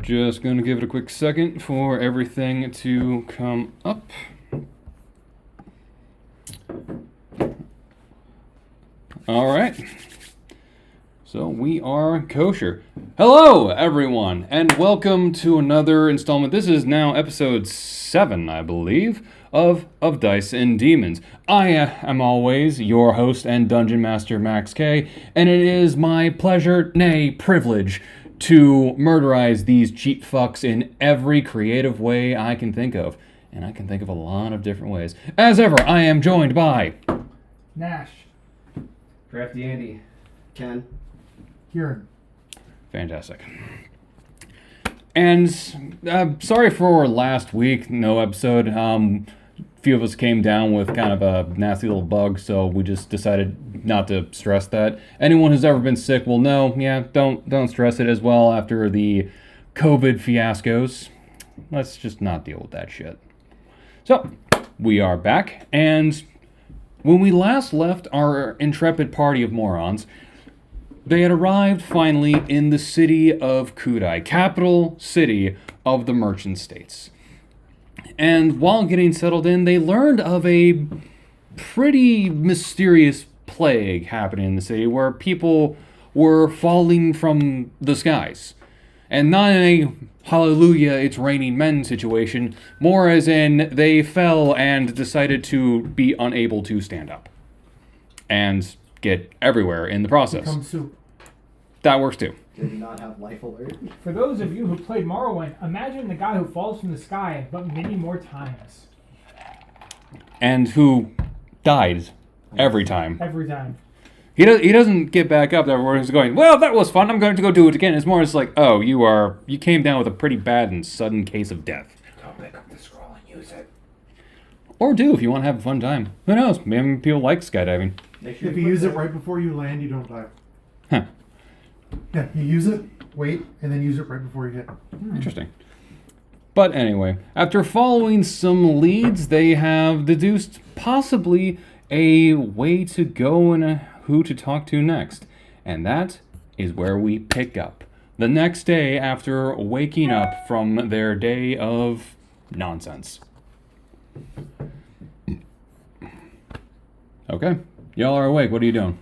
Just going to give it a quick second for everything to come up. All right. So we are kosher. Hello, everyone, and welcome to another installment. This is now episode 7, I believe, of Dice and Demons. I am always your host and dungeon master, Max K, and it is my pleasure, nay, privilege, to murderize these cheap fucks in every creative way I can think of. And I can think of a lot of different ways. As ever, I am joined by... Nash. Crafty Andy. Ken. Kieran. Fantastic. And sorry for last week, no episode. A few of us came down with kind of a nasty little bug, so we just decided not to stress that. Anyone who's ever been sick will know, don't stress it as well after the COVID fiascos. Let's just not deal with that shit. So, we are back, and when we last left our intrepid party of morons, they had arrived finally in the city of Kudai, capital city of the Merchant States. And while getting settled in, they learned of a pretty mysterious plague happening in the city where people were falling from the skies. And not in a hallelujah, it's raining men situation, more as in they fell and decided to be unable to stand up. And get everywhere in the process. Become soup. That works too. Did not have life alert. For those of you who played Morrowind, imagine the guy who falls from the sky, but many more times. And who died every time. Every time. He doesn't get back up. Everyone's going, well, that was fun. I'm going to go do it again. It's more just like, oh, you came down with a pretty bad and sudden case of death. Don't pick up the scroll and use it. Or do if you want to have a fun time. Who knows? Maybe people like skydiving. Make sure If you use it right before you land, you don't die. Huh. Yeah, you use it, wait, and then use it right before you hit. Interesting. But anyway, after following some leads, they have deduced possibly a way to go and who to talk to next. And that is where we pick up. The next day after waking up from their day of nonsense. Okay. Y'all are awake. What are you doing?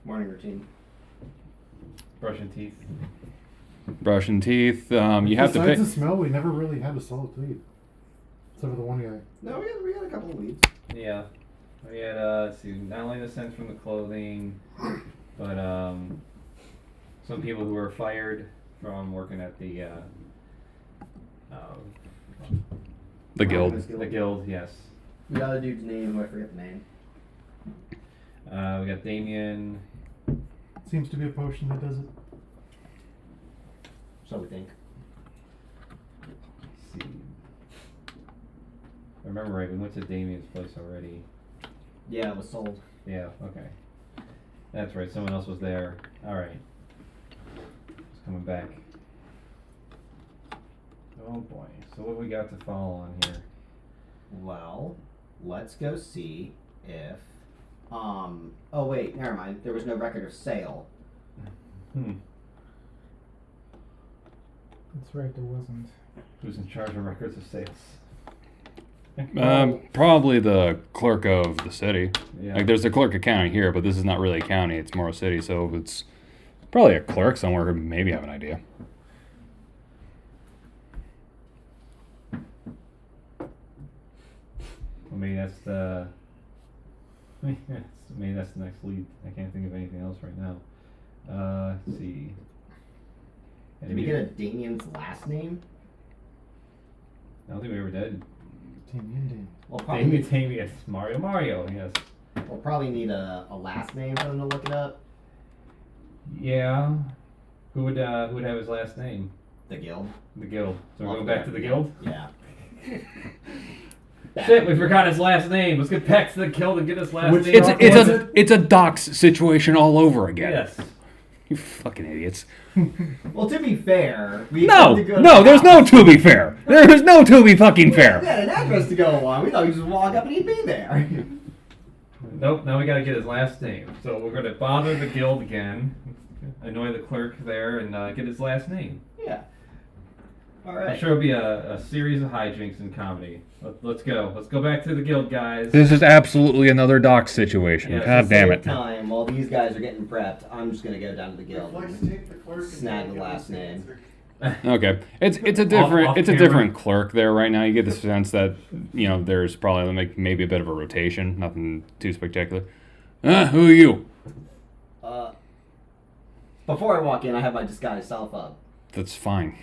morning routine. Brushing teeth. Brushing teeth. You have to Besides pick. the smell, we never really had a solid lead. Except for the one guy. No, we had a couple of leads. Yeah. We had, let's see, not only the scent from the clothing, but some people who were fired from working at the Guild. the guild, yes. We got a dude's name who I forget the name. We got Damien. Seems to be a potion that does it. So we think. Let's see. If I remember right, we went to Damien's place already. Yeah, it was sold. Yeah, okay. That's right, someone else was there. Alright. It's coming back. Oh boy. So what we got to follow on here? Well, let's go see if. Oh wait, never mind. There was no record of sale. That's right, there wasn't. Who's in charge of records of sales? Probably the clerk of the city. Yeah. Like, there's a clerk of county here, but this is not really a county. It's more a city, so it's probably a clerk somewhere who maybe have an idea. Well, maybe that's the. Maybe that's the next lead. I can't think of anything else right now. Let's see. Did we get a Damien's last name? I don't think we ever did. Damien. We'll probably, Damien, Mario, yes. we'll probably need a last name for them to look it up. Yeah. Who would have his last name? The guild. The guild. So we're Well, going back to the guild? Yeah. Shit, we forgot his last name. Let's get back to the guild and get his last Which- name. It's a docs situation all over again. Yes. You fucking idiots. Well, to be fair, we No, had to go to no, the there's no house. to be fair. There is no to be fucking We fair. had an address to go on. We thought we'd just walk up and he'd be there. Nope, now we gotta get his last name. So we're gonna bother the guild again, annoy the clerk there, and get his last name. Yeah. All I'm right. sure it'll be a series of hijinks in comedy. Let's go. Let's go back to the guild, guys. This is absolutely another dock situation. Yeah, God To damn save it. time while these guys are getting prepped, I'm just gonna go down to the guild. Flex take the clerk and Snag the give last us the name. answer. Okay, it's a different off it's a camera. different clerk there right now. You get the sense that there's probably maybe a bit of a rotation. Nothing too spectacular. Who are you? Before I walk in, I have my disguise self up. That's fine.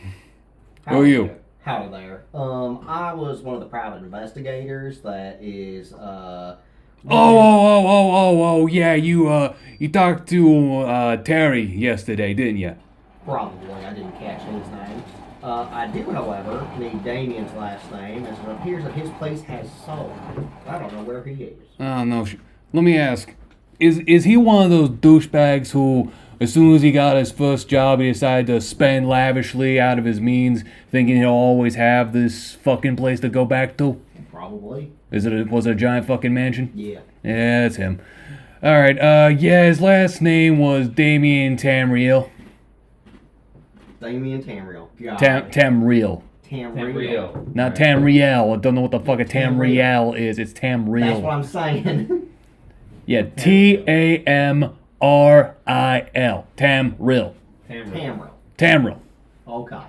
Howdy Who are you? there. Howdy there. I was one of the private investigators that is, Oh, yeah, you talked to Terry yesterday, didn't you? Probably, I didn't catch his name. I do, however, need Damien's last name, as it appears that his place has sold. I don't know where he is. Oh no. Let me ask. Is he one of those douchebags who, as soon as he got his first job, he decided to spend lavishly out of his means, thinking he'll always have this fucking place to go back to? Probably. Was it a giant fucking mansion? Yeah. Yeah, that's him. All right. Yeah, his last name was Damien Tamriel. Damien Tamriel. God. Tamriel. Tamriel. Not Tamriel. I don't know what the fuck a Tamriel is. It's Tamriel. That's what I'm saying. Yeah, Tamril. Tamril. Tamriel. Tamril. Okay.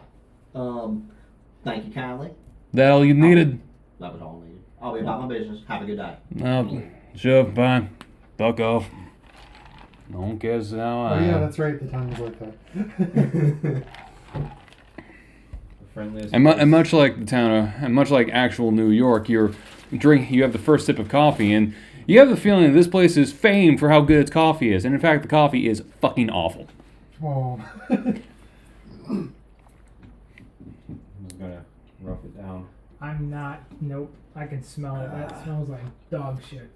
Thank you kindly. That all you needed? That was all I needed. I'll be about my business. Have a good day. No, sure, fine. Fuck off. No one cares how Oh I yeah, am. that's right. The tongue was like that. The friendliest. And much like the town, and much like actual New York, you have the first sip of coffee, and you have the feeling that this place is famed for how good its coffee is, and in fact, the coffee is fucking awful. Oh. I'm just gonna rough it down. I'm not. Nope. I can smell it. That smells like dog shit.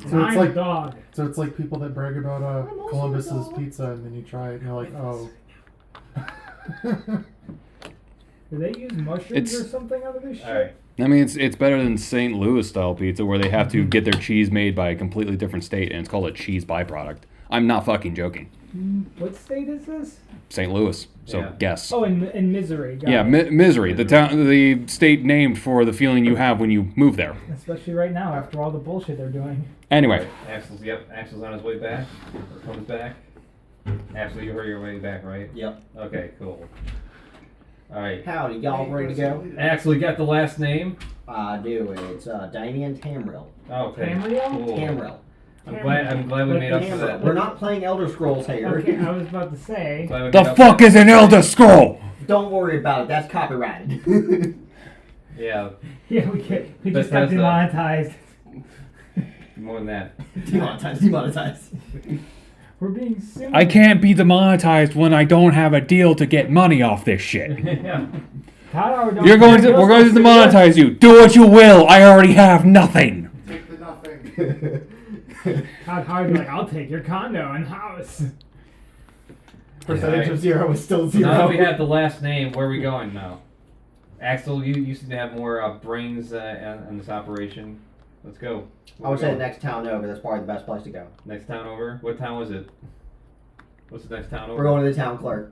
And So it's I'm like- a dog. So it's like people that brag about Columbus's pizza, and then you try it, and you're like, oh. Do they use mushrooms It's- or something out of this shit? All right. I mean, it's better than St. Louis style pizza, where they have to get their cheese made by a completely different state, and it's called a cheese byproduct. I'm not fucking joking. What state is this? St. Louis. So Yeah. guess. Oh, in Misery. Got Yeah, it. Misery, the state named for the feeling you have when you move there. Especially right now after all the bullshit they're doing. Anyway, Axel's on his way back. Or comes back. Axel, you heard your way back, right? Yep. Okay, cool. All right. Howdy, y'all ready to go? Axel, you got the last name? I do. It's Damien Tamriel. Okay. Tamriel? Cool. Tamriel. I'm glad we made up for that. We're not playing Elder Scrolls here. Okay, I was about to say. Glad we made the up fuck for is an Elder Scroll? Don't worry about it. That's copyrighted. that. Yeah, Yeah, we just got Bethesda. demonetized. more than that. Demonetized. We're being sued. I can't be demonetized when I don't have a deal to get money off this shit. Yeah. We're going to demonetize you. Do what you will. I already have nothing. Take the nothing. How hard? Like, I'll take your condo and house. Percentage of 0 is still So now 0. that we have the last name, where are we going now? Axel, you seem to have more brains on this operation. Let's go. I would say the next town over. That's probably the best place to go. Next town over. What town was it? What's the next town over? We're going to the town clerk.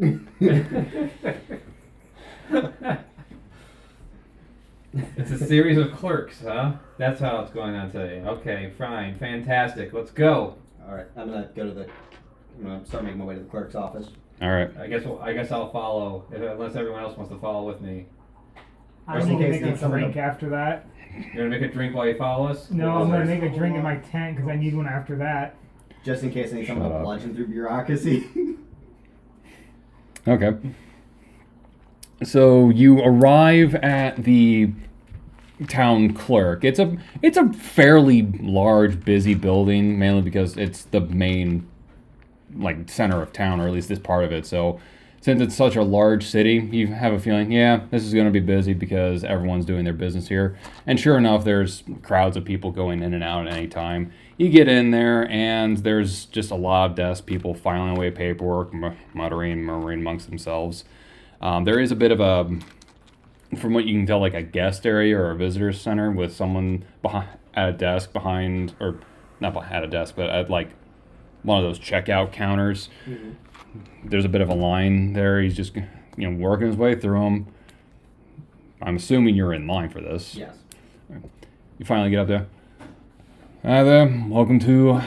It's a series of clerks, huh? That's how it's going on today. Okay, fine, fantastic. Let's go. All right, I'm gonna go to the. I'm gonna start making my way to the clerk's office. All right. I guess I'll follow, unless everyone else wants to follow with me. I'm Just in gonna case make needs a someone drink to- after that. You're gonna make a drink while you follow us? No, I'm gonna make a drink in my tent because I need one after that. Just in case I need someone Shut to up. bludgeon through bureaucracy. Okay. So you arrive at the town clerk. It's a fairly large, busy building, mainly because it's the main center of town, or at least this part of it. So since it's such a large city, you have a feeling, yeah, this is going to be busy because everyone's doing their business here. And sure enough, there's crowds of people going in and out at any time. You get in there, and there's just a lot of desks, people filing away paperwork, muttering, murmuring amongst themselves. There is a bit of a, from what you can tell, like a guest area or a visitor center with someone at a desk behind, or not at a desk, but at like one of those checkout counters. There's a bit of a line there. He's just, working his way through them. I'm assuming you're in line for this. Yes. You finally get up there. Hi there. Welcome to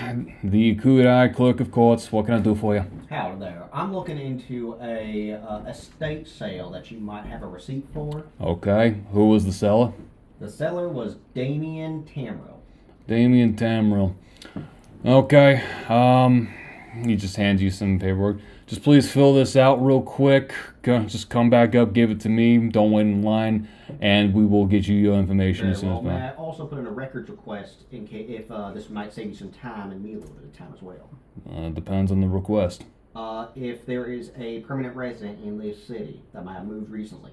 the Kudai Clerk of Courts. What can I do for you? Howdy there. I'm looking into a estate sale that you might have a receipt for. Okay. Who was the seller? The seller was Damien Tamrill. Damien Tamrill. Okay. He just hands you some paperwork. Just please fill this out real quick. Just come back up, give it to me. Don't wait in line, and we will get you your information Very as soon well. as May possible. I also put in a records request in case if this might save you some time and me a little bit of time as well. Depends on the request. If there is a permanent resident in this city that might have moved recently.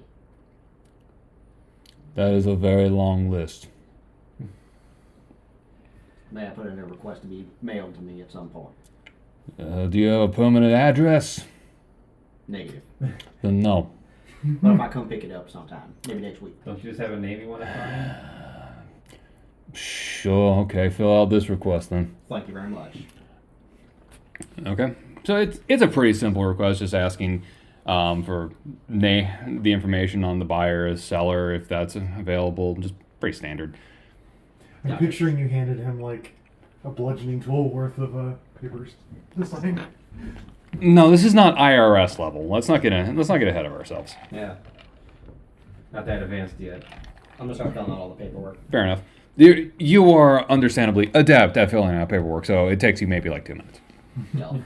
That is a very long list. May I put in a request to be mailed to me at some point? Do you have a permanent address? Negative. Then no. But if I come pick it up sometime, maybe next week. Don't you just have a Navy one at time? Sure. Okay. Fill out this request then. Thank you very much. Okay. So it's a pretty simple request, just asking for the information on the buyer, seller, if that's available. Just pretty standard. I'm picturing you handed him like a bludgeoning tool worth of papers to sign. No, this is not IRS level. Let's not get ahead of ourselves. Yeah. Not that advanced yet. I'm gonna start filling out all the paperwork. Fair enough. You are understandably adept at filling out paperwork, so it takes you maybe like 2 minutes. No.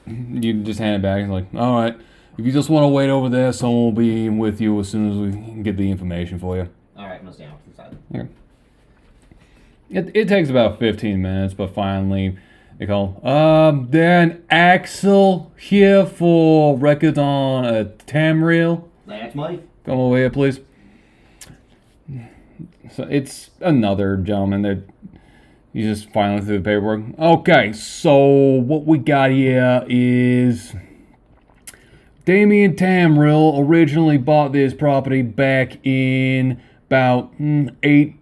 You just hand it back and like, all right. If you just want to wait over there, someone will be with you as soon as we get the information for you. All right, I'm gonna stand off to the side. Okay. It takes about 15 minutes, but finally they call. Then Axel here for records on a Tamrill. That's me. Come over here, please. So it's another gentleman that he's just filing through the paperwork. Okay, so what we got here is Damien Tamrill originally bought this property back in about 8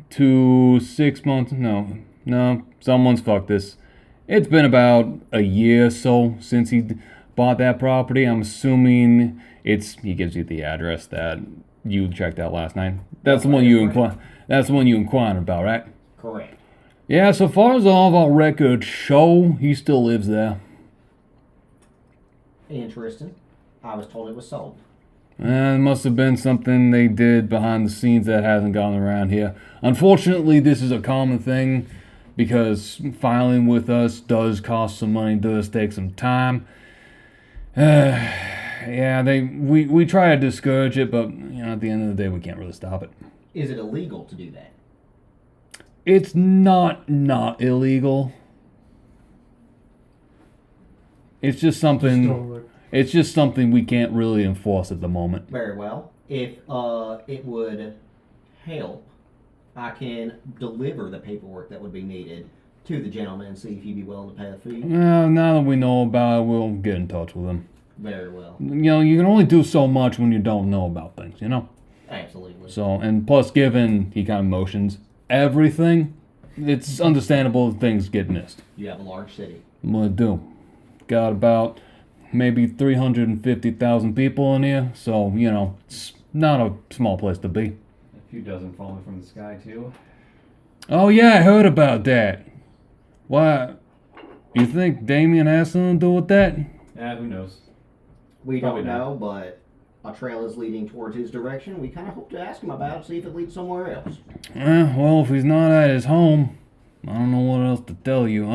to 6 months. No, someone's fucked this. It's been about a year or so since he bought that property. I'm assuming he gives you the address that you checked out last night. That's the one you inquired about, right? Correct. Yeah, so far as all of our records show, he still lives there. Interesting. I was told it was sold. It must have been something they did behind the scenes that hasn't gone around here. Unfortunately, this is a common thing because filing with us does cost some money, does take some time. Yeah, we try to discourage it, but at the end of the day, we can't really stop it. Is it illegal to do that? It's not illegal. It's just something. Don't look. It's just something we can't really enforce at the moment. Very well. If it would help, I can deliver the paperwork that would be needed to the gentleman and see if he'd be willing to pay the fee. Well, now that we know about it, we'll get in touch with him. Very well. You can only do so much when you don't know about things, Absolutely. So, and plus, given he kind of motions everything, it's understandable that things get missed. You have a large city. What to do? Got about maybe 350,000 people in here, so it's not a small place to be. A few dozen falling from the sky too. Oh yeah, I heard about that. Why? You think Damien has something to do with that? Who knows? We Probably don't not. know, but a trail is leading towards his direction. We kind of hope to ask him about it, see if it leads somewhere else. Well, if he's not at his home, I don't know what else to tell you.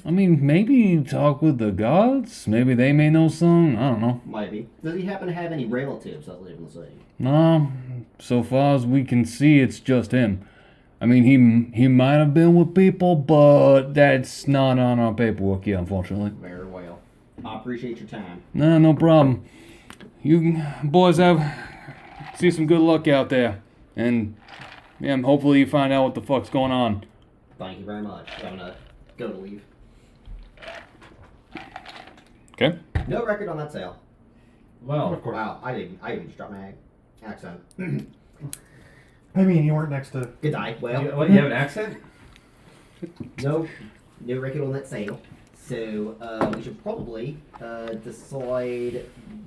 I mean, maybe talk with the gods. Maybe they may know something. I don't know. Maybe. Does he happen to have any relatives that live in the city? No, so far as we can see, it's just him. I mean, he might have been with people, but that's not on our paperwork yet, unfortunately. Very well. I appreciate your time. No problem. You boys see some good luck out there, and hopefully you find out what the fuck's going on. Thank you very much. I'm gonna go to leave. Okay. No record on that sale. Well, Of course. Wow, I didn't just drop my accent. I mean, you weren't next to. Good night. Well, you have an accent? no record on that sale. So we should probably decide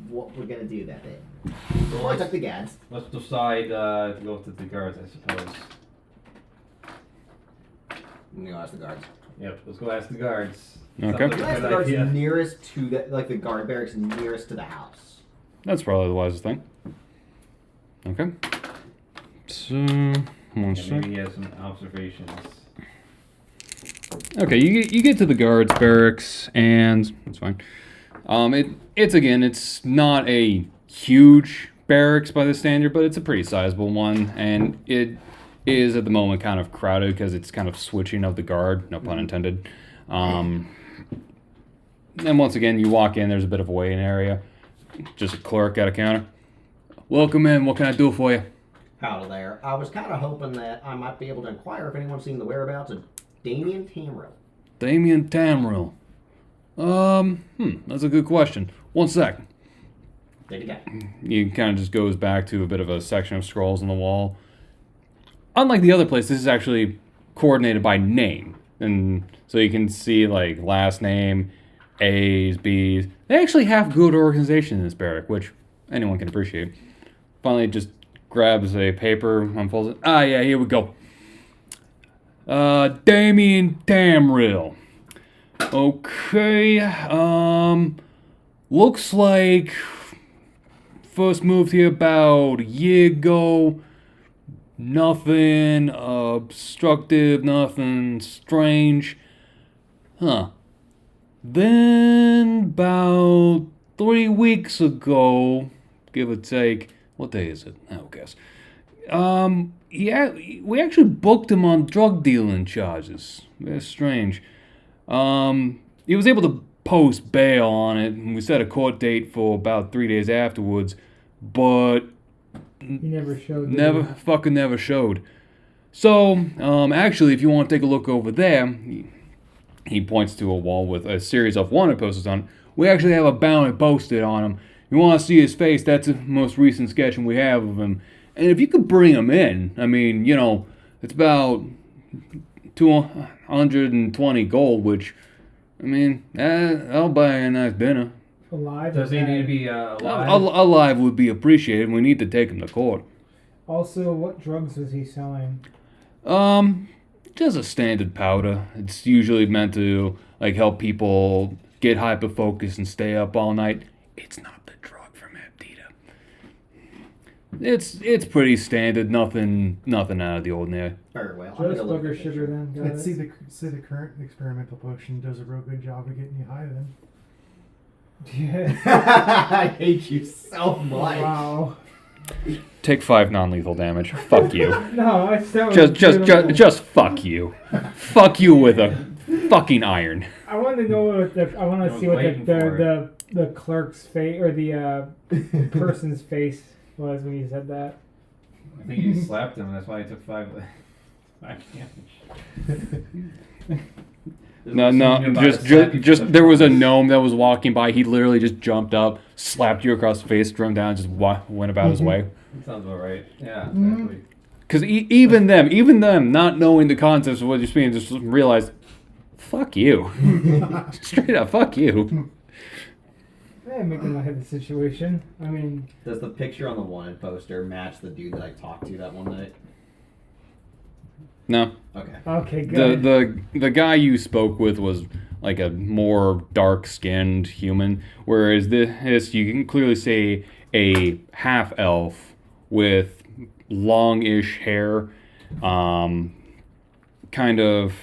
what we're gonna do that day. Well, I took the guards. let's decide to go to the guards, I suppose. I'm gonna ask the guards. Yep, let's go ask the guards. Okay. Sounds Ask like a the good guards idea. nearest to the the guard barracks nearest to the house. That's probably the wisest thing. Okay. So, one Yeah, sec. maybe he has some observations. Okay, you get to the guards barracks, and that's fine. It's not a huge barracks by the standard, but it's a pretty sizable one, and it is at the moment kind of crowded because it's kind of switching of the guard, no pun intended. And once again, you walk in, there's a bit of a waiting area, just a clerk at a counter. Welcome in. What can I do for you? Hello there. I was kind of hoping that I might be able to inquire if anyone's seen the whereabouts of Damien Tamrill. Damien Tamrill. That's a good question. One sec. There you go. He kind of just goes back to a bit of a section of scrolls on the wall. Unlike the other place, this is actually coordinated by name. And so you can see, like, last name, A's, B's. They actually have good organization in this barrack, which anyone can appreciate. Finally, just grabs a paper, unfolds it. Ah, yeah, here we go. Damien Tamrill. Okay, looks like first moved here about a year ago. Nothing obstructive, nothing strange. Huh. Then about 3 weeks ago, give or take, what day is it? I don't guess. Yeah, we actually booked him on drug dealing charges. Very strange. He was able to post bail on it, and we set a court date for about 3 days afterwards, but He never showed. did never showed. So, actually, if you want to take a look over there, he points to a wall with a series of wanted posters on it. We actually have a bounty posted on him. You want to see his face? That's the most recent sketching we have of him. And if you could bring him in, I mean, you know, it's about 220 gold, which, I mean, I'll buy a nice dinner. Alive. Does or he need to dead? be alive? Alive would be appreciated. We need to take him to court. Also, what drugs was he selling? Just a standard powder. It's usually meant to, like, help people get hyper focused and stay up all night. It's not the drug from Abdita. It's pretty standard. Nothing out of the ordinary. Very well. Just booger sugar then, I'd guys. see the current experimental potion does a real good job of getting you high then. Yeah. I hate you so much. Wow. Take 5 non-lethal damage. Fuck you. No, I sound Just fuck you. Fuck you with a fucking iron. I want to know what I want I to was see what waiting for the clerk's face or the person's face was when you said that. I think you slapped him, that's why I took 5 damage. No, just there was a gnome that was walking by. He literally just jumped up, slapped you across the face, threw him down, and just went about his way. Sounds about right. Yeah, Mm-hmm. exactly. Because even them, not knowing the concepts of what you're speaking, just realized, fuck you. Straight up, fuck you. Yeah, making light of the situation. I mean, Does the picture on the wanted poster match the dude that I talked to that one night? No. Okay. okay, good. The guy you spoke with was like a more dark-skinned human, whereas this you can clearly see a half-elf with longish hair, kind of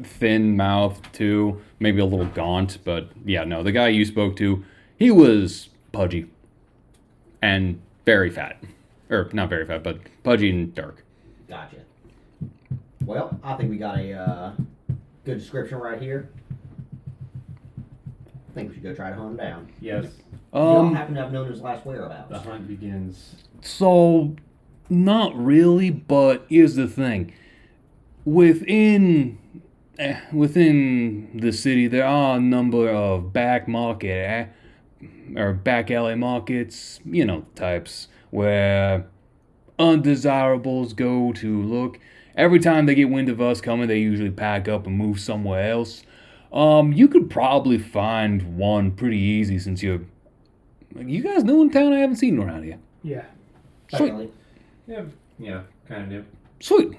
thin mouth too, maybe a little gaunt, but yeah, no, the guy you spoke to, he was pudgy and very fat. Or not very fat, but pudgy and dark. Gotcha. Well, I think we got a good description right here. I think we should go try to hunt him down. Yes, You don't happen to have known his last whereabouts. the hunt begins. So, not really, but here's the thing. Within the city, there are a number of back market or back alley markets, you know, types where undesirables go to look. Every time they get wind of us coming, they usually pack up and move somewhere else. You could probably find one pretty easy since you guys new in town. I haven't seen around here. Yeah. Sweet. Definitely. Yeah, kind of do. Sweet.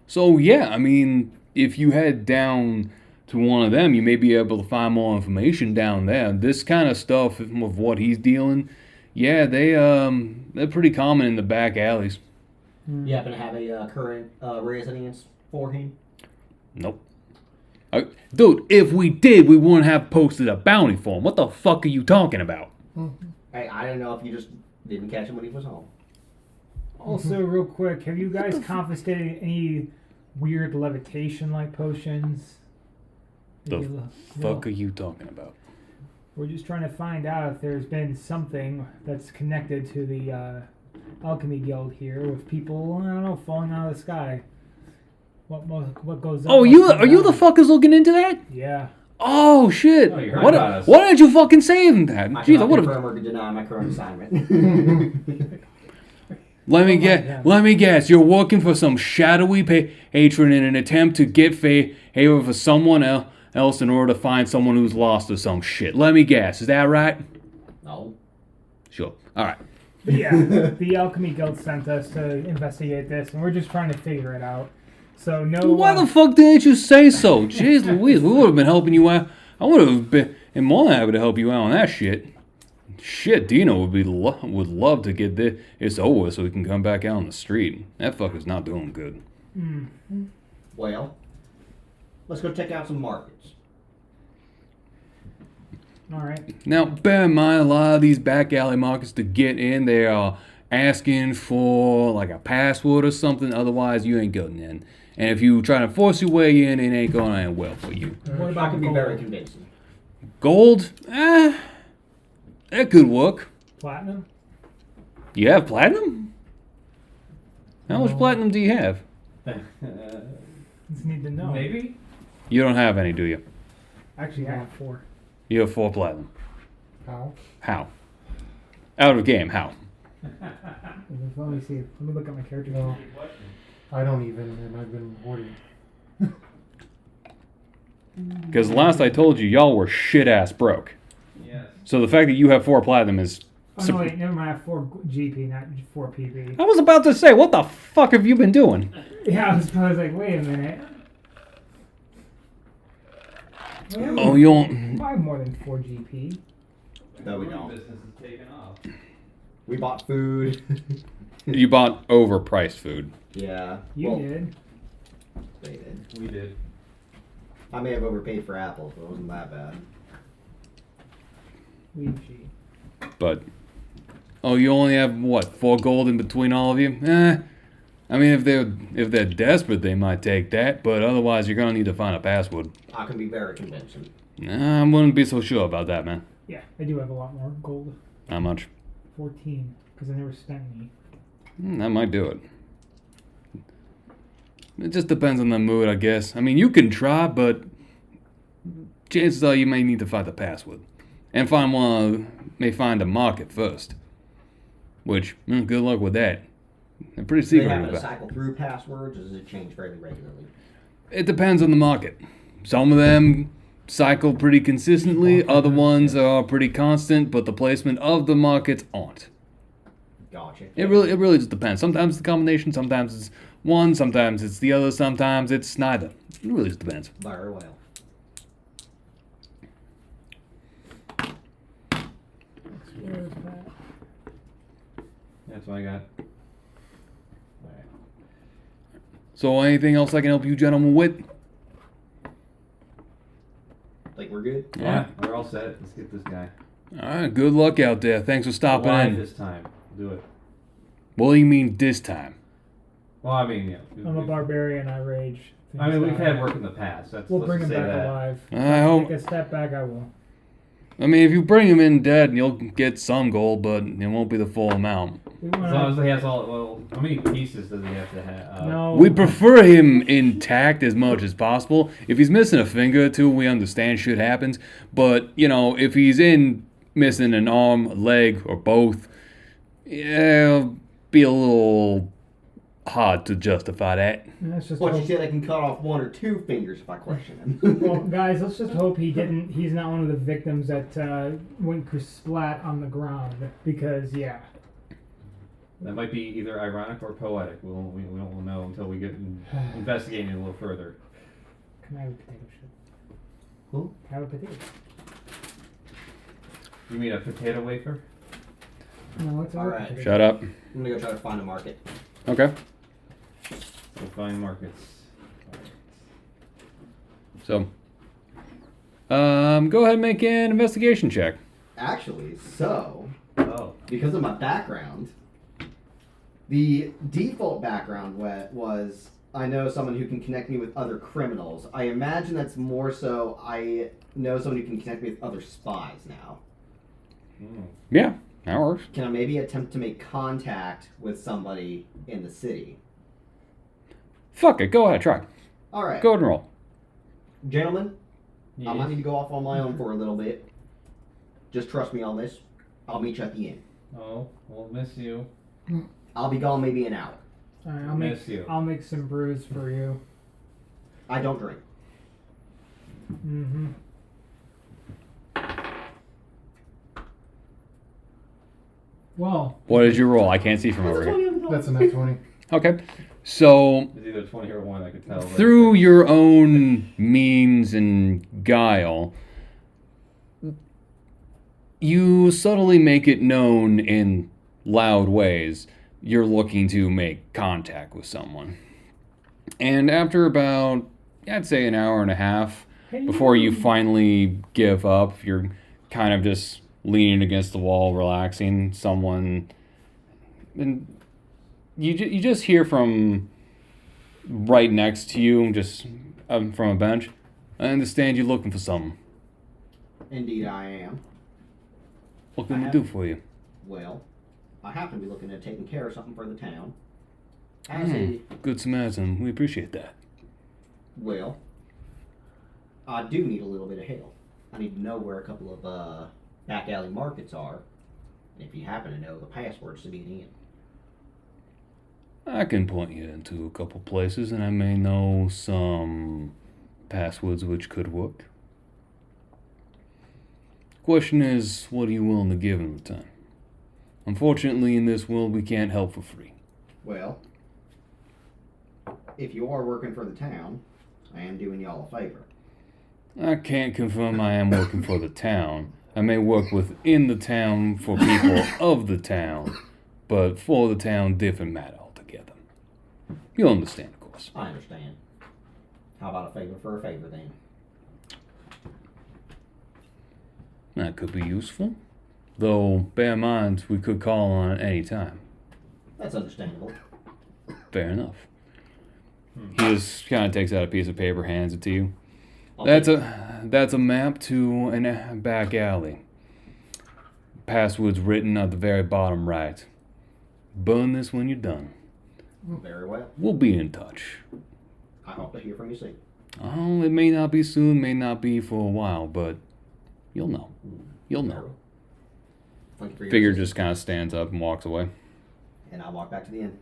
So yeah, I mean, if you head down to one of them, you may be able to find more information down there. This kind of stuff of what he's dealing, yeah, they're pretty common in the back alleys. You happen to have a current residence for him? Nope. Dude, if we did, we wouldn't have posted a bounty for him. What the fuck are you talking about? Hey, I don't know if you just didn't catch him when he was home. Also, real quick, have you guys confiscated any weird levitation-like potions? The Maybe fuck are you talking about? We're just trying to find out if there's been something that's connected to the alchemy guild here with people, I don't know, falling out of the sky. What goes up? Oh, must you come are you the down. fuckers looking into that? Yeah. Oh shit! Oh, you heard Why, about us. why didn't you fucking say that? I Jeez, I cannot would have. confirm or deny my current assignment. Let me Oh my guess. God. Let me guess. You're working for some shadowy patron in an attempt to get favor for someone else in order to find someone who's lost or some shit. Let me guess. Is that right? No. Sure. All right. But yeah, the alchemy guild sent us to investigate this, and we're just trying to figure it out. So no. Why the fuck didn't you say so? Jeez Louise, we would have been helping you out. I would have been more than happy to help you out on that shit. Shit, Dino would love to get this over so we can come back out on the street. That fucker's not doing good. Well, let's go check out some markets. All right. Now, bear in mind, a lot of these back alley markets to get in, they are asking for like a password or something. Otherwise, you ain't getting in. And if you try to force your way in, it ain't going to end well for you. What I about can be gold? very convincing. Gold? That could work. Platinum? You have platinum? How much No. platinum do you have? Just need to know. Maybe? You don't have any, do you? Actually, I have 4. You have 4 platinum. How? How? Out of game, how? Let me see. Let me look at my character. No. I don't even, and I've been hoarding. Because last I told you, y'all were shit-ass broke. Yes. So the fact that you have 4 platinum is... Oh, no, wait, never mind. I have 4 GP, not 4 PP. I was about to say, what the fuck have you been doing? Yeah, I was like, wait a minute. Oh, you don't... I have more than 4 GP. No, we don't. Business is taking off. We bought food. You bought overpriced food. Yeah. You well, did. They did. We did. I may have overpaid for apples, but it wasn't that bad. Luigi. But... Oh, you only have, what, 4 gold in between all of you? I mean, if they're desperate, they might take that. But otherwise, you're gonna need to find a password. I can be very convincing. I wouldn't be so sure about that, man. Yeah, I do have a lot more gold. How much? 14, because I never spent any. That might do it. It just depends on the mood, I guess. I mean, you can try, but chances are you may need to find the password. And may find a market first. Which, good luck with that. They're pretty Do they secretive happen to about it. cycle through passwords, or does it change fairly regularly? It depends on the market. Some of them cycle pretty consistently, other ones are pretty constant, but the placement of the markets aren't. Gotcha. It really just depends. Sometimes it's a combination, sometimes it's one, sometimes it's the other, sometimes it's neither. It really just depends. Very well. Where is that? That's what I got. Alright. So anything else I can help you gentlemen with? Think we're good? Yeah, we're all set. Let's get this guy. Alright, good luck out there. Thanks for stopping Alive in. this time. Do it. What do you mean this time? Well, I mean, yeah. I'm a barbarian, I rage. I mean, we've Things had that- work in the past. That's, We'll let's bring just him say back that. alive. I If I hope- take a step back, I will. I mean, if you bring him in dead, you'll get some gold, but it won't be the full amount. We As long wanna, as he has all. Well, how many pieces does he have to have? no. We prefer him intact as much as possible. If he's missing a finger or two, we understand shit happens. But, if he's missing an arm, a leg, or both, yeah, it'll be a little hard to justify that. Let's just What, you hope, said I can cut off 1 or 2 fingers if I question him. well, guys, let's just hope he's not one of the victims that went splat on the ground. Because, yeah. That might be either ironic or poetic. We don't know until we get investigating it a little further. Can I have a potato chip? Who? Can I have a potato? You mean a potato wafer? No, it's All right. potato. Shut up. I'm gonna go try to find a market. Okay. So find markets. So, go ahead and make an investigation check. Actually, so, Oh. because of my background, the default background was I know someone who can connect me with other criminals. I imagine that's more so I know someone who can connect me with other spies now. Hmm. Yeah, that works. Can I maybe attempt to make contact with somebody in the city? Fuck it. Go ahead. Try. All right, Go ahead and roll. gentlemen, I might Yes. need to go off on my own for a little bit. Just trust me on this. I'll meet you at the inn. Oh, we'll miss you. I'll be gone maybe an hour. All right, Miss you. I'll make some brews for you. I don't drink. Mm-hmm. Well, What did you roll? I can't see from over here. That's a nat 20. Okay. So, It's either 20 or 1, I could tell. but- through your own means and guile, you subtly make it known in loud ways you're looking to make contact with someone. And after about, I'd say, an hour and a half, before you finally give up, you're kind of just leaning against the wall, relaxing. Someone, and you just hear from right next to you, just from a bench. I understand you're looking for something. Indeed, I am. What can we do for you? Well, I happen to be looking at taking care of something for the town. As a, Good Samaritan. We appreciate that. well, I do need a little bit of help. I need to know where a couple of back alley markets are, and if you happen to know the passwords to get in. I can point you into a couple places, and I may know some passwords which could work. Question is, what are you willing to give in return? Unfortunately, in this world, we can't help for free. Well, if you are working for the town, I am doing y'all a favor. I can't confirm I am working for the town. I may work within the town for people of the town, but for the town, different matter altogether. You'll understand, of course. I understand. How about a favor for a favor then? That could be useful. Though, bear in mind, we could call on it any time. That's understandable. Fair enough. He just kind of takes out a piece of paper, hands it to you. I'll That's take- a map to a back alley. Password's written at the very bottom right. Burn this when you're done. Very well. We'll be in touch. I hope to hear from you soon. Oh, it may not be soon, may not be for a while, but you'll know. You'll know. Thank you for your Figure assistance. just kind of stands up and walks away. And I'll walk back to the inn.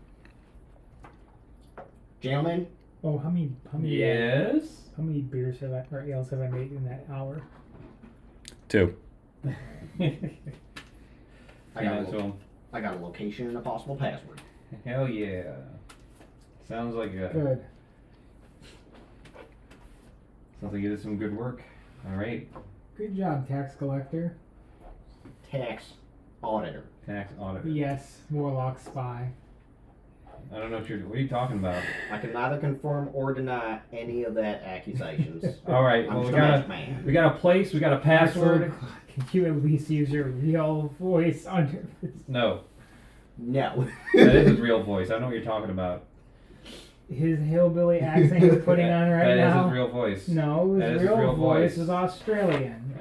Gentlemen, oh, how many Yes? how many beers have I or ales have I made in that hour? 2. I got, Yeah, a so, lo- I got a location and a possible password. hell yeah. Sounds like Good. sounds like you did some good work. Alright. Good job, tax collector. Tax auditor. Tax auditor. Yes, Warlock spy. I don't know what are you talking about? I can neither confirm or deny any of that accusations. Alright, I'm well just we a got masked man. a place, we got a password. Can you at least use your real voice on your No. No. That is his real voice. I don't know what you're talking about. his hillbilly accent he's putting on right That is now? his real voice. No, That his is his real real voice voice. is Australian.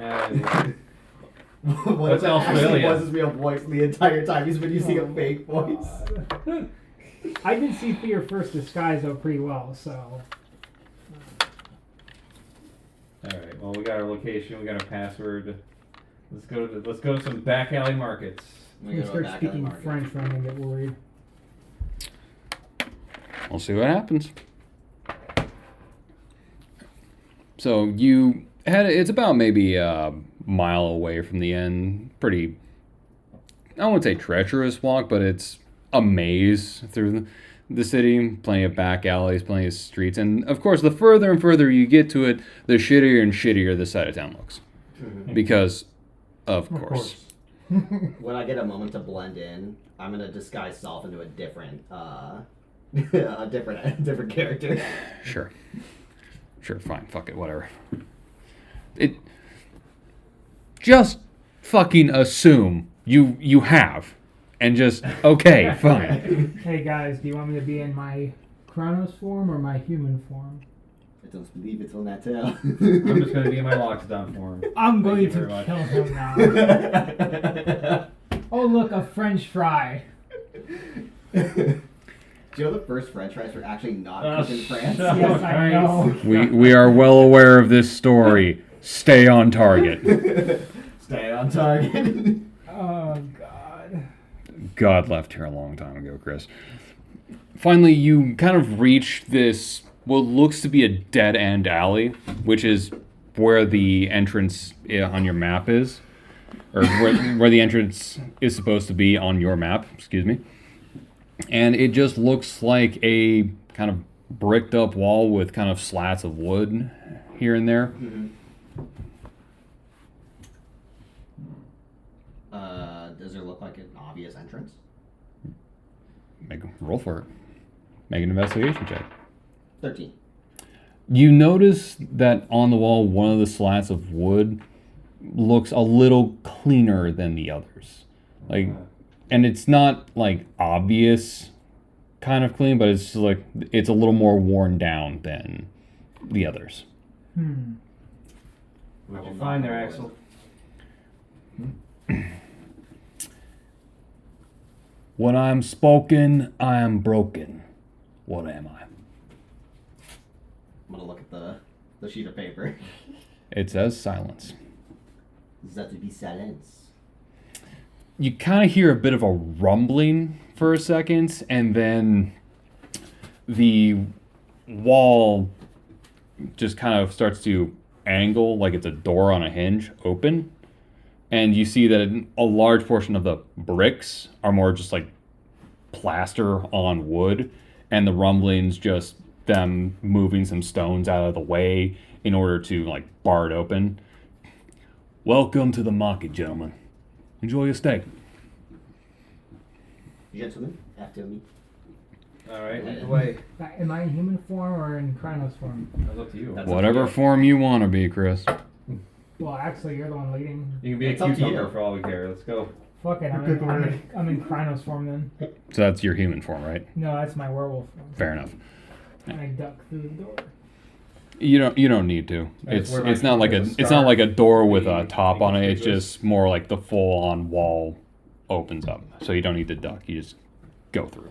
What What's if that actually Australia? was his real voice the entire time? He's been using a fake voice. I did see Fear First Disguise though pretty well, so Alright, well we got our location, we got our password. Let's go to some back alley markets. when you start speaking French, I'm gonna get worried. We'll see what happens. So you it's about maybe a mile away from the end. Pretty, I wouldn't say treacherous walk, but it's a maze through the city. Plenty of back alleys, plenty of streets. And of course, the further and further you get to it, the shittier and shittier this side of town looks. Because, of course. When I get a moment to blend in, I'm gonna disguise self into a different, a different character. Sure, fine, fuck it, whatever. Just fucking assume you have, and just okay, fine. Hey guys, do you want me to be in my Kronos form or my human form? I don't believe it's on that tail. I'm just gonna be in my Loxodon form. I'm going you to very much. kill him now. Oh look, a French fry. Do you know the first French fries were actually not cooked in France? shut Yes, I know. We are well aware of this story. Stay on target. Stay on target. Oh god. God left here a long time ago, Chris. Finally, you kind of reach this, what looks to be a dead end alley, which is where the entrance on your map is. Or where the entrance is supposed to be on your map, excuse me. And it just looks like a kind of bricked up wall with kind of slats of wood here and there. Does there look like an obvious entrance? Roll for it. Make an investigation check. 13. You notice that on the wall, one of the slats of wood looks a little cleaner than the others. Like, and it's not like obvious kind of clean, but it's just like it's a little more worn down than the others. What'd you find there, Axel? When I'm spoken, I am broken. What am I? I'm gonna look at the sheet of paper. It says silence. That would be silence. You kind of hear a bit of a rumbling for a second, and then the wall just kind of starts to angle like it's a door on a hinge open. And you see that a large portion of the bricks are more just like plaster on wood, and the rumblings just them moving some stones out of the way in order to like bar it open. Welcome to the market, gentlemen. Enjoy your steak. Gentlemen, after me. Alright, lead the way. Am I in human form or in Kronos form? That's up to you. That's Whatever up to you. form you want to be, Chris. Well, actually, you're the one leading. You can be It's a up to cucumber you. for all we care. Let's go. Fuck it, I'm in Kronos form then. So that's your human form, right? No, that's my werewolf form. Fair enough. And I duck through the door. You don't need to. That's where It's my not like there's a it's not star. like a door with a Maybe top on it. It's confuse us. just more like the full on wall opens up. So you don't need to duck. You just go through.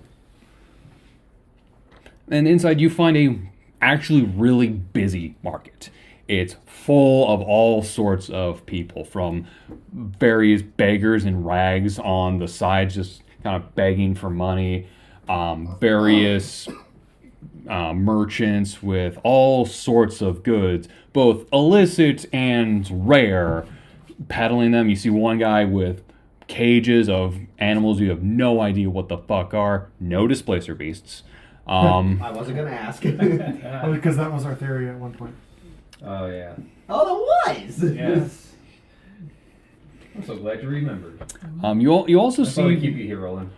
And inside you find a actually really busy market. It's full of all sorts of people, from various beggars in rags on the sides, just kind of begging for money, various merchants with all sorts of goods, both illicit and rare, peddling them. You see one guy with cages of animals you have no idea what the fuck are, no displacer beasts. I wasn't gonna ask. Because that was our theory at one point. Oh, yeah. Oh, that was! Yes. I'm so glad you remembered. You also That's why we keep see you here, Roland.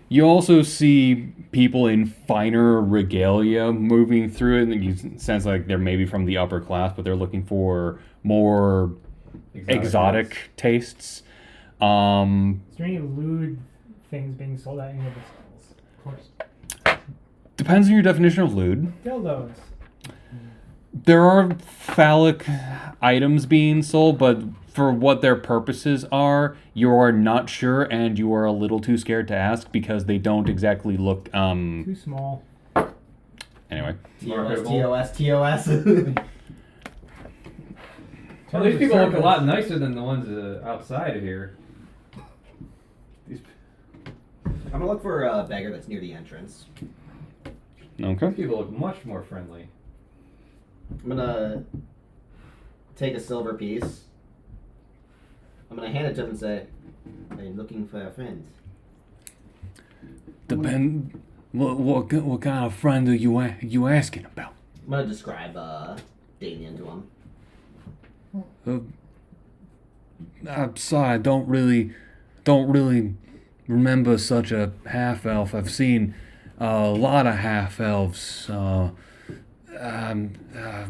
you also see people in finer regalia moving through it, and you sense like they're maybe from the upper class, but they're looking for more exotic tastes. Is there any lewd things being sold at any of the stalls? Of course. Depends on your definition of lewd. Dildos. There are phallic items being sold, but for what their purposes are, you are not sure, and you are a little too scared to ask because they don't exactly look. Too small. Anyway, TOS. Well, these people look a lot nicer than the ones outside of here. I'm gonna look for a beggar that's near the entrance. Okay. These people look much more friendly. I'm gonna take a silver piece. I'm gonna hand it to him and say, "I'm looking for a friend." Depend. What kind of friend are you asking about? I'm gonna describe Damien to him. I'm sorry, I don't really remember such a half elf. I've seen a lot of half elves.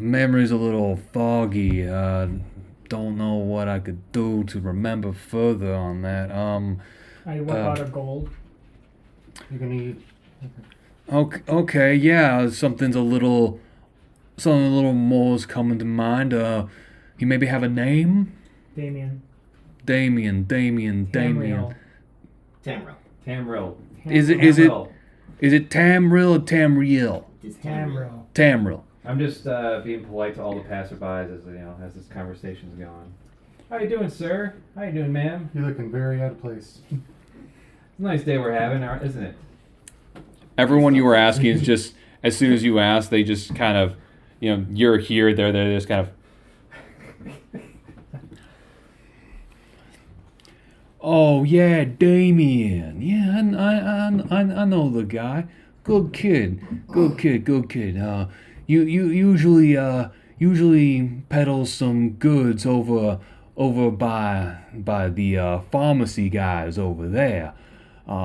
Memory's a little foggy. Don't know what I could do to remember further on that. I whip out a gold. You're gonna eat. Okay, yeah, something a little more is coming to mind. You maybe have a name? Damien. Damien. Tamriel. Tamriel. Tamriel. Is it Tamriel or Tamriel? It's Tamriel. Tamriel. I'm just being polite to all the passerbys as this conversation's going. How you doing, sir? How you doing, ma'am? You're looking very out of place. It's a nice day we're having, isn't it? Everyone you were asking is just, as soon as you ask, they just kind of, you're here, they're there, they just kind of. Oh yeah, Damien. Yeah, I know the guy. Good kid. You usually peddles some goods over by the pharmacy guys over there.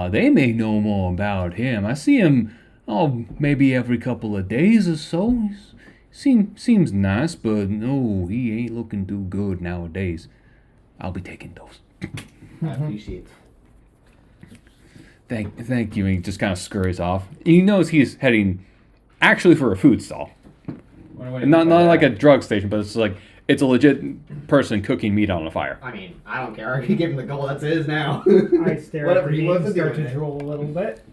They may know more about him. I see him, maybe every couple of days or so. Seems nice, but no, he ain't looking too good nowadays. I'll be taking those. I appreciate it. Thank you. And he just kind of scurries off. He knows he's heading actually for a food stall. What Not like a drug station, but it's a legit person cooking meat on a fire. I mean, I don't care. I can give him the gold. That's his now. I stare Whatever at the he meat wants and to do start with to it. drool a little bit.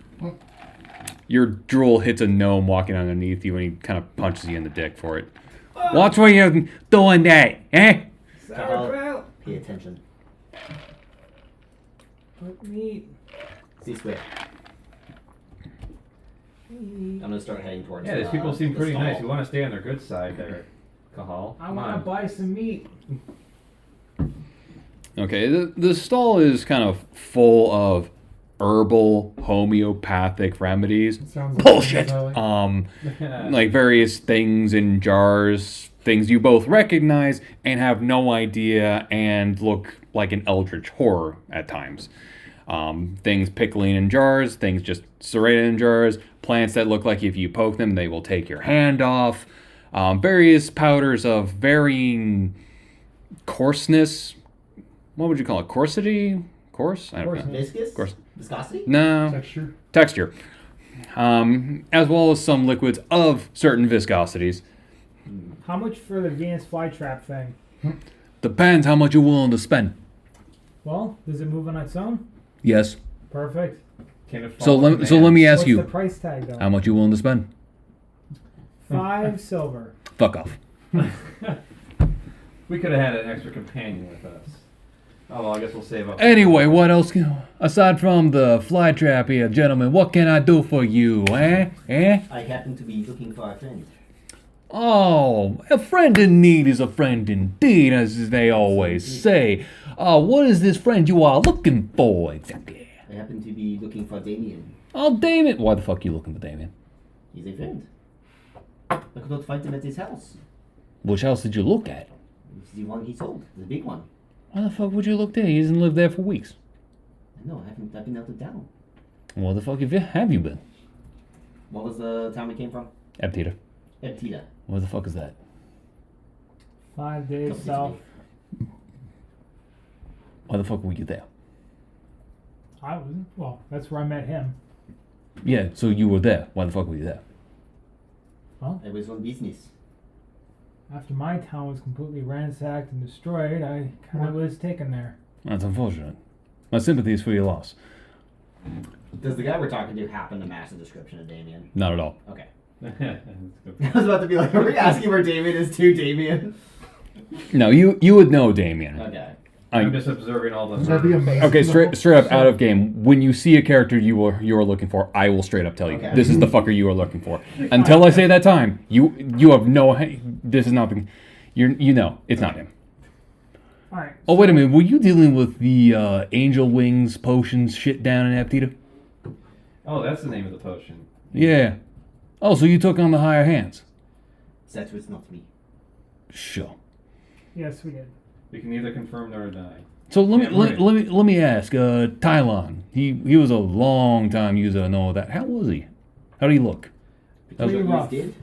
Your drool hits a gnome walking underneath you, and he kind of punches you in the dick for it. Watch where you're doing that, eh? Kahal, pay attention. But meat. See square. I'm gonna start heading towards. Yeah, these people seem the pretty stall. nice. You want to stay on their good side there, Kahal. I Come want to on. buy some meat. Okay, the stall is kind of full of herbal homeopathic remedies. Sounds like Bullshit. Sally. Like various things in jars, things you both recognize and have no idea and look like an eldritch horror at times. Things pickling in jars, things just serrated in jars, plants that look like if you poke them, they will take your hand off. Various powders of varying coarseness. What would you call it? Coarsity? Coarse? I don't know. Viscous? Course. Viscosity? No. Texture. Texture. As well as some liquids of certain viscosities. How much for the Venus flytrap thing? Depends how much you're willing to spend. Well, does it move on its own? Yes. Perfect. Can it So fall on let me ask What's you, the price tag though? how much you willing to spend? 5 silver. Fuck off. We could have had an extra companion with us. Oh, well, I guess we'll save up. Anyway, what else? Aside from the fly trap here, gentlemen, what can I do for you, eh? I happen to be looking for a friend. Oh, a friend in need is a friend indeed, as they always say. What is this friend you are looking for, exactly? I happen to be looking for Damien. Oh, Damien. Why the fuck are you looking for Damien? He's a friend. I could not find him at his house. Which house did you look at? It's the one he sold, the big one. Why the fuck would you look there? He hasn't lived there for weeks. No, I've been out of town. What the fuck have you been? What was the town we came from? Eptita. Eptita. What the fuck is that? 5 days Couple south. days Why the fuck were you there? I was that's where I met him. Yeah, so you were there. Why the fuck were you there? Well, I was on business. after my town was completely ransacked and destroyed, I kind of was taken there. That's unfortunate. My sympathies for your loss. Does the guy we're talking to happen to match the description of Damien? Not at all. Okay. That's good. I was about to be like, are we asking where Damien is to Damien? No, you would know Damien. Okay. I'm just observing all the. That'd be amazing. Okay, straight up out of game. When you see a character you are looking for, I will straight up tell you Okay. this is the fucker you are looking for. Until I say that time, you have no. This is not the. You know it's not him. All right. Oh wait a minute, were you dealing with the angel wings potions shit down in Aptita? Oh, that's the name of the potion. Yeah. Oh, so you took on the higher hands? That was not me. Sure. Yes, we did. We can neither confirm nor deny. So let me Yeah, right. let me ask. Tylon, he was a long time user. I know that. How was he? How did he look? Pretty What you rough. did?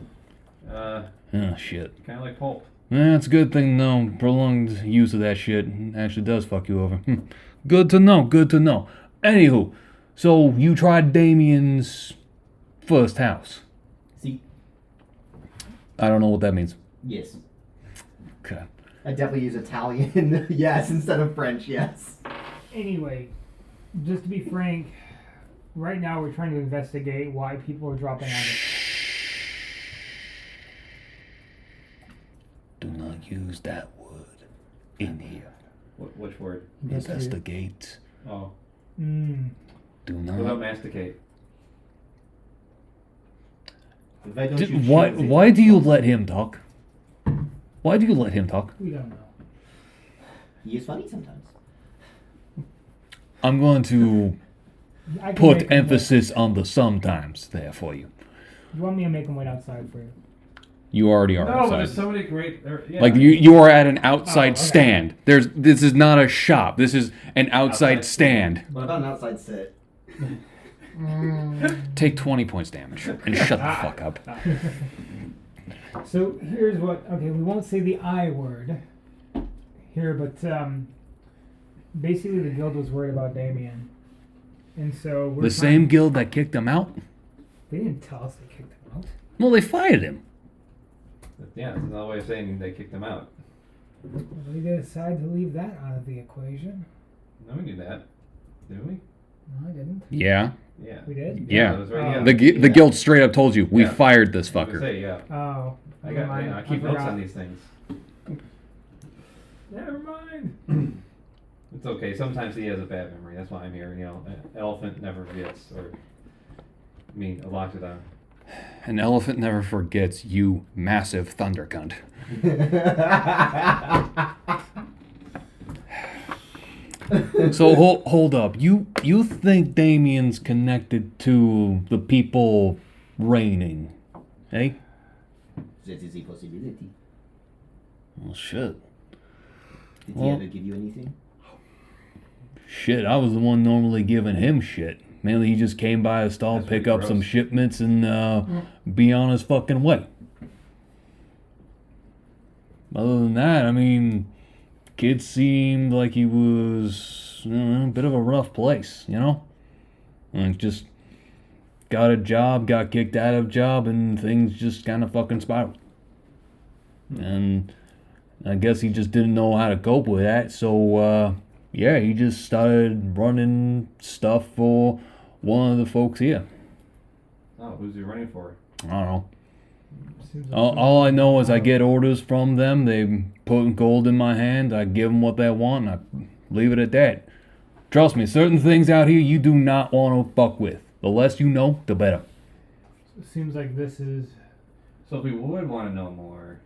Oh shit. Kind of like pulp. That's a good thing, though. Prolonged use of that shit actually does fuck you over. Good to know, good to know. Anywho, so you tried Damien's first house. See, I don't know what that means. yes. Okay. I definitely use Italian, yes, instead of French, yes. Anyway, just to be frank, right now we're trying to investigate why people are dropping out of. Do not use that word in here. Which word? Investigate. Oh, Mm. Do what about not. masticate? Why don't you Why choose it? why do you let him talk? Why do you let him talk? We don't know. He is funny sometimes. I'm going to I can put make 'em emphasis on the sometimes there for you. Wait. You want me to make them wait outside for you? You already are No, outside. there's so many great. Yeah. Like you are at an outside okay. stand. This is not a shop. This is an outside Outside stand. What about an outside sit? Take 20 points damage and shut the fuck up. So here's what. Okay, we won't say the I word here, but basically the guild was worried about Damien, and so we're The same guild that kicked him out? They didn't tell us they kicked him out. Well, they fired him. Yeah, that's another way of saying they kicked him out. We decided to leave that out of the equation. No, we knew that, didn't we? No, I didn't. Yeah. Yeah. We did. Yeah. That was right, yeah. The guild straight up told you, we Yeah. fired this I was gonna fucker. say, yeah. Oh, I never got. mind. I keep notes forgot. on these things. Never mind. It's okay. Sometimes he has a bad memory. That's why I'm here. You know, an elephant never forgets, or I mean, a lockdown. An elephant never forgets, you massive thunder cunt. So hold up. You think Damien's connected to the people reigning, eh? That is a possibility. Well, shit. Did Well- he ever give you anything? Shit, I was the one normally giving him shit. Mainly he just came by a stall, That's pick pretty up some gross. shipments, and be on his fucking way. Other than that, I mean, kid seemed like he was a bit of a rough place, you know? Like, just got a job, got kicked out of job, and things just kind of fucking spiraled. And I guess he just didn't know how to cope with that, so, yeah, he just started running stuff for one of the folks here. Oh, who's he running for? I don't know. Seems like All I know is I get orders from them. They put gold in my hand. I give them what they want, and I leave it at that. Trust me, certain things out here you do not want to fuck with. The less you know, the better. Seems like this is. So if we would want to know more,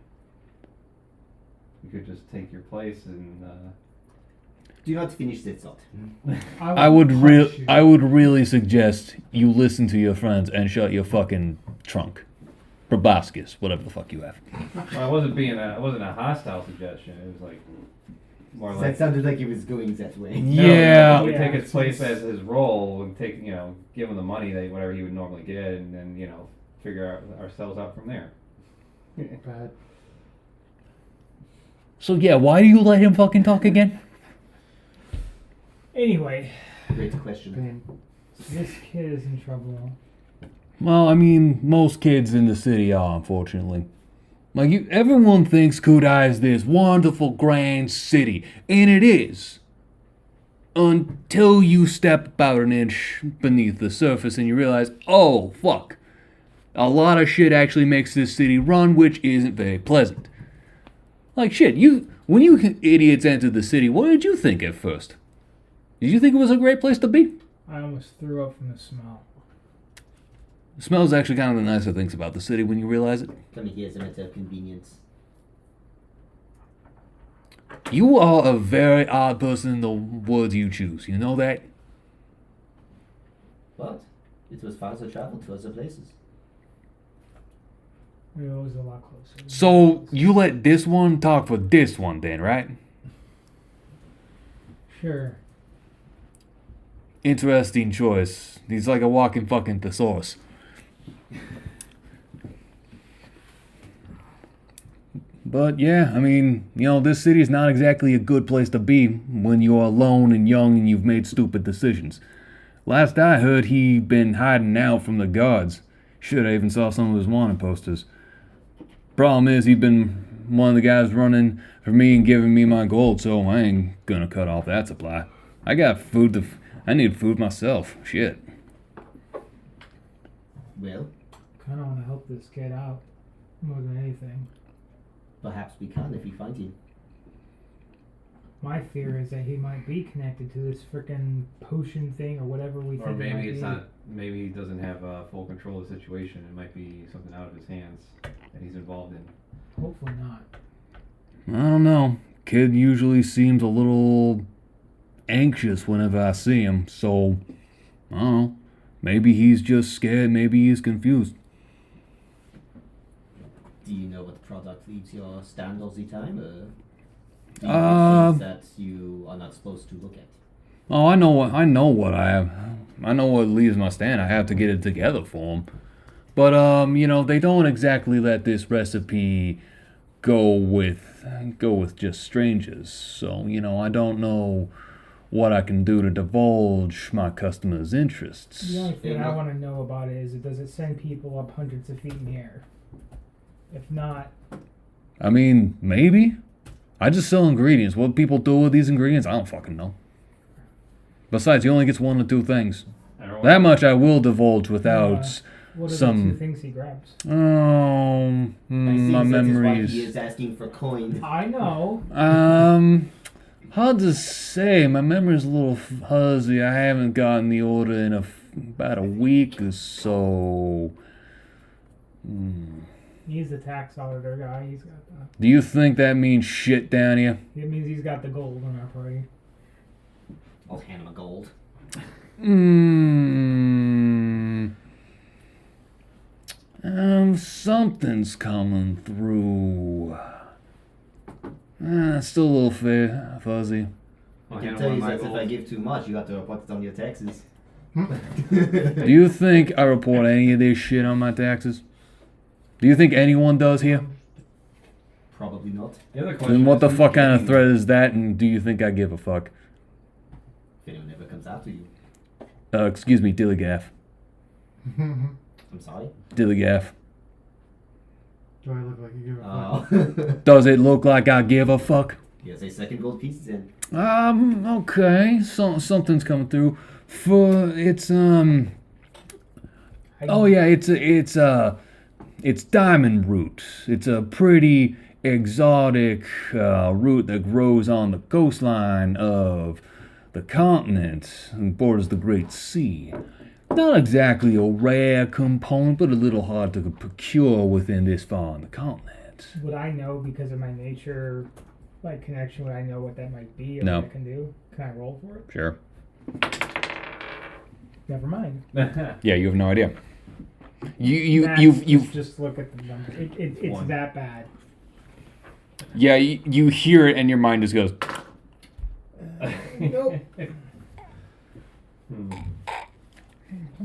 we could just take your place and. Do not finish that thought. I would punch you. really suggest you listen to your friends and shut your fucking trunk. Proboscis, whatever the fuck you have. Well, it wasn't a hostile suggestion. It was like more That like. sounded like he was going that way. Yeah. We Yeah, take his place it's- as his role and take, give him the money that whatever he would normally get, and then figure ourselves out from there. Bad. So yeah, why do you let him fucking talk again? Anyway, Great question. Pain. this kid is in trouble. Well, I mean, most kids in the city are, unfortunately. Like, everyone thinks Kudai is this wonderful, grand city, and it is. Until you step about an inch beneath the surface and you realize, oh, fuck. A lot of shit actually makes this city run, which isn't very pleasant. Like, shit, When you idiots entered the city, what did you think at first? Did you think it was a great place to be? I almost threw up from the smell. The smell's actually kind of the nicer things about the city when you realize it. Coming here is a matter of convenience. You are a very odd person in the words you choose. You know that? But it was farther traveled to other places. It was a lot closer. So you let this one talk for this one then, right? Sure. Interesting choice. He's like a walking fucking thesaurus. But yeah, I mean, you know, this city is not exactly a good place to be when you're alone and young and you've made stupid decisions. Last I heard, he'd been hiding out from the guards. Shit, I even saw some of his wanted posters. Problem is, he'd been one of the guys running for me and giving me my gold, so I ain't gonna cut off that supply. I got food to... I need food myself. Shit. Well, Kind of want to help this kid out more than anything. perhaps we can if we find him. My fear is that he might be connected to this frickin' potion thing or whatever we Or think it might maybe it's be. not. Maybe he doesn't have full control of the situation. It might be something out of his hands that he's involved in. Hopefully not. I don't know. Kid usually seems a little anxious whenever I see him, so I don't know. Maybe he's just scared, maybe he's confused. Do you know what product leaves your stand all the time, or do you Uh, things that you are not supposed to look at? Oh, I know what I have. I know what leaves my stand. I have to get it together for him. But you know, they don't exactly let this recipe go with just strangers. So, you know, I don't know what I can do to divulge my customers' interests. The only thing Yeah, I no. want to know about it is, does it send people up hundreds of feet in the air? If not, I mean, maybe. I just sell ingredients. What people do with these ingredients, I don't fucking know. Besides, he only gets one or two things. Everyone- That much I will divulge without what are the some. two things he grabs? My That is why he memories. is asking for coin. I know. Hard to say. My memory's a little fuzzy. I haven't gotten the order in about a week or so. He's the tax auditor guy. He's got the. Do you think that means shit down here? It means he's got the gold in our party. I'll hand him a gold. Something's coming through. Still a little fuzzy. I'll I hand can him tell one you of that my if I gold. give too much, you have to report it on your taxes. Do you think I report any of this shit on my taxes? Do you think anyone does here? Probably not. The other question Then what the is, fuck kind of threat is that, and do you think I give a fuck? If anyone ever comes after you. Excuse me, Dillygaff. I'm sorry. Dillygaff. Do I look like you give a fuck? Does it look like I give a fuck? Here's a second gold piece then. Okay. Something's coming through. It's diamond root. It's a pretty exotic root that grows on the coastline of the continent and borders the Great Sea. Not exactly a rare component, but a little hard to procure within this far on the continent. Would I know because of my nature, like connection? Would I know what that might be or No. what I can do? Can I roll for it? Sure. Never mind. Yeah, you have no idea. Max, You've just look at the number. It's One. that bad. yeah, you hear it and your mind just goes. Nope.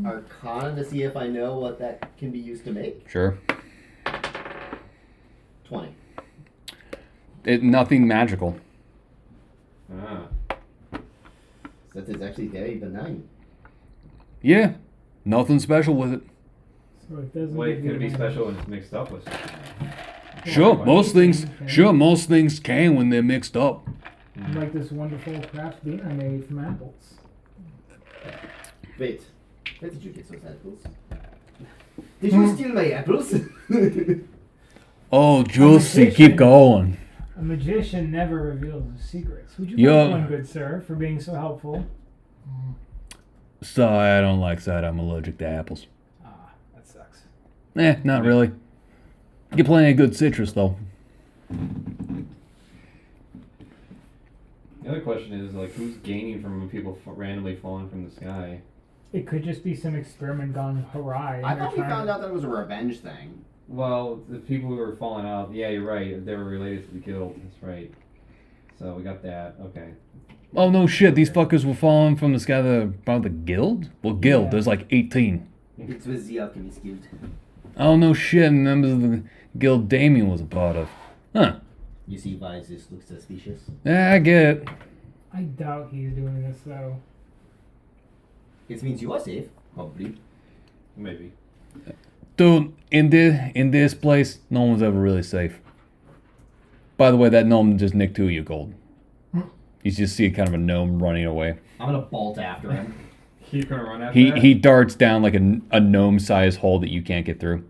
Arcana to see if I know what that can be used to make. Sure. 20. Nothing magical. Ah. So that is actually very benign. Yeah, nothing special with it. So it doesn't. Wait, give could you it be advantage. special when it's mixed up with something? Sure, Well, most things. okay. Sure, most things can when they're mixed up. Like this wonderful craft beer I made from apples. Wait. Where did you get those apples? Did you steal my apples? Oh, Juicy, kitchen. keep going. A magician never reveals his secrets. Would you Yo. like one, good sir, for being so helpful? Sorry, I don't like cider. I'm allergic to apples. Ah, that sucks. Not really. Get plenty of good citrus, though. The other question is, like, who's gaining from people randomly falling from the sky? It could just be some experiment gone awry. I thought we found out that it was a revenge thing. Well, the people who were falling out, yeah, you're right. They were related to the guild. That's right. So we got that. Okay. Oh, no shit. These fuckers were falling from the sky about the guild? Well, guild. Yeah. There's like 18. It was the Alchemist Guild. Oh, no shit. Members of the guild Damien was a part of. Huh. You see why this looks suspicious? Yeah, I get it. I doubt he's doing this, though. It means you are safe, probably. Maybe. Dude, in this place, no one's ever really safe. By the way, that gnome just nicked 2 of your gold. You just see kind of a gnome running away. I'm gonna bolt after him. Keep gonna run after that? He darts down like a gnome-sized hole that you can't get through.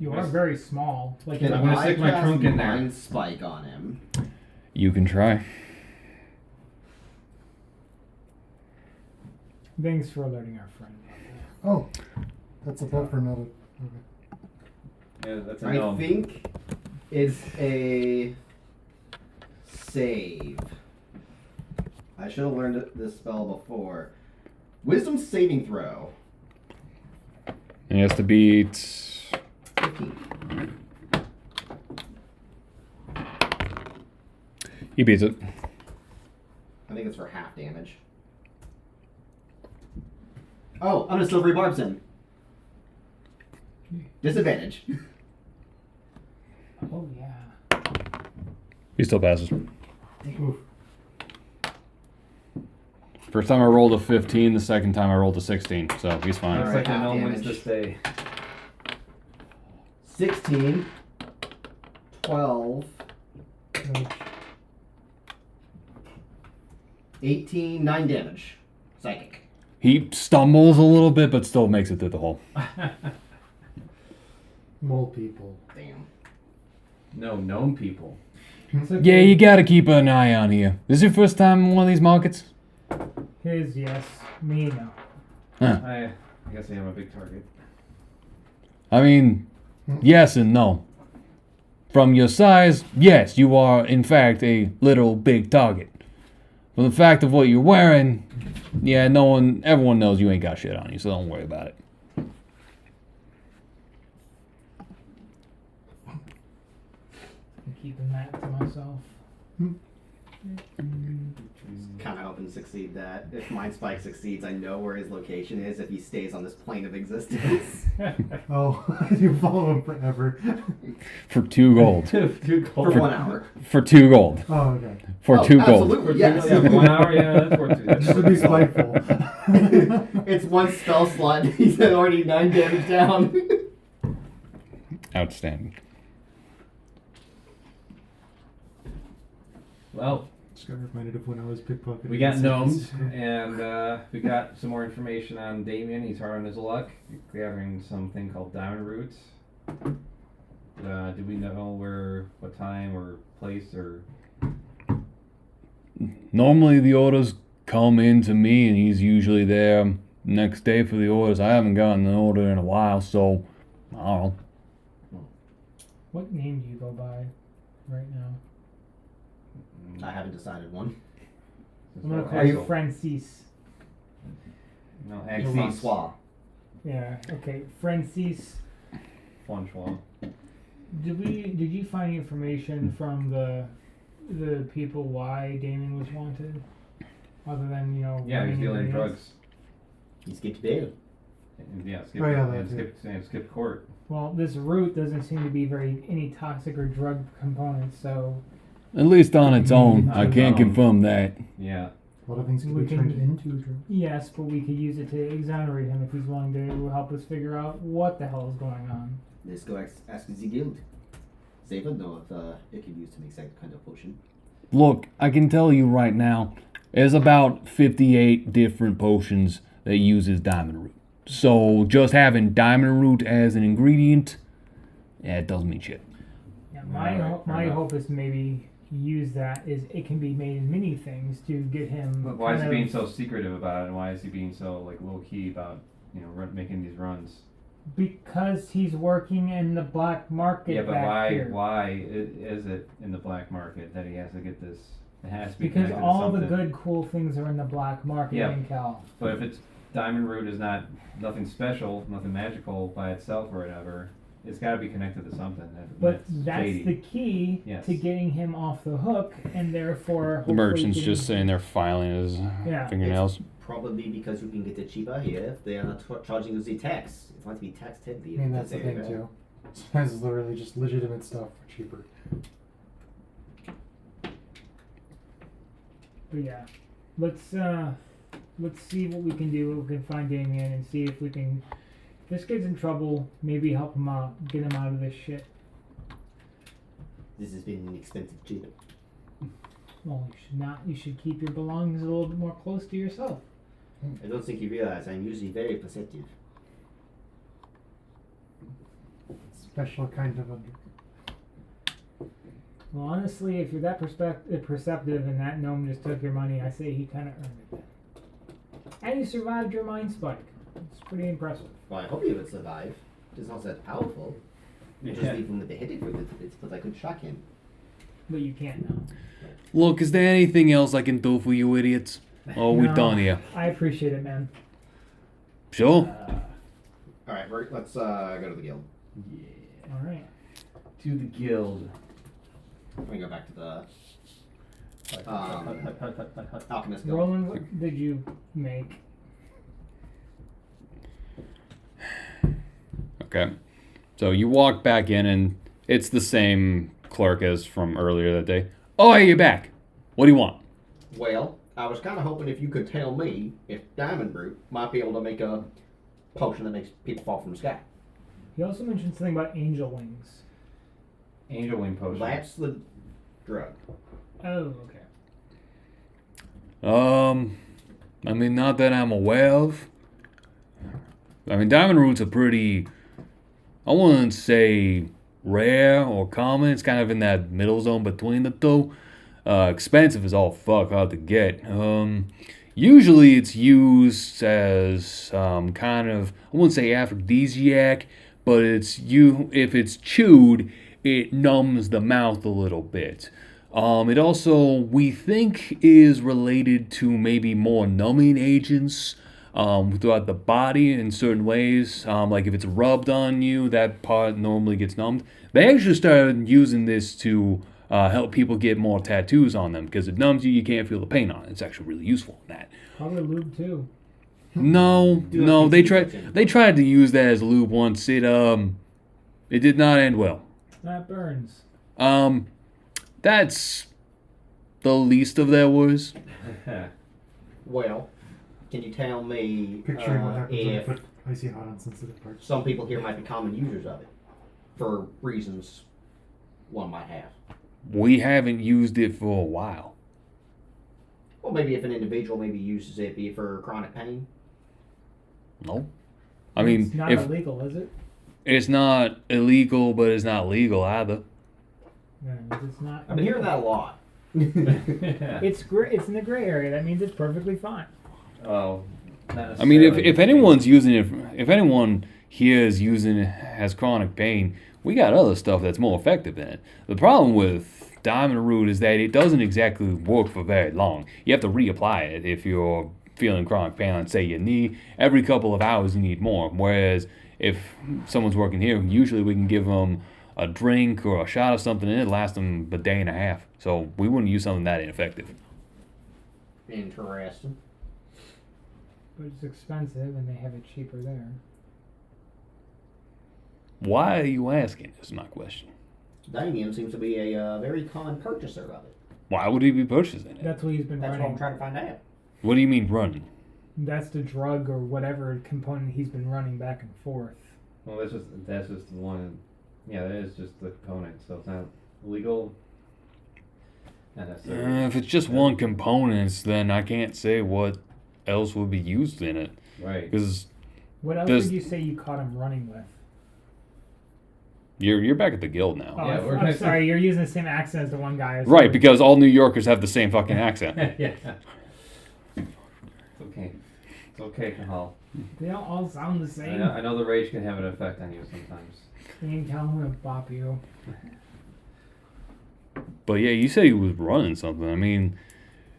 You are very small. Like Can I'm gonna I stick my cast trunk in there. Mind Spike on him? You can try. Thanks for alerting our friend. Oh, that's a buffer, not a. Okay. Yeah, that's a I gnome. think it's a save. I should have learned this spell before. Wisdom saving throw. And he has to beat. 15. He beats it. I think it's for half damage. Oh, I'm gonna Silvery Barbs him. Disadvantage. Oh, yeah. He still passes. Oof. First time I rolled a 15, the second time I rolled a 16, so he's fine. Looks Alright, like the half gnome wins damage. to stay. 16. 12. Ouch. 18. 9 damage. Psychic. He stumbles a little bit, but still makes it through the hole. Mole people. Damn. No, gnome people. Yeah, you gotta keep an eye on here. This is your first time in one of these markets? His, yes. Me, no. Huh. I guess I am a big target. I mean, yes and no. From your size, yes, you are in fact a little big target. From the fact of what you're wearing, yeah, everyone knows you ain't got shit on you, so don't worry about it. I'm keeping that to myself. Kind of hoping to succeed that. If Mind Spike succeeds, I know where his location is if he stays on this plane of existence. Oh, you follow him forever. For 2 gold. Dude, For 1 hour. For 2 gold. Oh, okay. For Oh, 2 gold. Absolutely, yes. Yeah, 1 hour, yeah, that's worth it. That's Just to worth be it. spiteful. It's 1 spell slot. He's already 9 damage down. Outstanding. Well, Just got reminded of when I was pickpocketing. we got in gnomes, cities. and we got some more information on Damien. He's hard on his luck, gathering something called diamond roots. Do we know what time or place or? Normally the orders come in to me and he's usually there next day for the orders. I haven't gotten an order in a while, so I don't know. What name do you go by right now? I haven't decided one. I'm gonna call Are you you- Francis. No, Or Axis. Francois. Yeah, okay. Francis. Francois. Did you find information from the people why Damien was wanted? Other than, Yeah, he's running dealing ingredients? drugs. He skipped bail. And, yeah, skip, Oh, yeah, and that skip court. Well, this root doesn't seem to be any toxic or drug components, so At least on its own. I On its can't own. confirm that. Yeah. A lot of things can We be turned can- into drugs. yes, but we could use it to exonerate him if he's willing to help us figure out what the hell is going on. Let's go ask the guild. They would know if it could use to make that kind of potion. Look, I can tell you right now, there's about 58 different potions that uses diamond root. So just having diamond root as an ingredient, yeah, it doesn't mean shit. my Alright, fair my enough. hope is maybe use that is it can be made in many things to get him. But why is he kind being of- so secretive about it, and why is he being so like low key about making these runs? Because he's working in the black market Yeah, but back here. why is it in the black market that he has to get this? It has to be Because connected all to the something. good, cool things are in the black market Yeah. in Cal. But if it's diamond root is not nothing special, nothing magical by itself or whatever, it's got to be connected to something. But that's shady. the key Yes. to getting him off the hook, and therefore The hopefully merchant's getting- just sitting there filing his Yeah. fingernails. Probably because you can get it cheaper here. They are not charging us the tax. It's going to be taxed heavily. I mean, in that's this the thing area. too. Sometimes it's literally just legitimate stuff for cheaper. But yeah, let's see what we can do. We can find Damien and see if we can. If this kid's in trouble, maybe help him out, get him out of this shit. This has been an expensive trip. Well, you should not. You should keep your belongings a little bit more close to yourself. I don't think you realize I'm usually very perceptive. Special kind of under. Well, honestly, if you're that perceptive and that gnome just took your money, I say he kind of earned it then. And you survived your mind spike. It's pretty impressive. Well, I hope he would survive. It's not that powerful. Just leave him with the headache with it, but I could shock him. But you can't now. Look, is there anything else I can do for you idiots? Oh, we're No. done here. I appreciate it, man. Sure. Alright, let's go to the guild. Yeah. All right. To the guild. Let me go back to the Hut, hut, hut, hut. alchemist guild. Roland, what did you make? Okay. So you walk back in, and it's the same clerk as from earlier that day. Oh, hey, you're back. What do you want? Well, I was kind of hoping if you could tell me if Diamond Root might be able to make a potion that makes people fall from the sky. He also mentioned something about angel wings. Angel wing potion. That's the drug. Oh, okay. I mean, not that I'm aware of. I mean, diamond roots are pretty, I wouldn't say rare or common. It's kind of in that middle zone between the two. Expensive is all fuck hard to get. Usually it's used as kind of, I wouldn't say aphrodisiac, but if it's chewed, it numbs the mouth a little bit. It also, we think, is related to maybe more numbing agents throughout the body in certain ways. Like if it's rubbed on you, that part normally gets numbed. They actually started using this to help people get more tattoos on them because it numbs you. You can't feel the pain on it. It's actually really useful in that. Probably lube too. No, they tried to use that as lube once. It did not end well. That burns. That's the least of their worries. Well, can you tell me Picturing what happens when you if put icy hot on sensitive parts. some people here might be common users of it for reasons one might have? We haven't used it for a while. Well, maybe if an individual maybe uses it be for chronic pain. No. I mean, it's not if illegal, is it? it's not illegal, but it's not legal either. Yeah, it's not. I've been hearing that a lot. It's gray. It's in the gray area. That means it's perfectly fine. Oh, not I mean, if necessarily. anyone's using it, if anyone here is using it has chronic pain, we got other stuff that's more effective than it. The problem with diamond root is that it doesn't exactly work for very long. You have to reapply it if you're feeling chronic pain on, say, your knee. Every couple of hours you need more. Whereas if someone's working here, usually we can give them a drink or a shot of something and it lasts them a day and a half. So we wouldn't use something that ineffective. Interesting. But it's expensive, and they have it cheaper there. Why are you asking is my question. Damien seems to be a very common purchaser of it. Why would he be purchasing it? That's what he's been That's what running. I'm trying to find out. What do you mean running? That's the drug or whatever component he's been running back and forth. Well, that's just one. Yeah, that is just the component. So it's not illegal. Not necessarily. If it's just one component, then I can't say what else would be used in it. Right. Because What else Does- did you say you caught him running with? You're back at the guild now. Oh, Yeah, we're I'm gonna- sorry. You're using the same accent as the one guy. Right, because all New Yorkers have the same fucking accent. Yeah. It's okay. It's okay, Kahal. They don't all sound the same. I know the rage can have an effect on you sometimes. You can tell I'm gonna bop you. But yeah, you said he was running something. I mean,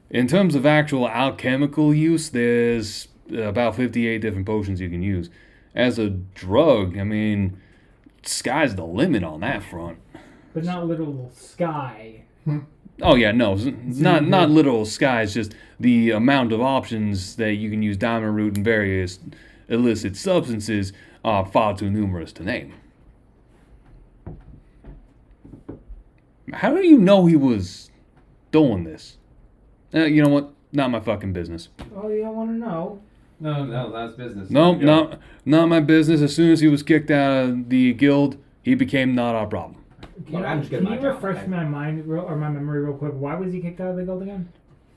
in terms of actual alchemical use, there's about 58 different potions you can use. As a drug, I mean, sky's the limit on that front. But not literal sky. Oh yeah, no, not literal skies, just the amount of options that you can use diamond root and various illicit substances are far too numerous to name. How do you know he was doing this? You know what? Not my fucking business. Oh, you don't want to know? No, that's business. No, Go. not my business. As soon as he was kicked out of the guild, he became not our problem. Look, I'm just Can getting you my job, refresh okay? my mind or my memory real quick? Why was he kicked out of the guild again?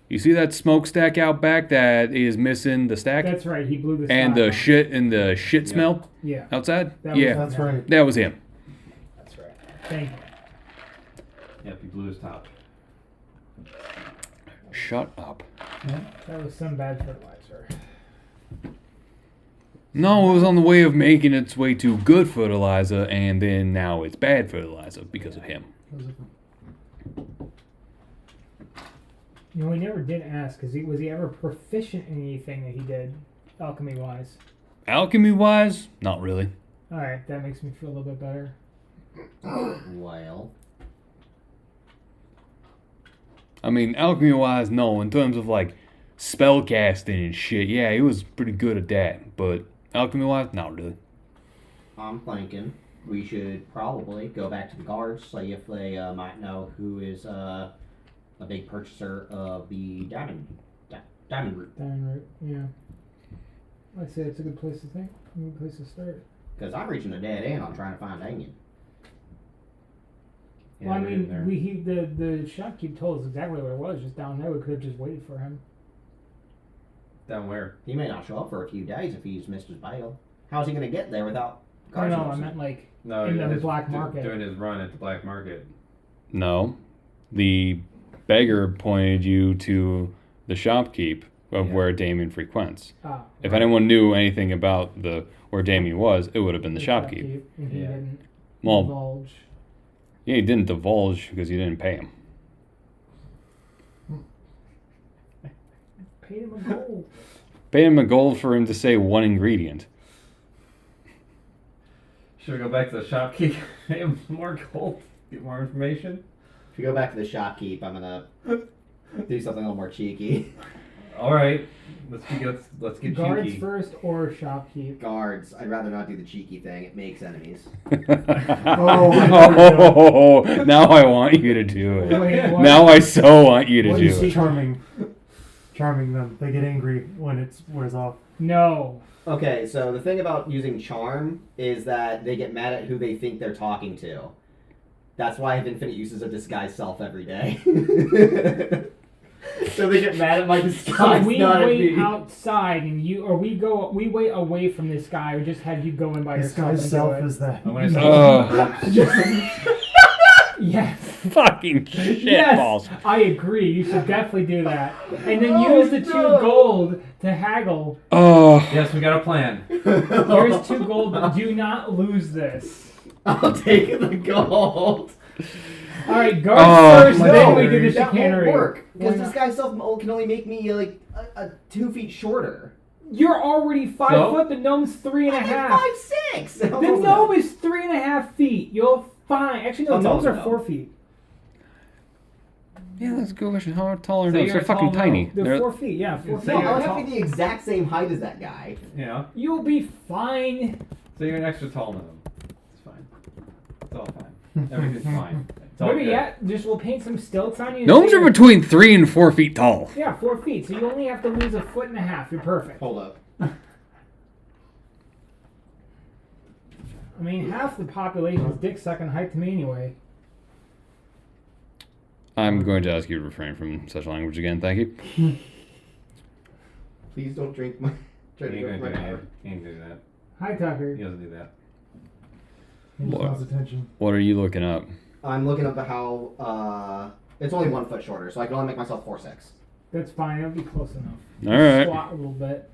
You see that smokestack out back that is missing the stack? That's right. He blew the and stack the up. shit and the shit Yeah. smell Yeah, outside? That was Yeah, him. That's right. that was him. that's right. Thank you. Yep, he blew his top. Shut up. That was some bad fertilizer. No, it was on the way of making its way to good fertilizer, and then now it's bad fertilizer because of him. You know, we never did ask. Was he ever proficient in anything that he did, alchemy wise? Alchemy wise, not really. All right, that makes me feel a little bit better. Well, I mean, alchemy wise, no. In terms of like spell casting and shit, yeah, he was pretty good at that. But alchemy wise, not really. I'm thinking we should probably go back to the guards, see if they might know who is a big purchaser of the diamond root. Diamond root, yeah. I'd say it's a good place to think. A good place to start. Because I'm reaching a dead end on trying to find Damien. Yeah, Well, I we're in there. mean, the shopkeep told us exactly where it was, just down there. We could have just waited for him. Down where? He may not show up for a few days if he's missed his bail. How's he going to get there without guards? No, I noticing? meant like No, in the his- black market. Doing his run at the black market. No, the beggar pointed you to the shopkeep of Yeah. where Damien frequents. ah, If anyone knew anything about where Damien was, it would have been the shopkeep. and he Yeah. didn't Well, divulge. yeah, he didn't divulge because you didn't pay him. Paid him a gold. Paid him a gold for him to say one ingredient. Should we go back to the shopkeep? Pay him some more gold. Get more information. If you go back to the shopkeep, I'm going to do something a little more cheeky. All right, let's get Guards cheeky. first or shopkeep? Guards, I'd rather not do the cheeky thing. It makes enemies. Oh, now I want you to do it. Wait, what? Now I so want you to What do is it. charming them? They get angry when it wears off. No. Okay, so the thing about using charm is that they get mad at who they think they're talking to. That's why I have infinite uses of disguise self every day. So they get mad at my So disguise, we not at wait me. outside and we wait away from this guy or just have you go in by yourself. Disguise and self do it. is that. I'm gonna Yes. Fucking shit Yes, balls. I agree. You should definitely do that, and then Oh, use the 2 no. gold to haggle. Oh, Yes, we got a plan. Here's 2 gold. Do not lose this. I'll take the gold. All right, guards Oh, first, my then God. we do the That won't chicanery. work. Why Because not? disguise self can only make me like 2 feet shorter. You're already 5 So? foot. The gnome's 3.5. 5'6". The gnome is 3.5 feet. You'll find. Actually, no, How tall gnomes is a are gnome? 4 feet. yeah, that's a good question. How tall are So those? you're They're a fucking tall tiny. gnome. They're They're- 4 feet. Yeah, 4 So feet. No, you're I would tall. have to be the exact same height as that guy. Yeah. You'll be fine. So you're an extra tall gnome. It's fine. It's all fine. Everything's fine. It's all Maybe good. yeah. Just we'll paint some stilts on you. and Gnomes say are you're- between 3 and 4 feet tall. Yeah, 4 feet. So you only have to lose 1.5 feet. You're perfect. Hold up. I mean, half the population is dick sucking height to me anyway. I'm going to ask you to refrain from such language again. Thank you. Please don't drink my. He Try to ain't drink gonna my do power. that. He ain't do that. Hi, Tucker. He doesn't do that. He just wants attention. What are you looking up? I'm looking up how. It's only 1 foot shorter, so I can only make myself 4'6". That's fine. It'll be close enough. All right. Squat a little bit.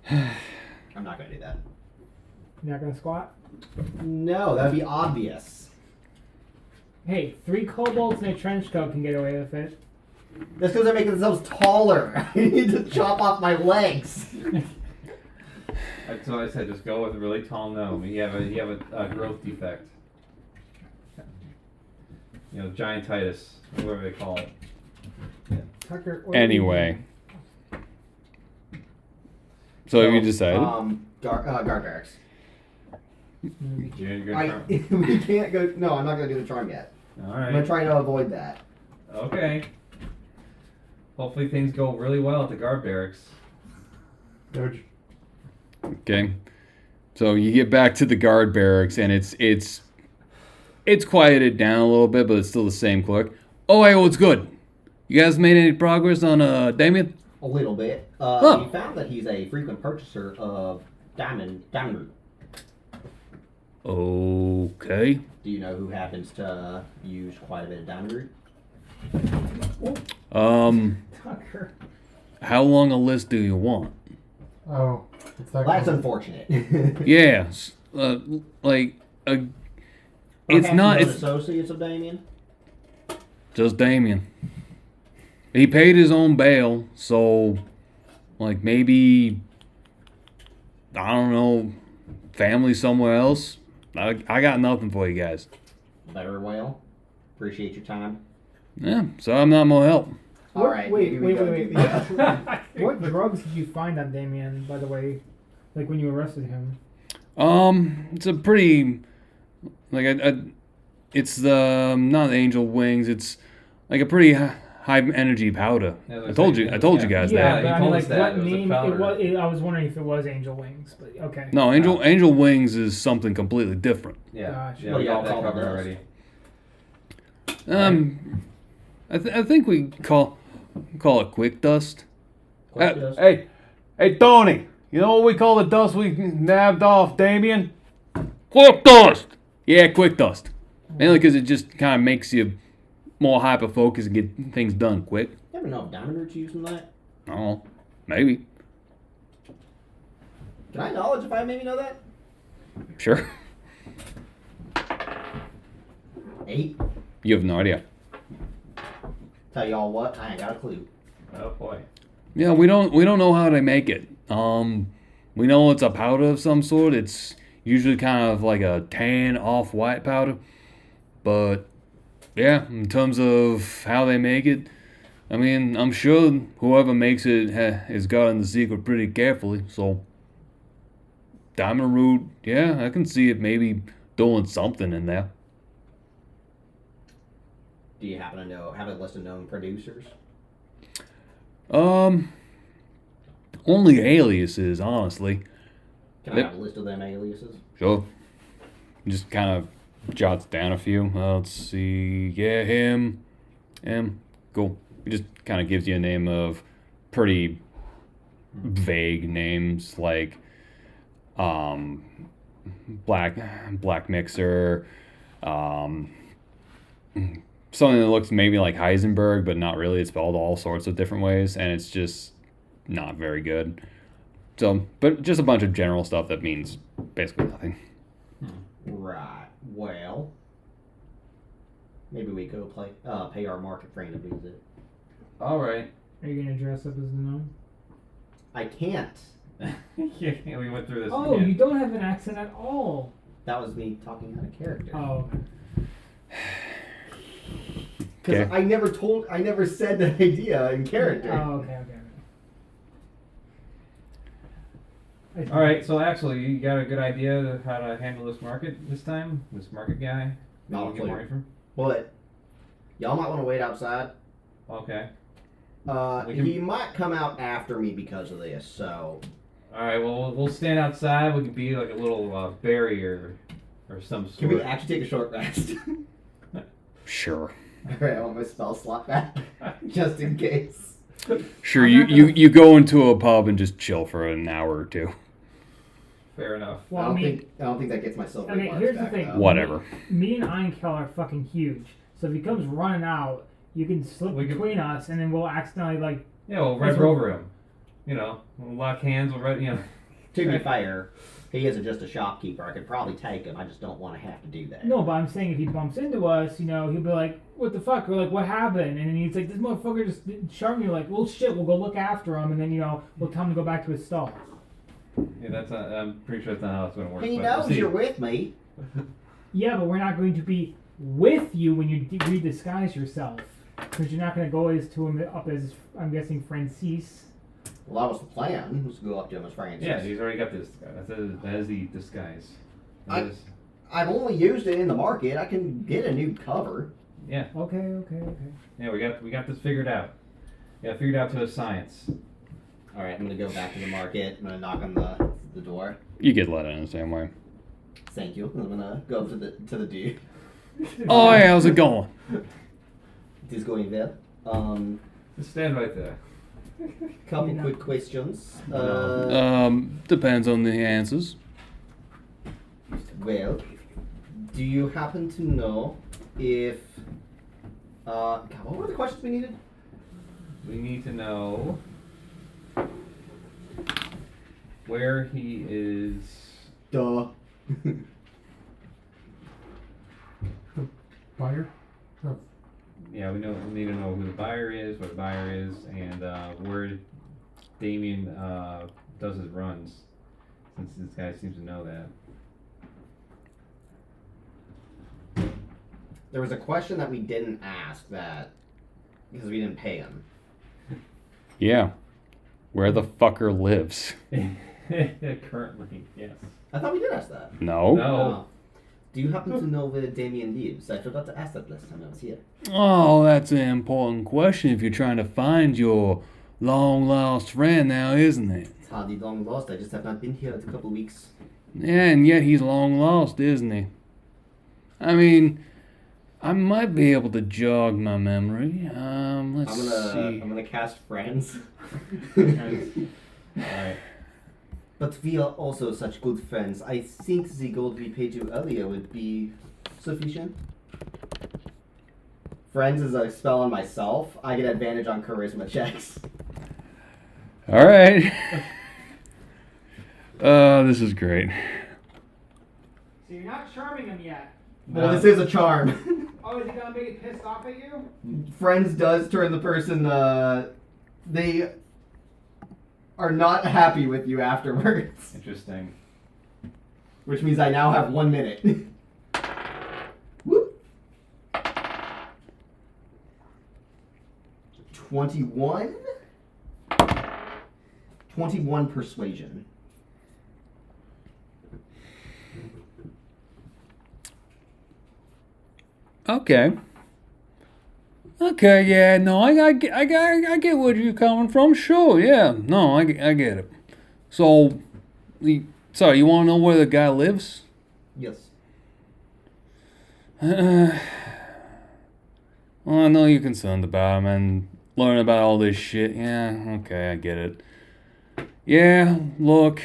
I'm not gonna do that. You're not gonna squat. No, that'd be obvious. Hey, 3 kobolds in a trench coat can get away with it. That's because they're making themselves taller. I need to chop off my legs. That's what I said. Just go with a really tall gnome. You have a growth defect. You know, giantitis, whatever they call it. Tucker. what are you Anyway. So you decided. Guard barracks. doing? You're gonna I, try- we can't go. No, I'm not gonna do the charm yet. All I'm gonna right. try to avoid that. Okay. Hopefully things go really well at the guard barracks. Doge. Okay. So you get back to the guard barracks, and it's quieted down a little bit, but it's still the same clerk. Oh, hey, what's good? You guys made any progress on Damien? A little bit. Huh. We found that he's a frequent purchaser of diamond root. Okay. Do you know who happens to use quite a bit of diamond root? Tucker. How long a list do you want? Oh, it's that That's guy. unfortunate. Yes. Like, it's not. Known It's associates of Damien. just Damien. He paid his own bail, so, like, maybe, I don't know, family somewhere else. I got nothing for you guys. Better whale. Appreciate your time. Yeah, so I'm not more help. All right. Wait, maybe we wait, go wait, do wait. the- What drugs did you find on Damien, by the way? Like when you arrested him? It's a pretty, like, it's the, not angel wings, it's like a pretty high energy powder. Yeah, I told you guys Yeah, that. he but I mean, told like, us that. what It was a name? powder. I was wondering if it was Angel Wings, but okay. No, angel wings is something completely different. Yeah. Gosh. Yeah, What we do y'all got that call covered those? already. I think we call it quick dust. Quick dust? Hey, Tony. You know what we call the dust we nabbed off Damien? Quick dust. Yeah, quick dust. Mainly because it just kind of makes you more hyper focused and get things done quick. You ever know if diamond root's using that? Oh, maybe. Can I knowledge if I maybe know that? Sure. 8. You have no idea. Tell y'all what, I ain't got a clue. Oh boy. Yeah, we don't know how they make it. We know it's a powder of some sort. It's usually kind of like a tan off-white powder. But yeah, in terms of how they make it, I mean, I'm sure whoever makes it has gotten the secret pretty carefully. So diamond root, yeah, I can see it maybe doing something in there. Do you happen to have a list of known producers? Only aliases, honestly. Can I Yep. have a list of them aliases? Sure. Just kind of jots down a few. Let's see. Yeah, him. Cool. It just kind of gives you a name of pretty vague names like Black Mixer, something that looks maybe like Heisenberg, but not really. It's spelled all sorts of different ways, and it's just not very good. So, but just a bunch of general stuff that means basically nothing. Right. Well, maybe we go pay our market friend a visit. All right. Are you gonna dress up as the gnome? I can't. Yeah, we went through this Oh, again. you don't have an accent at all. That was me talking out of character. Oh, Because Okay. I never said that idea in character. Oh, okay. All right. So actually, you got a good idea of how to handle this market this time? This market guy? Not a You get clue. more info? But y'all might want to wait outside. Okay. We He might come out after me because of this, so All right. Well, we'll stand outside. We can be like a little barrier or some sort. can we actually take a short rest? Sure. Alright, I want my spell slot back. Just in case. Sure, you go into a pub and just chill for an hour or two. Fair enough. Well, I I don't mean, think that gets my silver okay, bars here's the back, thing. though. Whatever. me and Einkel are fucking huge. So if he comes running out, you can slip We can- between us, and then we'll accidentally like. Yeah, we'll Red Rover him. You know, we'll lock hands. We'll Red. You know. To be fair, he is just a shopkeeper. I could probably take him. I just don't want to have to do that. No, but I'm saying if he bumps into us, you know, he'll be like, "What the fuck?" We're like, "What happened?" And then he's like, "This motherfucker just shoved me." Like, well, shit, we'll go look after him, and then you know, we'll tell him to go back to his stall. Yeah, that's. I'm pretty sure that's not how it's going to work. He but knows we'll see. you're with me. Yeah, but we're not going to be with you when you redisguise yourself, because you're not going to go as to him up as I'm guessing Francis. Well, that was the plan. Was to go up to him as Francis. Yeah, he's already got this. That is the disguise. I- That is- I've only used it in the market. I can get a new cover. yeah, Okay. yeah. We got this figured out. Yeah, figured out to a science. All right, I'm gonna go back to the market. I'm gonna knock on the door. You get let in the same way. Thank you. I'm gonna go up to the dude. Oh, hey, how's it going? It is going well. Just stand right there. Couple You know. quick questions. Depends on the answers. Well, do you happen to know if God, what were the questions we needed? We need to know where he is. Duh. Buyer? Oh, Yeah, we need to know who the buyer is, what the buyer is, and where Damien does his runs. Since this guy seems to know that. There was a question that we didn't ask because we didn't pay him. Yeah. Where the fucker lives. Currently, yes. I thought we did ask that. No. No. Do you happen to know where Damien lives? I forgot to ask that last time I was here. Oh, that's an important question if you're trying to find your long lost friend now, isn't it? It's hardly long lost. I just have not been here in a couple weeks. Yeah, and yet he's long lost, isn't he? I mean, I might be able to jog my memory. Let's see. I'm gonna cast friends. Alright. But we are also such good friends. I think the gold we paid you earlier would be sufficient. Friends is a spell on myself. I get advantage on charisma checks. All right. This is great. So you're not charming him yet. Well, this is a charm. Oh, is he gonna make it pissed off at you? Friends does turn the person, they are not happy with you afterwards. Interesting. Which means I now have 1 minute. Whoop. 21? 21 persuasion. Okay. Okay, yeah, no, I get where you're coming from. Sure, yeah, no, I get it. So, sorry, you want to know where the guy lives? Yes. Well, I know you're concerned about him and learning about all this shit. Yeah, okay, I get it. Yeah, look,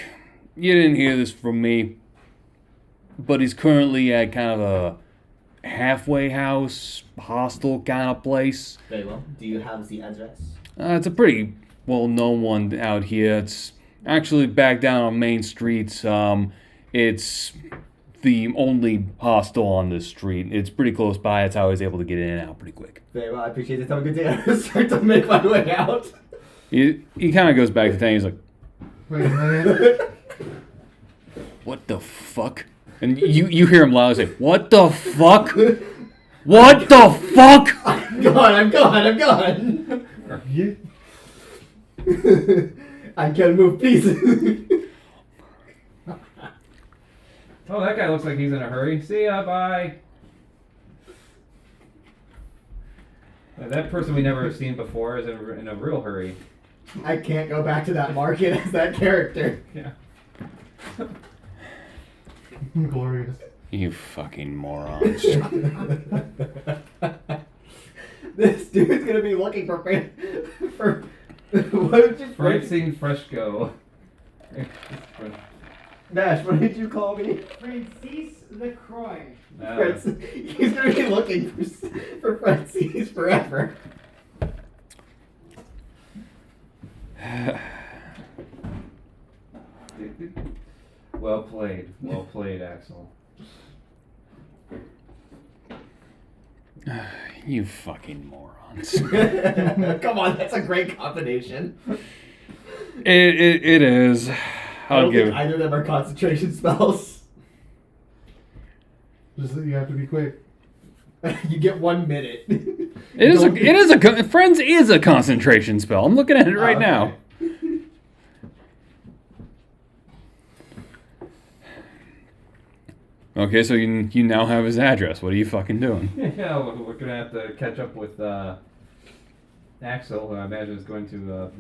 you didn't hear this from me, but he's currently at kind of a halfway house, hostel kind of place. Very well. Do you have the address? It's a pretty well-known one out here. It's actually back down on Main Street. It's the only hostel on this street. It's pretty close by. It's how I was able to get in and out pretty quick. Very well. I appreciate it. Have a good day. I start to make my way out. He kind of goes back to town. He's like, wait a minute. "What the fuck?" And you hear him loud say, "What the fuck? What the fuck?" I'm gone. Yeah. I can move pieces. Oh, that guy looks like he's in a hurry. See ya, bye. That person we never have seen before is in a real hurry. I can't go back to that market as that character. Yeah. Glorious. You fucking morons. This dude's gonna be looking for what did you Francine Fresco. Nash, what did you call me? Francis LaCroix. He's gonna be looking for Francis forever. Well played, Axel. You fucking morons. Come on, that's a great combination. It is. I I'll don't give. think either of them are concentration spells. Just that you have to be quick. You get 1 minute. Friends is a concentration spell. I'm looking at it right now. Okay, so you now have his address. What are you fucking doing? Yeah, we're gonna have to catch up with Axel, who I imagine is going to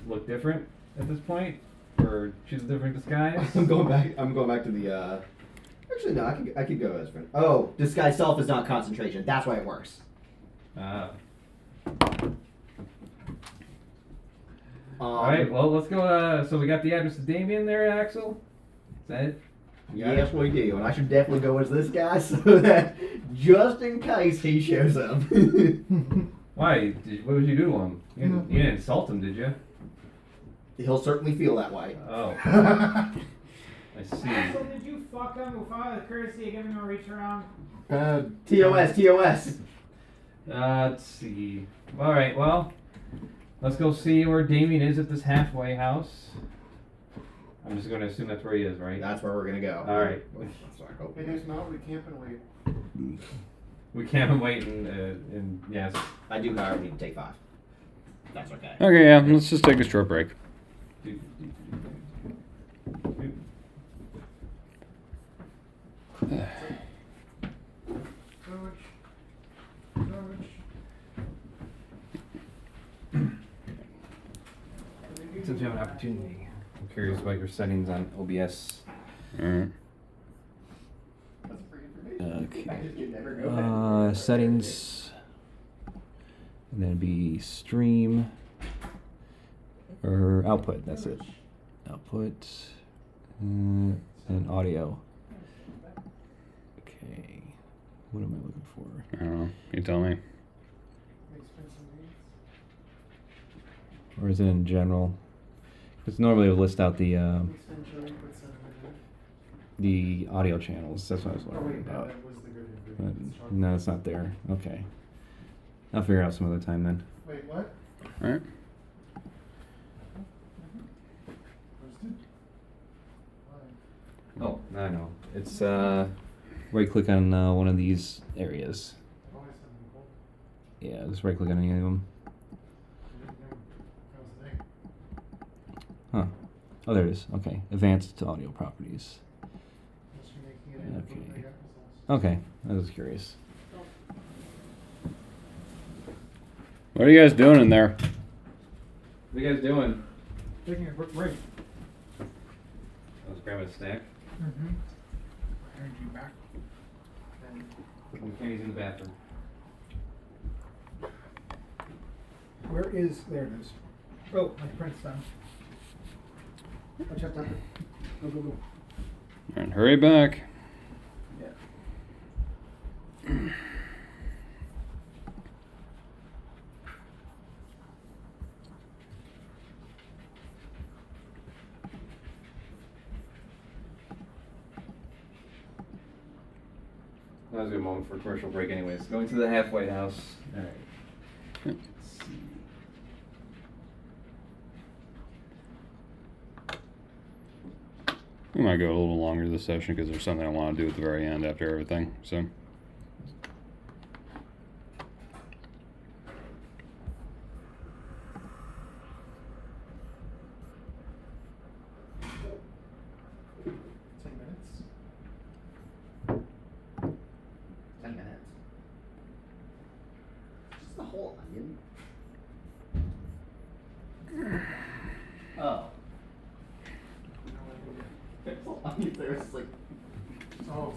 look different at this point, or choose a different disguise. I'm going back to the. Actually, no. I could go as friend. Oh, disguise self is not concentration. That's why it works. All right, well, let's go. So we got the address of Damien there, Axel. Is that it? Yes, we do, and I should definitely go as this guy so that just in case he shows up. Why? What did you do to him? You didn't insult him, did you? He'll certainly feel that way. Oh, I see. Axel, did you fuck him without the courtesy of giving him a reach around? Bad. TOS. Let's see. All right, well, let's go see where Damien is at this halfway house. I'm just going to assume that's where he is, right? That's where we're gonna go. All right. And if not, we camp and wait. We can't wait and yes. I do, however, need to take 5. That's okay. Okay, yeah, let's just take a short break. Since you have an opportunity, I'm curious about your settings on OBS. Alright. Okay. Settings. And then it'd be stream or output. That's it. Output and audio. Okay. What am I looking for? I don't know. You tell me. Or is it in general? Because normally it would list out the audio channels. That's what I was wondering about. But no, it's not there. Okay. I'll figure it out some other time then. Wait, what? Alright. Oh, I know. It's right click on one of these areas. Yeah, just right click on any of them. Huh. Oh, there it is. Okay. Advanced audio properties. Okay. Okay. I was curious. What are you guys doing in there? What are you guys doing? Taking a quick break. I was grabbing a snack. Mm-hmm. Energy back. Kenny's in the bathroom. Where is... There it is. Oh, my print's done. Watch out, Tucker. Go, go, go. And hurry back. Yeah. That was a good moment for a commercial break anyways. Going to the halfway house. Alright. Let's see. We might go a little longer this session because there's something I want to do at the very end after everything. So. Just the whole onion. Oh. There's a onion there. It's like. Oh.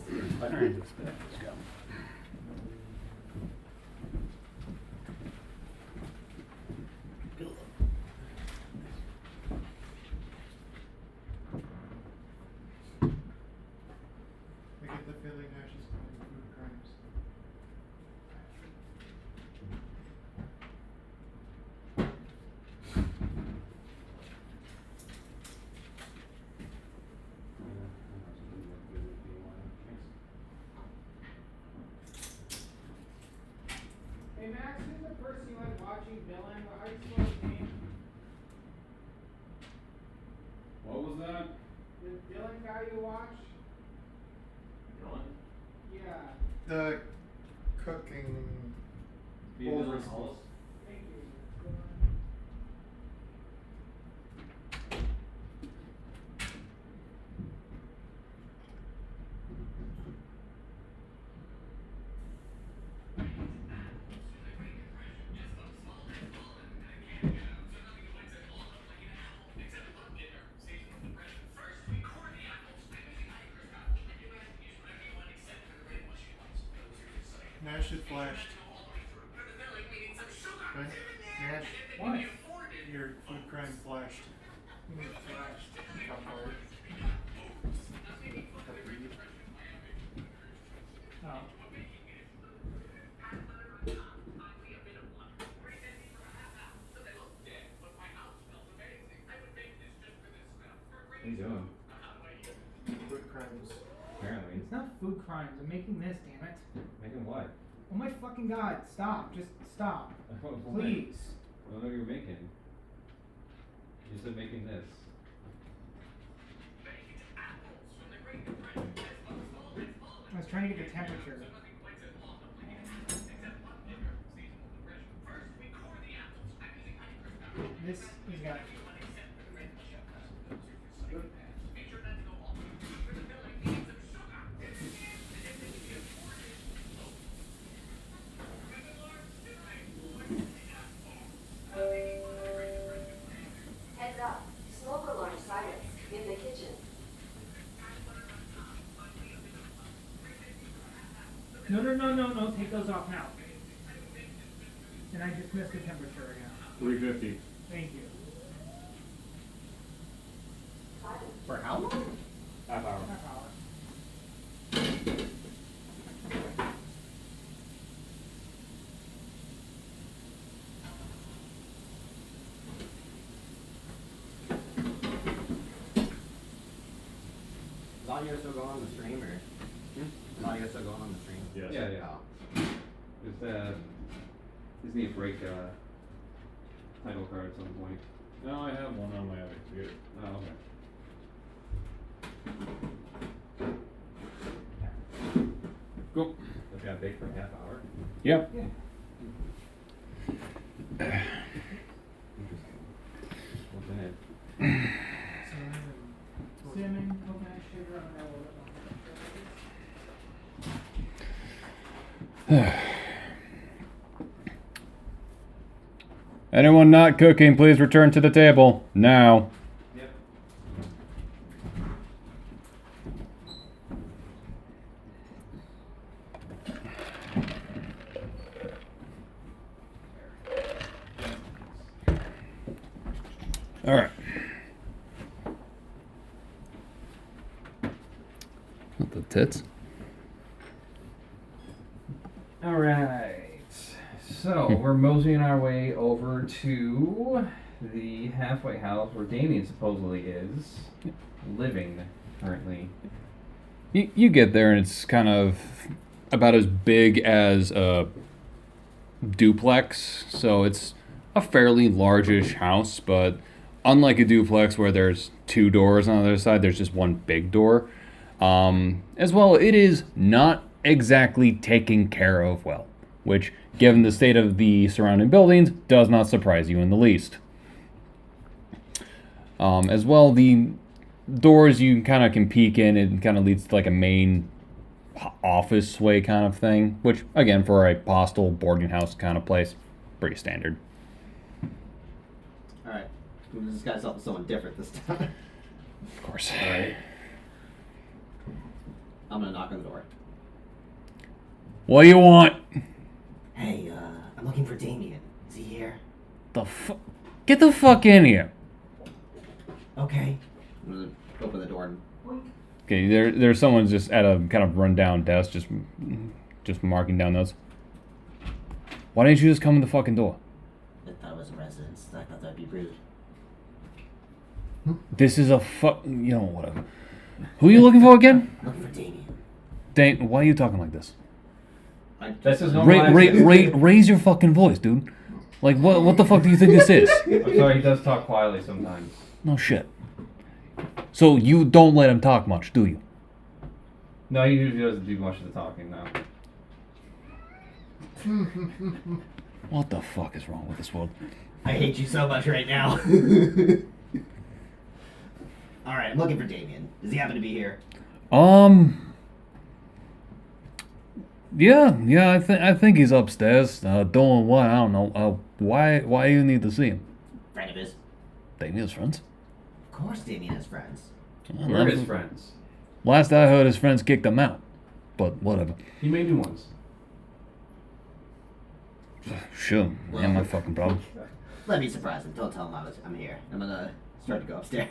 What was that? The Dylan guy you watch? Dylan? Yeah. The cooking. Be Old Dylan rituals. Halls? Thank you. Nash had flashed. Right? Nash, What? your food crime flashed. Top forward. Oh. What are you doing? Food crimes. Apparently. It's not food crimes. I'm making this, damn it. Making what? Oh my fucking god. Stop. Just stop. What? Please. I don't know what you're making. You said making this. I was trying to get the temperature. This has got. Heads up. Smoke alarm silence in the kitchen. No. Take those off now. And I just missed the temperature again. 350. Thank you. For how long? Half hour. Half hour. Is audio still going on the stream, or is audio still going on the stream? Yes. Yeah. Oh. Just need to break title card at some point. No, I have one on my other computer. Oh, okay. Go. It's got big for a half hour. Yep. Yeah. Interesting. What's in it? Cinnamon, coconut sugar, and a little bit of Anyone not cooking, please return to the table now. Yep. All right. Not the tits. All right. So we're moseying our way over to the halfway house where Damien supposedly is living currently. You get there and it's kind of about as big as a duplex, so it's a fairly largish house, but unlike a duplex where there's two doors on the other side, there's just one big door. As well, it is not exactly taken care of well, which, given the state of the surrounding buildings, does not surprise you in the least. As well, the doors you kind of can peek in, it kind of leads to like a main office way kind of thing, which, again, for a hostel boarding house kind of place, pretty standard. Alright. We just got something different this time. Of course. All right. I'm gonna knock on the door. What do you want? Hey, I'm looking for Damien. Is he here? The fuck? Get the fuck in here. Okay. I'm gonna open the door and Okay, there's someone just at a kind of rundown desk, just marking down notes. Why didn't you just come in the fucking door? I thought it was a residence. I thought that'd be rude. This is a whatever. Who are you looking for again? Looking for Damien. Dane, why are you talking like this? This is normal. Raise your fucking voice, dude. Like, what the fuck do you think this is? I'm sorry, he does talk quietly sometimes. No shit. So you don't let him talk much, do you? No, he usually doesn't do much of the talking now. What the fuck is wrong with this world? I hate you so much right now. Alright, I'm looking for Damien. Does he happen to be here? Yeah, I think he's upstairs, doing what? I don't know. Why you need to see him? Friend of his? Damien's friends. Of course Damien has friends. We're his friends. Last I heard, his friends kicked him out. But whatever. He made new ones. Sure, ain't my fucking problem. Let me surprise him. Don't tell him I'm here. I'm gonna start to go upstairs.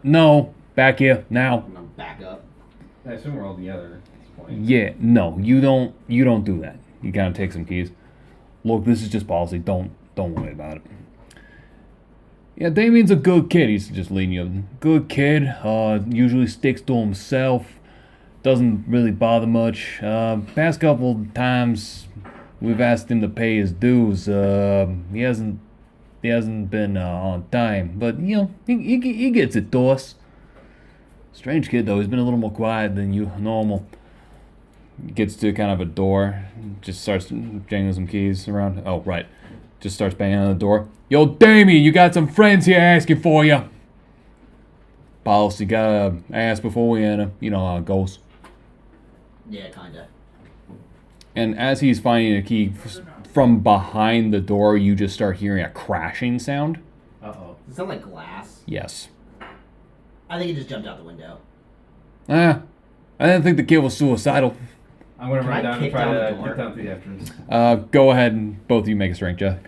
No, back here now. I'm gonna back up. I assume we're all together at this point. Yeah, no, you don't do that. You gotta take some keys. Look, this is just policy. Don't worry about it. Yeah, Damien's a good kid. He's just leading you. Good kid. Usually sticks to himself. Doesn't really bother much. Past couple times we've asked him to pay his dues. He hasn't been on time. But you know, he gets it to us. Strange kid though. He's been a little more quiet than normal. Gets to kind of a door, just starts jangling some keys around. Oh, right. Just starts banging on the door. Yo, Damien, you got some friends here asking for you. Policy, gotta ask before we enter. You know how it goes. Yeah, kinda. And as he's finding a key from behind the door, you just start hearing a crashing sound. Uh-oh. Does it sound like glass? Yes. I think he just jumped out the window. I didn't think the kid was suicidal. I'm gonna Can run I down and kick try down the to door? get down to the entrance. Go ahead and both of you make a strength check.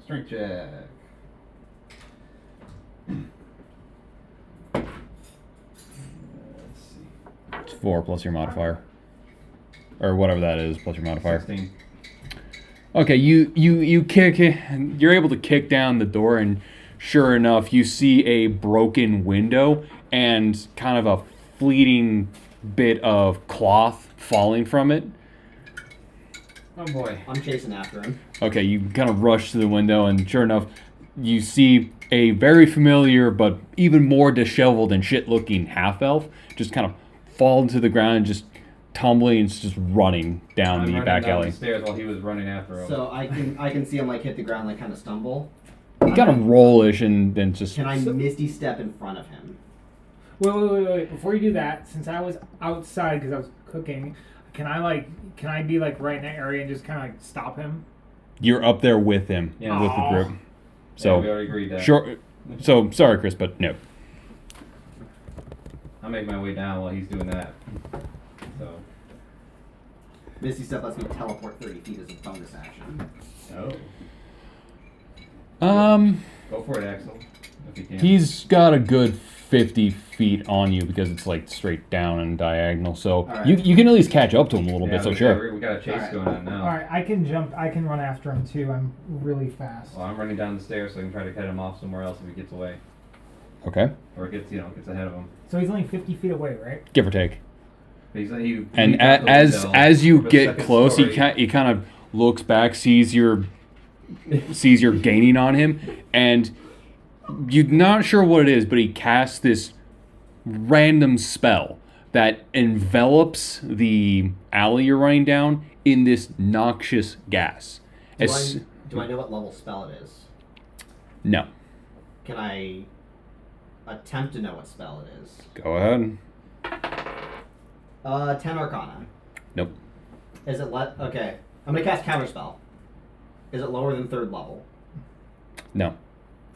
Strength check. Let's see. It's 4 plus your modifier. Or whatever that is, plus your modifier. 16. Okay, you kick it. You're able to kick down the door, and sure enough, you see a broken window and kind of a fleeting bit of cloth falling from it. Oh boy. I'm chasing after him. Okay, you kind of rush to the window, and sure enough, you see a very familiar but even more disheveled and shit-looking half-elf just kind of fall into the ground and just tumbling and just running down I'm the running back down alley. the stairs while he was running after him. So I can see him like hit the ground, like kind of stumble. You kind of rollish and then just... Can I misty step in front of him? Wait. Before you do that, since I was outside because I was cooking, can I be like right in that area and just kind of like stop him? You're up there with him, Yeah. with the Aw. group. Yeah, we So, already agreed that. sure. So, sorry, Chris, but no. I'll make my way down while he's doing that. So. Misty step lets me teleport 30 feet as a bonus action. Oh. Go for it, Axel. If you can. He's got a good 50 feet on you because it's like straight down and diagonal. So, Alright. you can at least catch up to him a little bit, so sure. We got a chase Alright. going on now. All right, I can jump. I can run after him too. I'm really fast. Well, I'm running down the stairs so I can try to cut him off somewhere else if he gets away. Okay. Or gets ahead of him. So he's only 50 feet away, right? Give or take. He And leaped out the as window you for the get second close, story. he kind of looks back, sees you're gaining on him, and you're not sure what it is, but he casts this random spell that envelops the alley you're running down in this noxious gas. Do As- I know what level spell it is? No. Can I attempt to know what spell it is? Go ahead. 10 Arcana. Nope. Is it okay? I'm gonna cast Counterspell. Is it lower than 3rd level? No.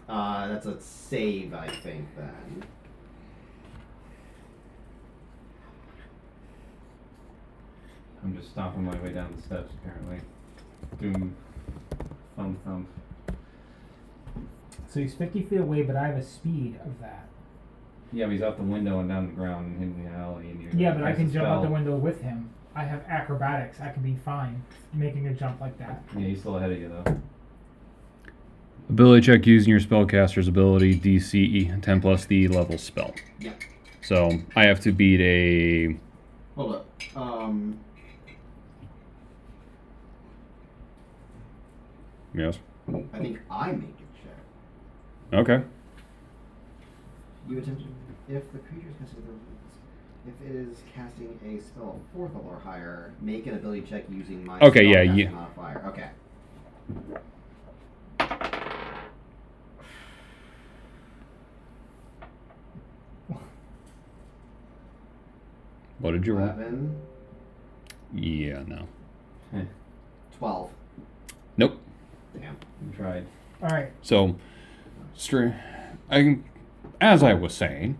That's a save, I think. Then. I'm just stomping my way down the steps, apparently. Doom. Thump. So he's 50 feet away, but I have a speed of that. Yeah, but he's out the window and down the ground and in the alley. And you're Yeah, gonna but I cast can a jump out the spell. window with him. I have acrobatics. I can be fine making a jump like that. Yeah, he's still ahead of you, though. Ability check using your spellcaster's ability, DC 10 plus the level spell. Yeah. So I have to beat a... Hold up. Yes. I think I make it check. Okay. You attempt if the creature is casting if it is casting a spell of 4th level or higher, make an ability check using my Okay, yeah, spellcasting you- modifier. Okay. What did you roll? 11, Yeah, no. 12. Nope. Damn. You tried. All right. So, as I was saying,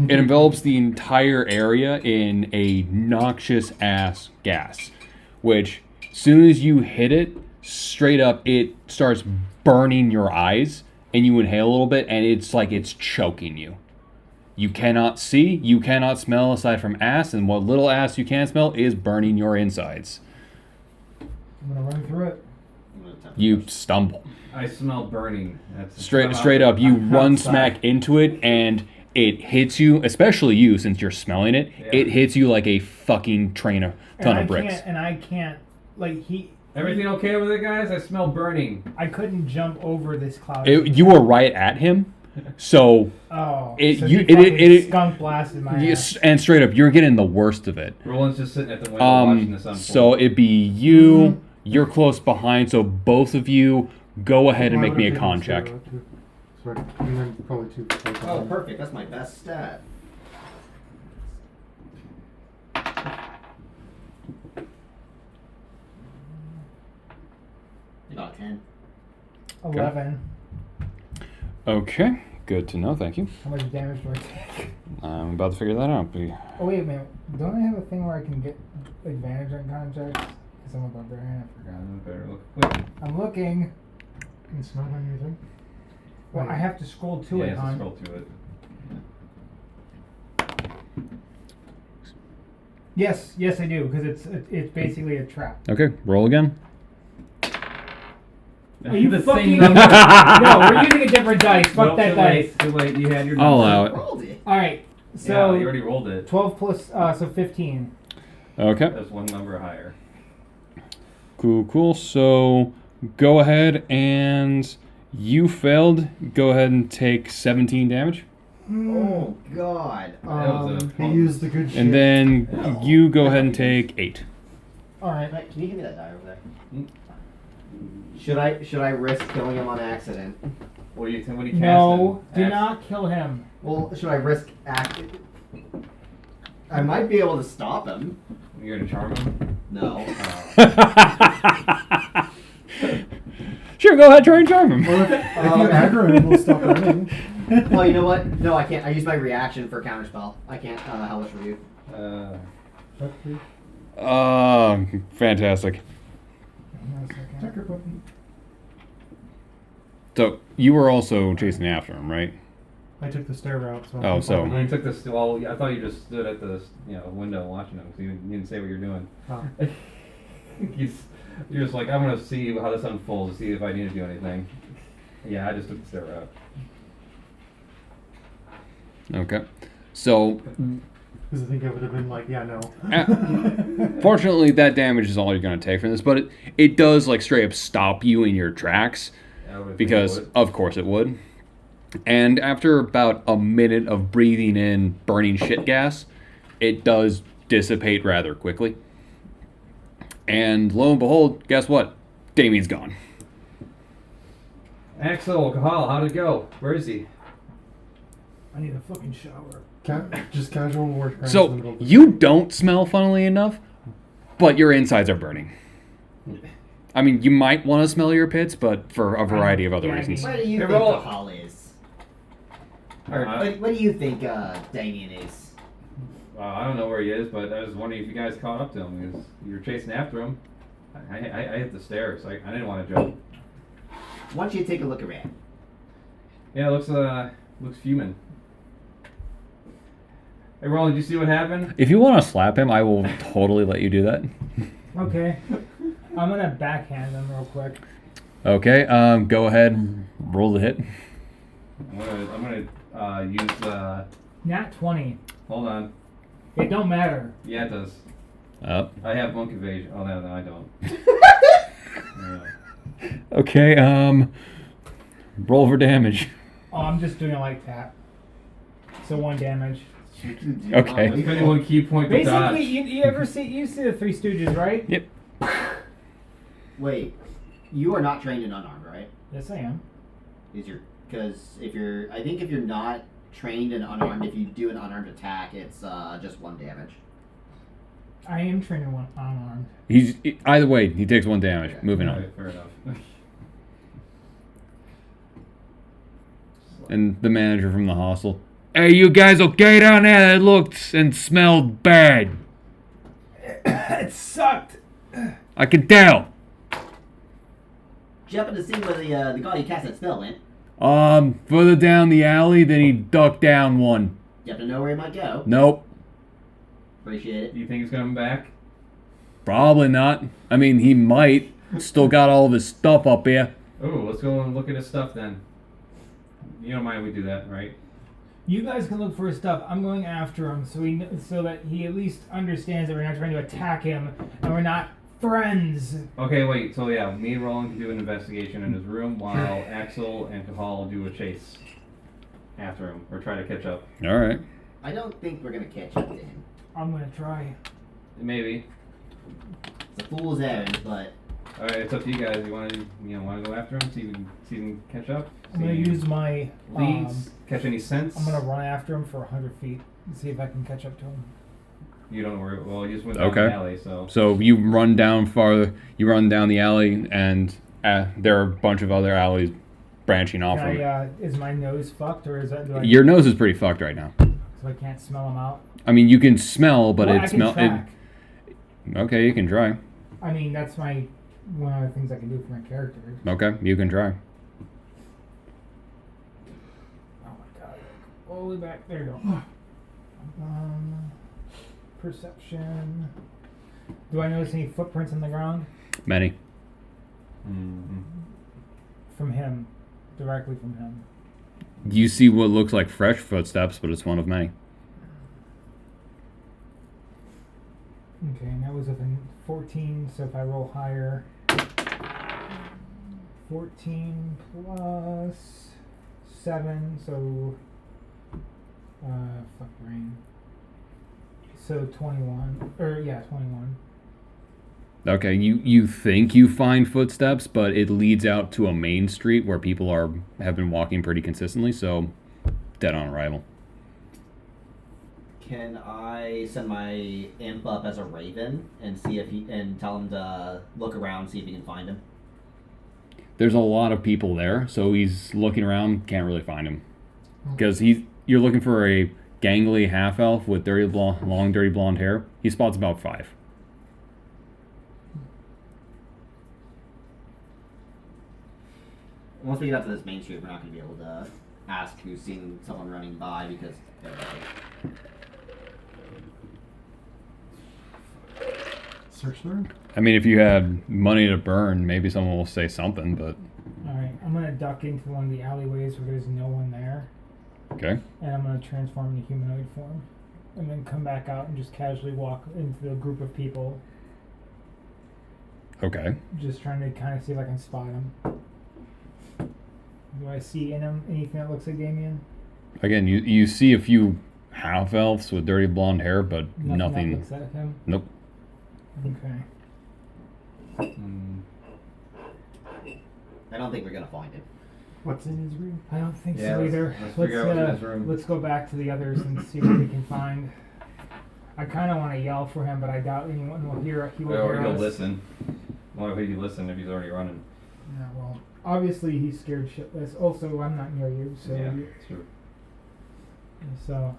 it envelops the entire area in a noxious ass gas, which, soon as you hit it, straight up, it starts burning your eyes, and you inhale a little bit, and it's like it's choking you. You cannot see, you cannot smell aside from ass, and what little ass you can smell is burning your insides. I'm gonna run through it. I'm gonna attempt You to stumble. I smell burning. That's Straight up, you run smack into it, and it hits you, especially you, since you're smelling it. Yeah. It hits you like a fucking ton of bricks. I can't, like, Everything okay over there, guys? I smell burning. I couldn't jump over this cloud. You were right at him, so Oh. It- so you- he it- fucking it- skunk blasted my ass. and straight up, you're getting the worst of it. Roland's just sitting at the window watching this unfold. So it'd be you. You're close behind, so both of you go ahead and Well, I make me a would've con taken check. zero, too. Sorry, and then probably 2. Oh, perfect. That's my best stat. About 10. 11. Okay, good to know. Thank you. How much damage do I take? I'm about to figure that out. Oh wait a minute. Don't I have a thing where I can get advantage on con checks? Because I'm a barbarian. I forgot. Better look quick. I'm looking. It's not on your thing. Well, I have to scroll to Yeah, it, just hon. scroll to it. Yes, I do, because it's basically a trap. Okay, roll again. Are you the fucking? same number? No, we're using a different dice. Fuck Nope, that too dice. late. Too late. You had your. I'll number. allow it. Rolled it. All right. Yeah, So you already rolled it. 12 plus so 15. Okay. That's one number higher. Cool. So go ahead and you failed. Go ahead and take 17 damage. Oh, God. That was a. He used the good shit. And then you go ahead and take 8. All right. Can you give me that die over there? Should I risk killing him on accident? What do you think? What do you No, casting? do not kill him. Well, should I risk I might be able to stop him. You're gonna charm him. No. Sure, go ahead, try and charm him. Well, if you aggro him, we'll stop running. Well, you know what? No, I can't. I use my reaction for counterspell. I can't. Hellish Review. Fantastic. Hang on a second. Check your button. So you were also chasing after him, right? I took the stair route. So Oh, so- You took this. Well, I thought you just stood at the window watching him, so you didn't say what you're doing. Huh. You're just like, I'm gonna see how this unfolds to see if I need to do anything. Yeah, I just took the stair route. Okay. So Because I think I would have been like, yeah, no. fortunately, that damage is all you're going to take from this, but it does like straight up stop you in your tracks Yeah, I would've because, think it of course, it would. And after about a minute of breathing in burning shit gas, it does dissipate rather quickly. And lo and behold, guess what? Damien's gone. would. Axel, Kahal, how'd it go? Where is he? I need a fucking shower. Just casual war crimes in the So middle of the- you don't smell, funnily enough, but your insides are burning. I mean, you might want to smell your pits, but for a variety of other Yeah, I reasons. mean- What do you Hey, think roll. Kahal is? Or Uh, what do you think Damien is? I don't know where he is, but I was wondering if you guys caught up to him because you were chasing after him. I hit the stairs. I didn't want to jump. Why don't you take a look around? Yeah, it looks fuming. Hey, Roland, did you see what happened? If you want to slap him, I will totally let you do that. Okay. I'm gonna backhand him real quick. Okay, go ahead, roll the hit. I'm gonna use. Nat 20. Hold on. It don't matter. Yeah, it does. Up. I have monk evasion. Oh no, I don't. Yeah. Okay, roll for damage. Oh, I'm just doing a light tap. So 1 damage. Okay. Depending on key point to dodge. Basically, you ever see the Three Stooges, right? Yep. Wait, you are not trained in unarmed, right? Yes, I am. Because if you're not trained in unarmed, if you do an unarmed attack, it's just 1 damage. I am trained in one unarmed. He's either way. He takes 1 damage. Okay. Moving on. Alright, fair enough. And the manager from the hostel. Hey, you guys okay down there? That looked and smelled bad. It sucked. I can tell. Did you happen to see where the guy who cast that spell went? Further down the alley, then he ducked down one. You happen to know where he might go? Nope. Appreciate it. Do you think he's coming back? Probably not. I mean, he might. Still got all of his stuff up here. Oh, let's go and look at his stuff then. You don't mind we do that, right? You guys can look for his stuff. I'm going after him so that he at least understands that we're not trying to attack him and we're not friends. Okay, wait. So yeah, me and Roland can do an investigation in his room while Axel and Kahal do a chase after him or try to catch up. All right. I don't think we're gonna catch up to him. I'm gonna try. Maybe. It's a fool's errand, but All right, it's up to you guys. You want to go after him? See if you can catch up. I'm gonna use my leads. Catch any sense? I'm gonna run after him for 100 feet and see if I can catch up to him. You don't worry. Well, you just went down Okay. the alley, so. So you run down farther. You run down the alley, and there are a bunch of other alleys branching off from it. Is my nose fucked or is that Your nose is pretty fucked right now. so I can't smell them out? I mean, you can smell, but Well, it I can smells. track. Okay, you can try. I mean, that's one of the things I can do for my character. Okay, you can try. Oh my god. All the way back. There you go. Perception. Do I notice any footprints on the ground? Many. Mhm. From him. Directly from him. You see what looks like fresh footsteps, but it's one of many. Okay, and that was with a 14, so if I roll higher. 14 plus 7, so. Fuck brain. So 21. 21. Okay, you think you find footsteps, but it leads out to a main street where people have been walking pretty consistently, so dead on arrival. can I send my imp up as a raven and see if and tell him to look around, see if he can find him? There's a lot of people there, so he's looking around, can't really find him. Because you're looking for a gangly half-elf with long dirty blonde hair. He spots about 5. Once we get up to this main street, we're not going to be able to ask who's seen someone running by because Search the room. I mean, if you had money to burn, maybe someone will say something, but Alright, I'm gonna duck into one of the alleyways where there's no one there, okay. and I'm gonna transform into humanoid form. And then come back out and just casually walk into the group of people, Okay. just trying to kind of see if I can spot them. Do I see in him anything that looks like Damien? Again, you see a few half-elves with dirty blonde hair, but That nothing. looks like him? Nope. Okay. Mm. I don't think we're going to find him. What's in his room? I don't think Yeah, so let's- either. let's figure out what's in his room. Let's go back to the others and see what we can find. I kind of want to yell for him, but I doubt anyone will hear. He will Or hear he'll us. listen. Why would he listen if he's already running? Yeah, well, obviously he's scared shitless. Also, I'm not near you, so Yeah, true. so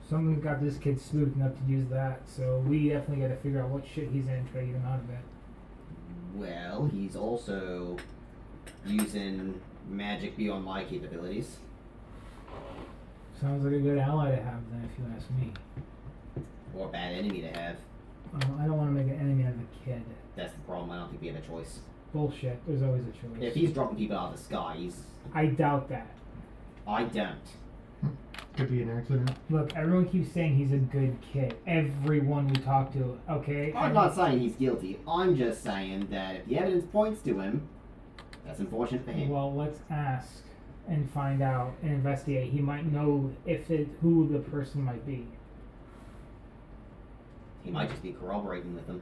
someone got this kid spooked enough to use that. So we definitely got to figure out what shit he's in to try to get him out of it. Well, he's also using magic beyond my capabilities. Sounds like a good ally to have, then, if you ask me. Or a bad enemy to have. I don't want to make an enemy out of a kid. That's the problem. I don't think we have a choice. Bullshit. There's always a choice. If he's dropping people out of the sky, I doubt that. I don't. Could be an accident. Look, everyone keeps saying he's a good kid. Everyone we talk to, okay? I'm And- not saying he's guilty. I'm just saying that if the evidence points to him, that's unfortunate for him. Well, let's ask and find out and investigate. He might know who the person might be. He might just be corroborating with him.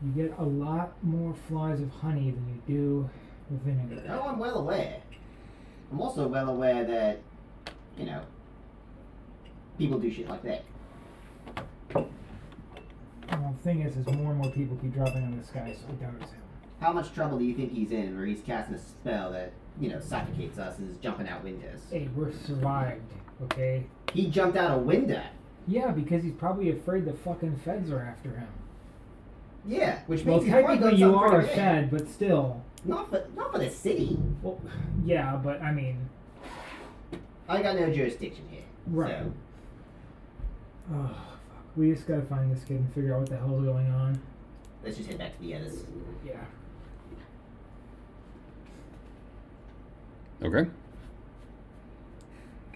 You get a lot more flies of honey than you do with vinegar. No, I'm well aware. I'm also well aware that, people do shit like that. Well, the thing is more and more people keep dropping in the sky, so I doubt it's him. How much trouble do you think he's in where he's casting a spell that, suffocates us and is jumping out windows? Hey, we're survived, okay? He jumped out a window. Yeah, because he's probably afraid the fucking feds are after him. Yeah, which Well, means he's probably technically done you something are a pretty bad. fed, but still. Not for the city. Well, yeah, but I mean, I got no jurisdiction here. Right. So, oh, fuck. We just gotta find this kid and figure out what the hell's going on. let's just head back to the others. Yeah. Okay.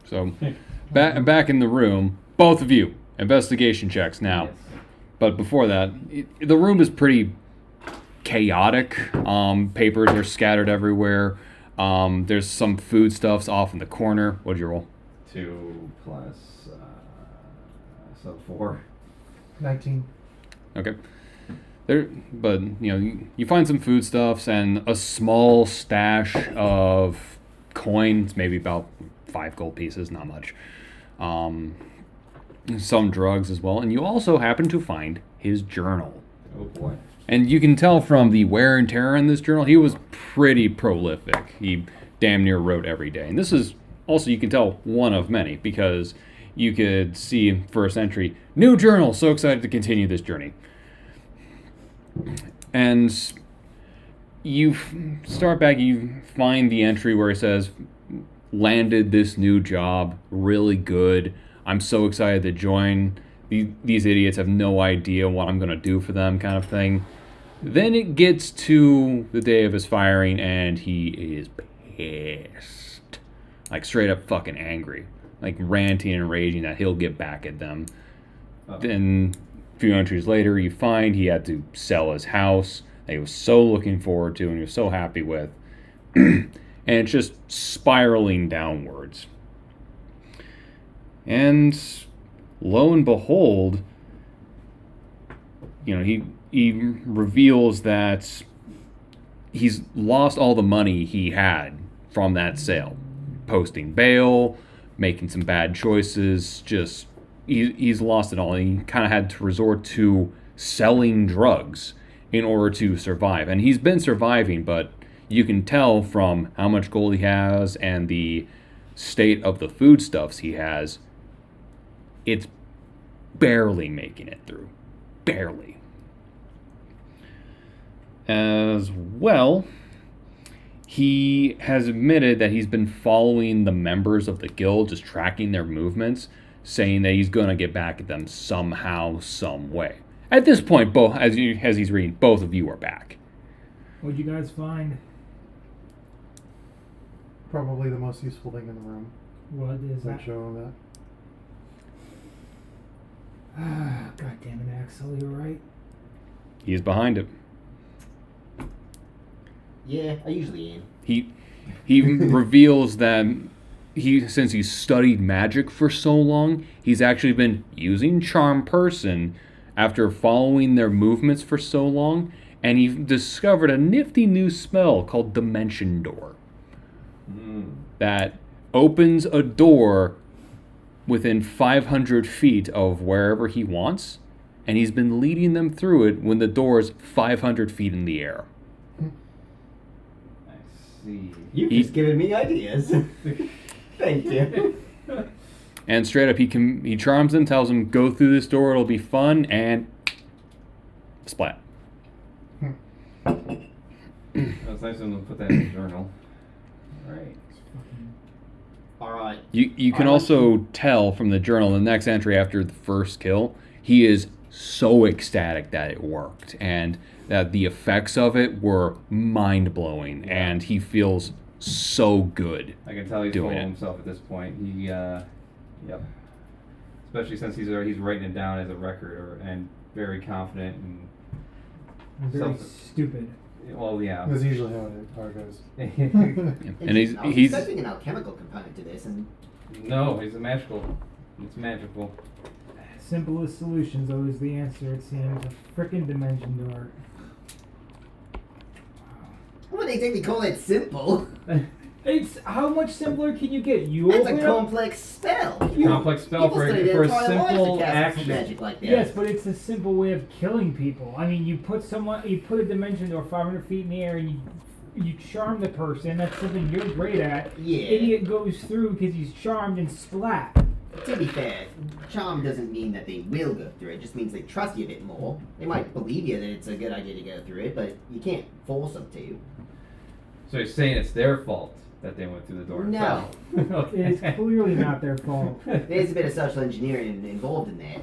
So, back in the room, both of you, investigation checks now. Yes. But before that, the room is pretty chaotic. Papers are scattered everywhere. There's some foodstuffs off in the corner. What'd you roll? 2 plus, so 4. 19. Okay. But you find some foodstuffs and a small stash of coins, maybe about 5 gold pieces, not much. Some drugs as well, and you also happen to find his journal. Oh boy. And you can tell from the wear and tear in this journal, he was pretty prolific. He damn near wrote every day. And this is also, you can tell, one of many, because you could see first entry, new journal, so excited to continue this journey. And you start back, you find the entry where it says, landed this new job, really good. I'm so excited to join. These idiots have no idea what I'm going to do for them, kind of thing. Then it gets to the day of his firing, and he is pissed. Like, straight up fucking angry. Like, ranting and raging that he'll get back at them. Oh. Then, a few entries later, you find he had to sell his house that he was so looking forward to and he was so happy with. And it's just spiraling downwards. And lo and behold, he reveals that he's lost all the money he had from that sale. Posting bail, making some bad choices, just he's lost it all. He kind of had to resort to selling drugs in order to survive. And he's been surviving, but you can tell from how much gold he has and the state of the foodstuffs he has, it's barely making it through. Barely. As well, he has admitted that he's been following the members of the guild, just tracking their movements, saying that he's going to get back at them somehow, some way. At this point, as he's reading, both of you are back. What'd you guys find? Probably the most useful thing in the room. What is That that? show him that. God damn it, Axel, you're right. He's behind it. Yeah, I usually am. He reveals that since he's studied magic for so long, he's actually been using Charm Person after following their movements for so long, and he discovered a nifty new spell called Dimension Door that opens a door within 500 feet of wherever he wants, and he's been leading them through it when the door is 500 feet in the air. I see. You've He- just given me ideas. Thank you. And straight up, he charms them, tells them, go through this door, it'll be fun, and splat. That's nice of them to put that in the journal. Right. Alright. You can also tell from the journal, the next entry after the first kill, he is so ecstatic that it worked, and that the effects of it were mind-blowing, and he feels so good. I can tell he's full Doing of it. himself at this point. Yep. Especially since he's writing it down as a record, and very confident and Very Self- stupid. well, yeah. That's usually how it goes. And he's I was he's expecting an alchemical component to this, and No, he's a magical. It's magical. Simplest solutions always the answer, it seems. A frickin' dimension door. what they think we call it simple? It's how much simpler can you get? You That's open a up. complex spell. Complex spell People for study a their entire lives simple to cast action. magic like that. Yes, but it's a simple way of killing people. I mean, you put a dimension door 500 feet in the air, and you charm the person. That's something you're great at. Yeah. Idiot goes through because he's charmed and splat. To be fair, charm doesn't mean that they will go through it. It just means they trust you a bit more. They might believe you that it's a good idea to go through it, but you can't force them to. So you're saying it's their fault that they went through the door? and No. fell. Okay. It's clearly not their fault. There's a bit of social engineering involved in that.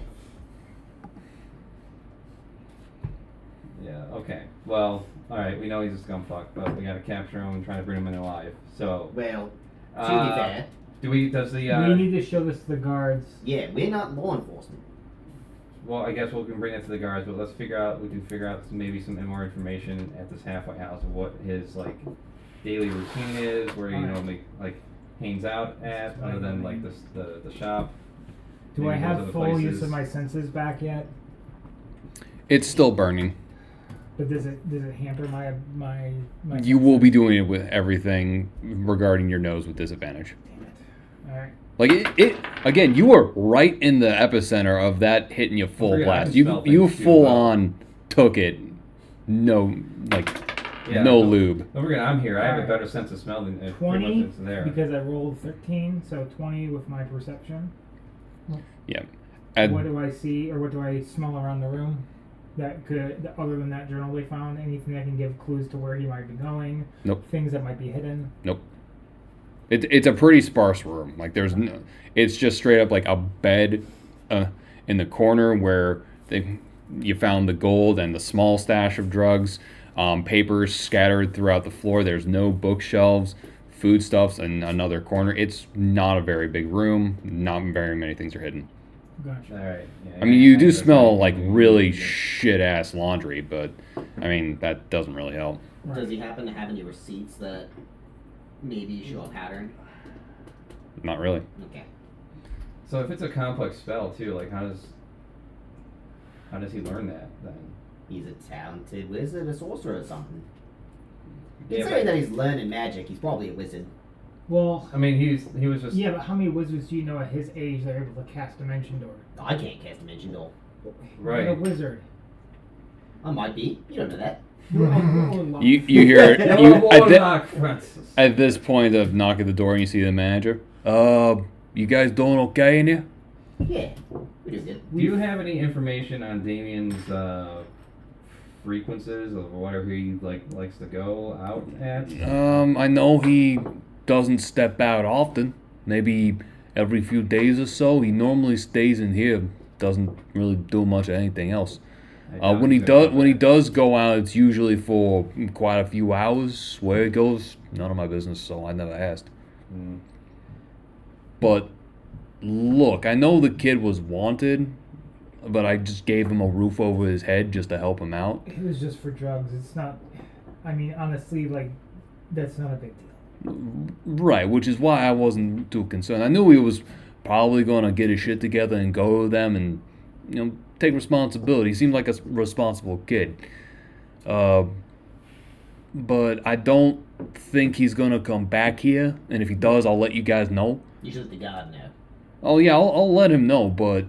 Yeah. Okay. Well. All right. We know he's a scumfuck, but we gotta capture him and try to bring him in alive. So. Well, to be uh, fair, Do we? Does the? We need to show this to the guards. yeah, we're not law enforcement. Well, I guess we can bring that to the guards, but let's figure out. We can figure out maybe some more information at this halfway house of what his like daily routine is, where he normally like hangs out at, other than like the shop. Do Maybe I those have other full places. use of my senses back yet? it's still burning. But does it hamper my You will be doing it with everything regarding your nose with disadvantage. Damn it. Alright. Like it again, you were right in the epicenter of that hitting you full forget, I blast. can You smell you things too, full though. on took it. No, like Yeah, no don't- lube. Don't forget, I'm here. I have a Alright. better sense of smell than pretty much 20 it's there. because I rolled 13, so 20 with my perception. Yeah. What do I see or what do I smell around the room? That could, other than that journal they found, anything that can give clues to where he might be going? Nope. Things that might be hidden? Nope. It's a pretty sparse room. Like there's no, it's just straight up like a bed in the corner where you found the gold and the small stash of drugs, papers scattered throughout the floor. There's no bookshelves, foodstuffs in another corner. It's not a very big room. Not very many things are hidden. Gotcha. All right. Yeah, I mean, you do that's smell right. like really shit ass laundry, but I mean that doesn't really help. Right. Does he happen to have any receipts that maybe show a pattern? Not really. Okay. So if it's a complex spell too, like how does he learn that then? He's a talented wizard, a sorcerer, or something. Yeah, Considering but- that he's learning magic, he's probably a wizard. Well, I mean, he was just. yeah, but how many wizards do you know at his age that are able to cast Dimension Door? I can't cast Dimension Door. Right. You're a wizard. I might be. You don't know that. You hear You're you a warlock, Francis. at this point of knock at the door and you see the manager. You guys doing okay in here? Yeah, we do good. Do you have any information on Damien's frequencies of whatever he likes to go out at? I know he doesn't step out often. Maybe every few days or so. He normally stays in here. Doesn't really do much of anything else. I doubt When he he's gonna does do when he that. does go out, it's usually for quite a few hours. Where he goes, none of my business. So I never asked. Mm. But look, I know the kid was wanted, but I just gave him a roof over his head just to help him out. It was just for drugs. It's not. I mean, honestly, like, that's not a big deal. Right, which is why I wasn't too concerned. I knew he was probably going to get his shit together and go to them and, take responsibility. He seemed like a responsible kid. But I don't think he's going to come back here. And if he does, I'll let you guys know. You should let the god know. Oh, yeah, I'll let him know. But,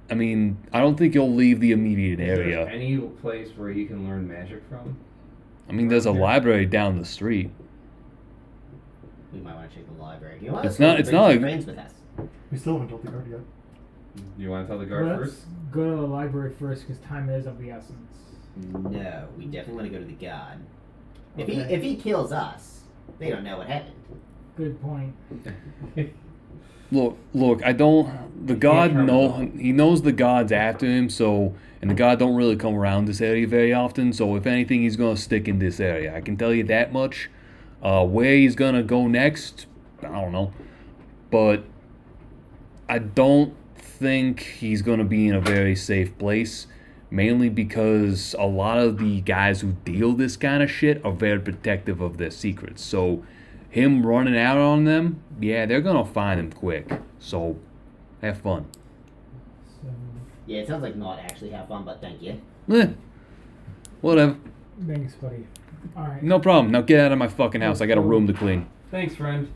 I mean, I don't think he'll leave the immediate Is there area. any place where he can learn magic from? I mean, there's a library down the street. We might want to check the library. You want It's us to not- bring it's not some like- friends with us. We still haven't told the guard yet. You want to tell the guard Let's first? go to the library first because time is of the essence. No, we definitely want to go to the god. Okay. If he kills us, they don't know what happened. Good point. Look, I don't. The god he knows the god's after him, so and the god don't really come around this area very often. So if anything, he's gonna stick in this area. I can tell you that much. Where he's gonna go next, I don't know, but I don't think he's going to be in a very safe place, mainly because a lot of the guys who deal this kind of shit are very protective of their secrets. So him running out on them, yeah, they're going to find him quick. So have fun. So, Yeah, it sounds like not actually have fun, but thank you. Whatever. thanks, buddy. All right. No problem. Now get out of my fucking house. I got a room to clean. Thanks, friend.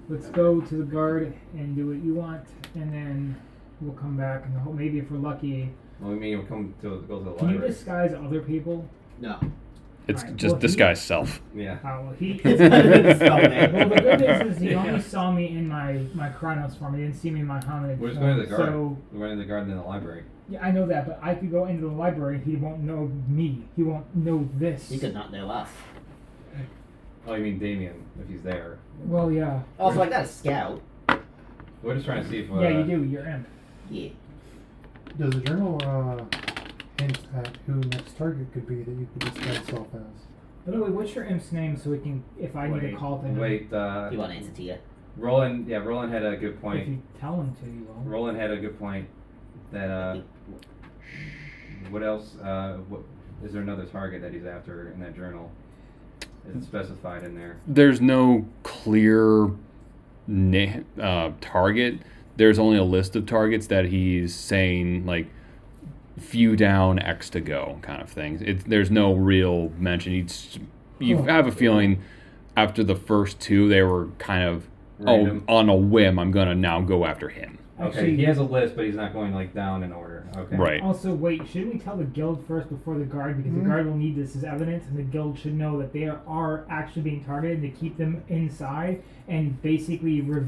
Let's go to the guard and do what you want, and then we'll come back and maybe if we're lucky. Well, we mean we'll go to the Can you library. disguise other people? No. It's Alright, just well, this he- guy's self. Yeah. Well, he. It's better than the spell, man. Well, the good news is he Yeah. only saw me in my Chronos form. He didn't see me in my hominid We're just form. going to the guard. So We're going to the guard in the library. yeah, I know that, but I could go into the library. He won't know me. He won't know this. He could not know us. Oh, you mean Damien, if he's there. Well, yeah. Also, I got a scout. We're just trying to see if... Yeah, you do. You're imp. Yeah. Does the journal hint at who next target could be that you could disguise self as? By the way, what's your imp's name so we can, if I need to call to him, Wait, He won't answer to you. Roland had a good if point. you tell him to, you will. Roland had a good point that, what else, what, is there another target that he's after in that journal? Is it specified in there? There's no clear target. There's only a list of targets that he's saying, like, few down, X to go kind of thing. There's no real mention. You have a feeling after the first two, they were kind of, Random. on a whim, I'm going to now go after him. Okay, Actually, he has a list, but he's not going, like, down in order. Okay. Right. Also, wait, shouldn't we tell the guild first before the guard? Because the guard will need this as evidence, and the guild should know that they are actually being targeted to keep them inside and basically do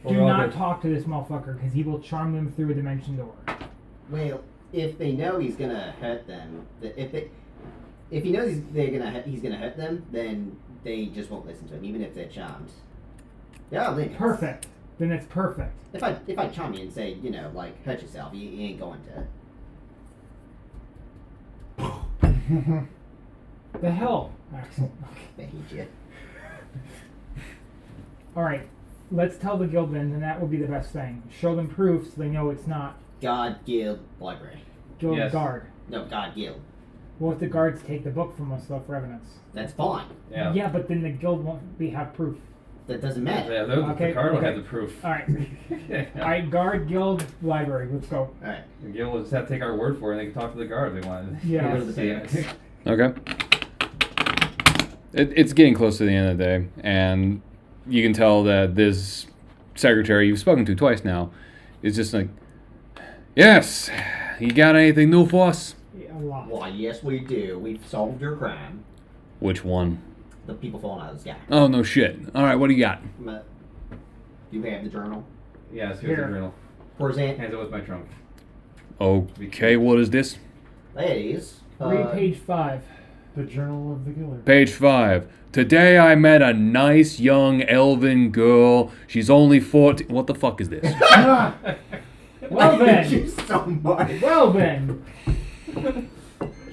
Well, not okay. talk to this motherfucker because he will charm them through a dimension door. Well, if they know he's gonna hurt them, if he knows he's gonna hurt them, then they just won't listen to him, even if they're charmed. Yeah, limits. Perfect. Then it's perfect. If I charm you and say, like, hurt yourself, you ain't going to. The hell, Axel. I hate you. All right, let's tell the guild then, and that will be the best thing. Show them proof so they know it's not God, guild, library. guild Yes. guard. No, God, guild. What if the guards take the book from us though for evidence? That's fine. Yeah. Yeah, but then the guild won't have proof. That doesn't matter. Yeah, Okay, the guard will okay. have the proof. All right. All right, guard, guild, library. Let's go. Alright. The guild will just have to take our word for it, and they can talk to the guard if they want. Yeah. Go to the barracks. Okay. It's getting close to the end of the day, and you can tell that this secretary you've spoken to twice now is just like, yes, you got anything new for us? Yeah, a lot. Why, yes, we do. We've solved your crime. Which one? The people falling out of the sky. Oh, no shit. All right, what do you got? Do you have the journal? Yes, here's the Here. journal. Where's it? Hands it with my trunk. Okay, what is this? Ladies. Read page 5. The Journal of the Giller. Page 5. Today I met a nice young elven girl. She's only 14. What the fuck is this? Well I hate you then. so much. Well then.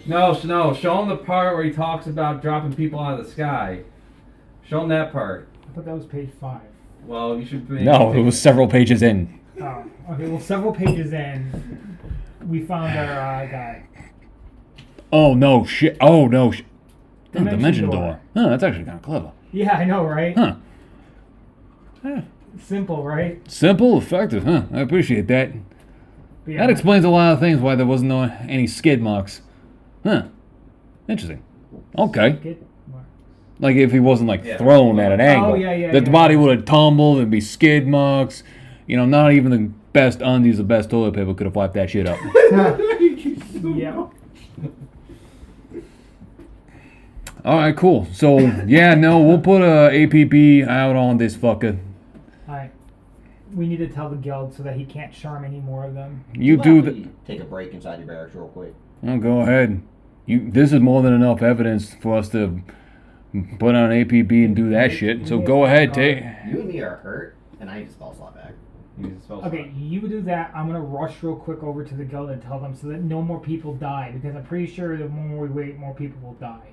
No, show him the part where he talks about dropping people out of the sky. Show him that part. I thought that was page 5. Well, you should. No, it was several pages in. Oh, okay. Well, several pages in, we found our guy. Oh, no shit. Oh, no shit. Dimension Dimension door. door. Huh, that's actually kind of clever. Yeah, I know, right? Huh. Huh. Simple, right? Simple, effective, huh? I appreciate that. But yeah, That explains a lot of things why there wasn't any skid marks. Huh. Interesting. Okay. Get- what? Like if he wasn't like Yeah. thrown at an angle. yeah, that the yeah. body would have tumbled and be skid marks. You know, not even the best undies, the best toilet paper could have wiped that shit up. Yeah. Alright, cool. So, yeah, no, we'll put a APB out on this fucker. Alright. We need to tell the guild so that he can't charm any more of them. You Why do don't the. we take a break inside your barracks real quick? Oh, go ahead. This is more than enough evidence for us to put on an APB and do that shit. So go ahead, take. You and me are hurt, and I need to spell slot back. He needs to spell Okay, you do that. I'm gonna rush real quick over to the guild and tell them so that no more people die because I'm pretty sure the more we wait, more people will die.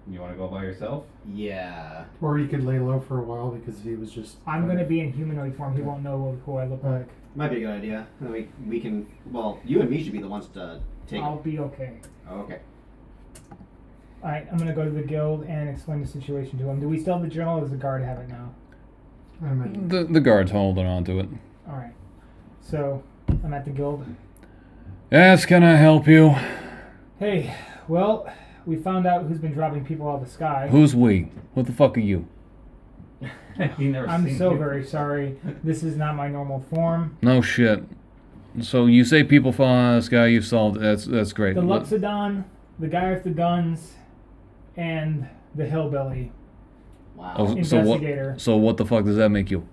You want to go by yourself? Yeah. Or you could lay low for a while because he was just. I'm gonna be in humanoid form. He won't know who I look like. Might be a good idea. Then we can. Well, you and me should be the ones to take. I'll be okay. Oh, okay. Alright, I'm gonna go to the guild and explain the situation to him. Do we still have the journal or does the guard have it now? I'm in. The guard's holding on to it. Alright. So, I'm at the guild. Yes, can I help you? Hey, well, we found out who's been dropping people out of the sky. Who's we? What the fuck are you? You never I'm seen so you. very sorry. This is not my normal form. No shit. So you say people falling out of the sky, you've solved it. That's great. The Luxodon, the guy with the guns, and the hillbilly Wow. Oh, so what? investigator. So what the fuck does that make you?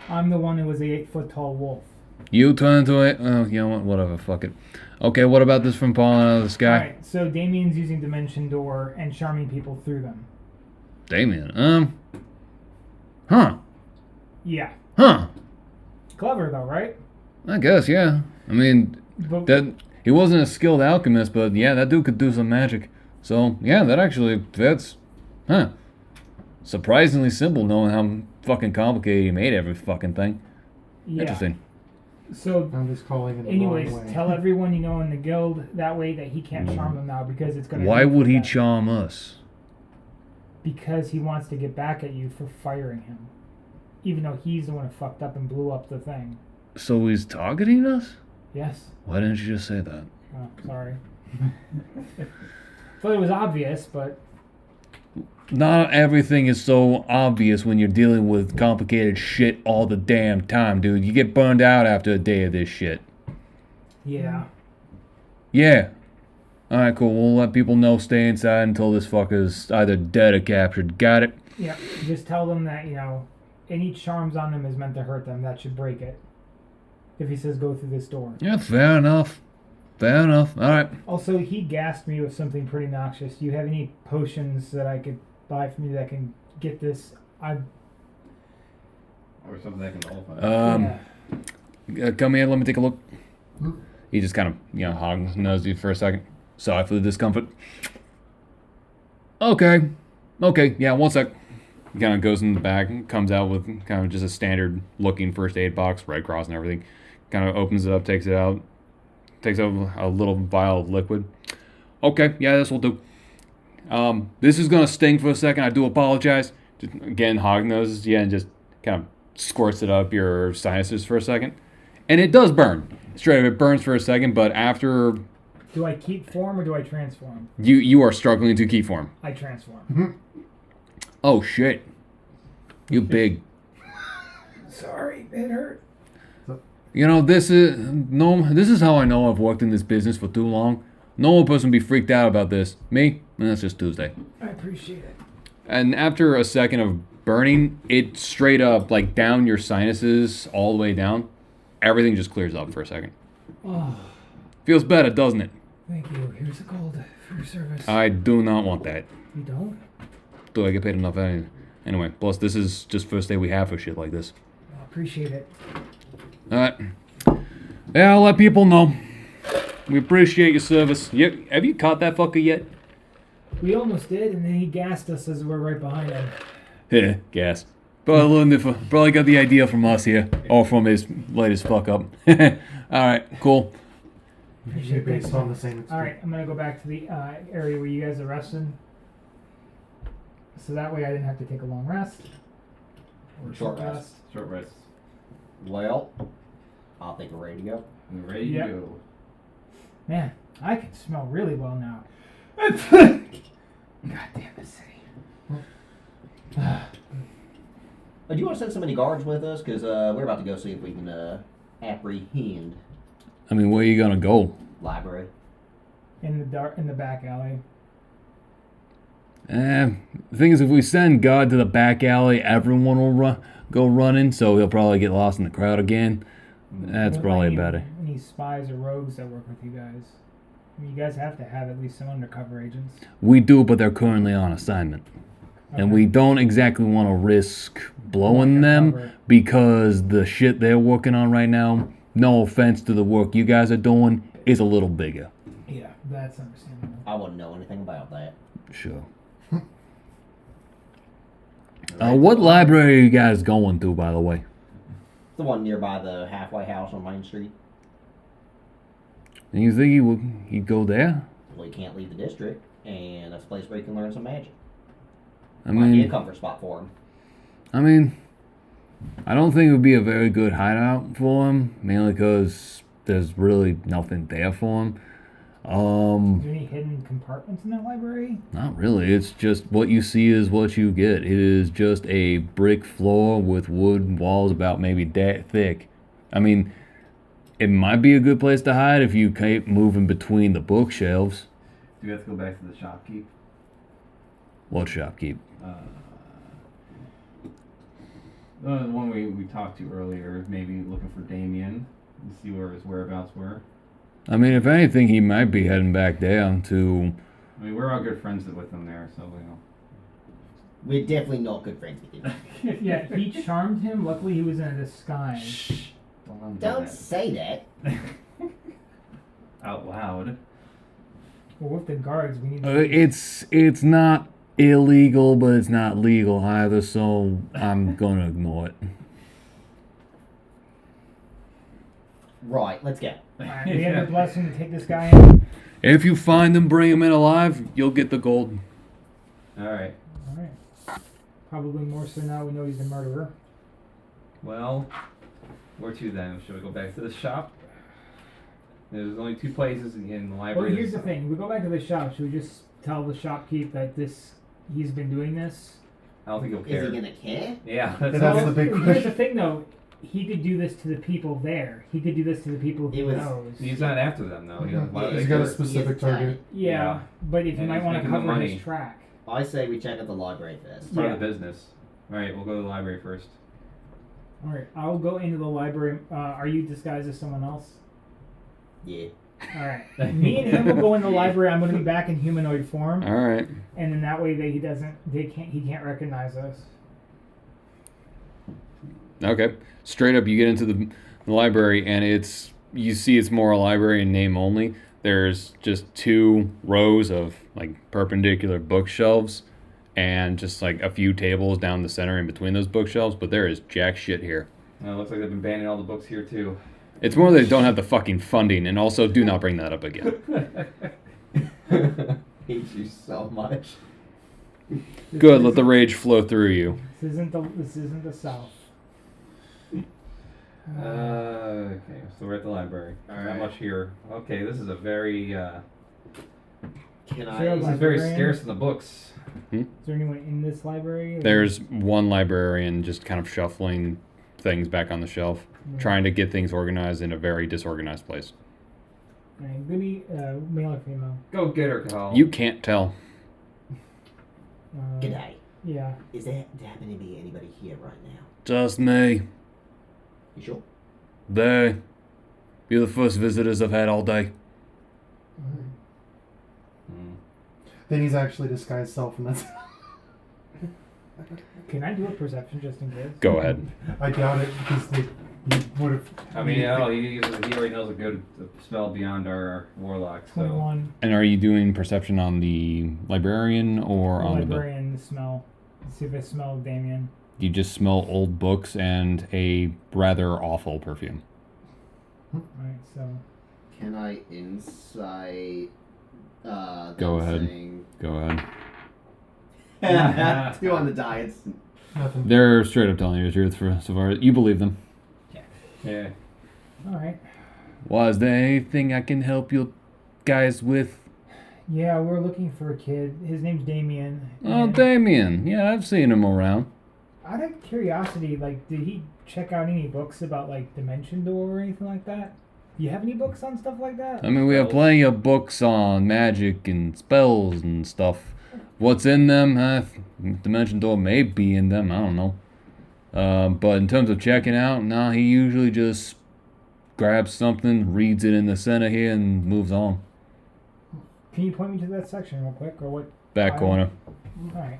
I'm the one who was the 8-foot tall wolf. You turn into it? Oh, you know what? Whatever. Fuck it. Okay, what about this from falling out of the sky? Alright, so Damien's using Dimension Door and charming people through them. Damien. Huh. Yeah. Huh. Clever though, right? I guess, yeah. I mean, But that he wasn't a skilled alchemist, but yeah, that dude could do some magic. So, yeah, that actually fits. Huh. Surprisingly simple knowing how fucking complicated he made every fucking thing. yeah. Interesting. So I'm just calling in the anyways, wrong way. tell everyone you know in the guild that way that he can't charm them now because it's gonna Why lead to would he that. charm us? Because he wants to get back at you for firing him. Even though he's the one who fucked up and blew up the thing. So he's targeting us? Yes. Why didn't you just say that? Oh, sorry. Thought it was obvious, but Not everything is so obvious when you're dealing with complicated shit all the damn time, dude. You get burned out after a day of this shit. yeah. Yeah. Alright, cool. We'll let people know stay inside until this fucker's either dead or captured. Got it? Yeah. Just tell them that, any charms on them is meant to hurt them. That should break it. If he says go through this door. Yeah, fair enough. Fair enough. Alright. Also, he gassed me with something pretty noxious. Do you have any potions that I could buy from you that can get this? Or something that can nullify. Yeah. Come here, let me take a look. He just kind of, hog nosed you for a second. Sorry for the discomfort. Okay. Okay, yeah, one sec. He kind of goes in the back and comes out with kind of just a standard looking first aid box, Red Cross and everything. Kind of opens it up, takes it out. Takes out a little vial of liquid. Okay, yeah, this will do. This is gonna sting for a second. I do apologize. Just, again, hog noses, yeah, and just kind of squirts it up your sinuses for a second, and it does burn. Straight up, it burns for a second, but after Do I keep form or do I transform? you are struggling to keep form. I transform. Oh shit, you big. Sorry, it hurt. This is how I know I've worked in this business for too long. No one person be freaked out about this. Me? That's just Tuesday. I appreciate it. And after a second of burning, it straight up, like, down your sinuses, all the way down. Everything just clears up for a second. Oh, Feels better, doesn't it? thank you. Here's a gold for your service. I do not want that. You don't? Do I get paid enough anyway? Plus, this is just first day we have for shit like this. I appreciate it. Alright. Yeah, I'll let people know. We appreciate your service. Have you caught that fucker yet? We almost did, and then he gassed us as we're right behind him. Yeah, gas. Probably got the idea from us here. Or from his latest fuck up. Alright, cool. Usually based on the same experience. Alright, I'm gonna go back to the area where you guys arrested. So that way I didn't have to take a long rest. Or Short rest. Short rest. Well, I'll take a radio. And ready Yep. to go. Man, I can smell really well now. God damn this city. Do you want to send some of the guards with us? Because we're about to go see if we can apprehend I mean, where you gonna go? library. In the back alley. The thing is, if we send God to the back alley, everyone will go running, so he'll probably get lost in the crowd again. That's What probably about better. Any spies or rogues that work with you guys? I mean, you guys have to have at least some undercover agents. We do, but they're currently on assignment. And Okay. we don't exactly want to risk blowing them Undercover. because the shit they're working on right now, no offense to the work you guys are doing, is a little bigger. Yeah, that's understandable. I wouldn't know anything about that. Sure. What library are you guys going to, by the way? The one nearby the halfway house on Main Street. And you think he'd go there? Well, you can't leave the district, and that's a place where you can learn some magic. I Might be a mean, comfort spot for him. I don't think it would be a very good hideout for him, mainly because there's really nothing there for him. Is there any hidden compartments in that library? Not really. It's just what you see is what you get. It is just a brick floor with wood walls about maybe that thick. I mean, it might be a good place to hide if you keep moving between the bookshelves. Do we have to go back to the shopkeep? What shopkeep? The one we talked to earlier, maybe looking for Damien and see where his whereabouts were. I mean, if anything, he might be heading back down to. I mean, we're all good friends with him there, so We're definitely not good friends with him. Yeah, he charmed him. Luckily, he was in a disguise. Don't let him do Don't that. say that. Out loud. Well, with the guards, we need to. It's not illegal, but it's not legal either. So I'm gonna ignore it. Right, let's go. Alright, we have a blessing to take this guy in. If you find him, bring him in alive. You'll get the gold. Alright. Alright. Probably more so now we know he's the murderer. Well, where to then? Should we go back to the shop? There's only two places in the Well, library. here's the thing. We go back to the shop. Should we just tell the shopkeep that he's been doing this? I don't think he'll care. Is he gonna care? Yeah, that's That's all. the big Here's question. the thing, though. He could do this to the people there. He could do this to the people he It was- knows. He's not after them though. He doesn't- why would He's they got a care? specific target. Yeah, Yeah. but if you And might he's want to making the cover money. his track. I say we check out the library first. It's part of Yeah. the business. Alright, we'll go to the library first. All right, I'll go into the library. Are you disguised as someone else? Yeah. All right. Me and him will go in the library. I'm going to be back in humanoid form, All right. and then that way he can't recognize us. Okay. Straight up, you get into the library, and you see it's more a library in name only. There's just 2 rows of like perpendicular bookshelves, and just like a few tables down the center in between those bookshelves. But there is jack shit here. It looks like they've been banning all the books here too. It's more they don't have the fucking funding, and also do not bring that up again. Hate you so much. Good. Let the rage flow through you. This isn't the South. Okay, so we're at the library. Not Alright. much here. Okay, this is a very Can Sure, I? this is very Librarian? scarce in the books. Is there anyone in this library? There's one librarian just kind of shuffling things back on the shelf, trying to get things organized in a very disorganized place. Alright, Goody, male or female? Go get her, Cal. You can't tell. G'day. Yeah. Is there happen to be anybody here right now? Just me. You sure? They. You're the first visitors I've had all day. Then he's actually disguised self, and that's. Can I do a perception just in case? Go ahead. I doubt it because he would have. I mean, he already knows a good spell beyond our warlock. So 21. And are you doing perception on the librarian or on the book? Librarian smell. Let's see if I smell Damien. You just smell old books and a rather awful perfume. Alright, so. Can I insight? Go ahead. Saying... Go ahead. 2 on the die. It's Nothing. They're straight up telling you the truth for so far. You believe them. yeah. Alright. Was there anything I can help you guys with? Yeah, we're looking for a kid. His name's Damien. Oh, and Damien. Yeah, I've seen him around. Out of curiosity, like, did he check out any books about, like, Dimension Door or anything like that? Do you have any books on stuff like that? I mean, we have plenty of books on magic and spells and stuff. What's in them? Dimension Door may be in them. I don't know. But in terms of checking out, nah, he usually just grabs something, reads it in the center here, and moves on. Can you point me to that section real quick, or what? Back corner. Alright.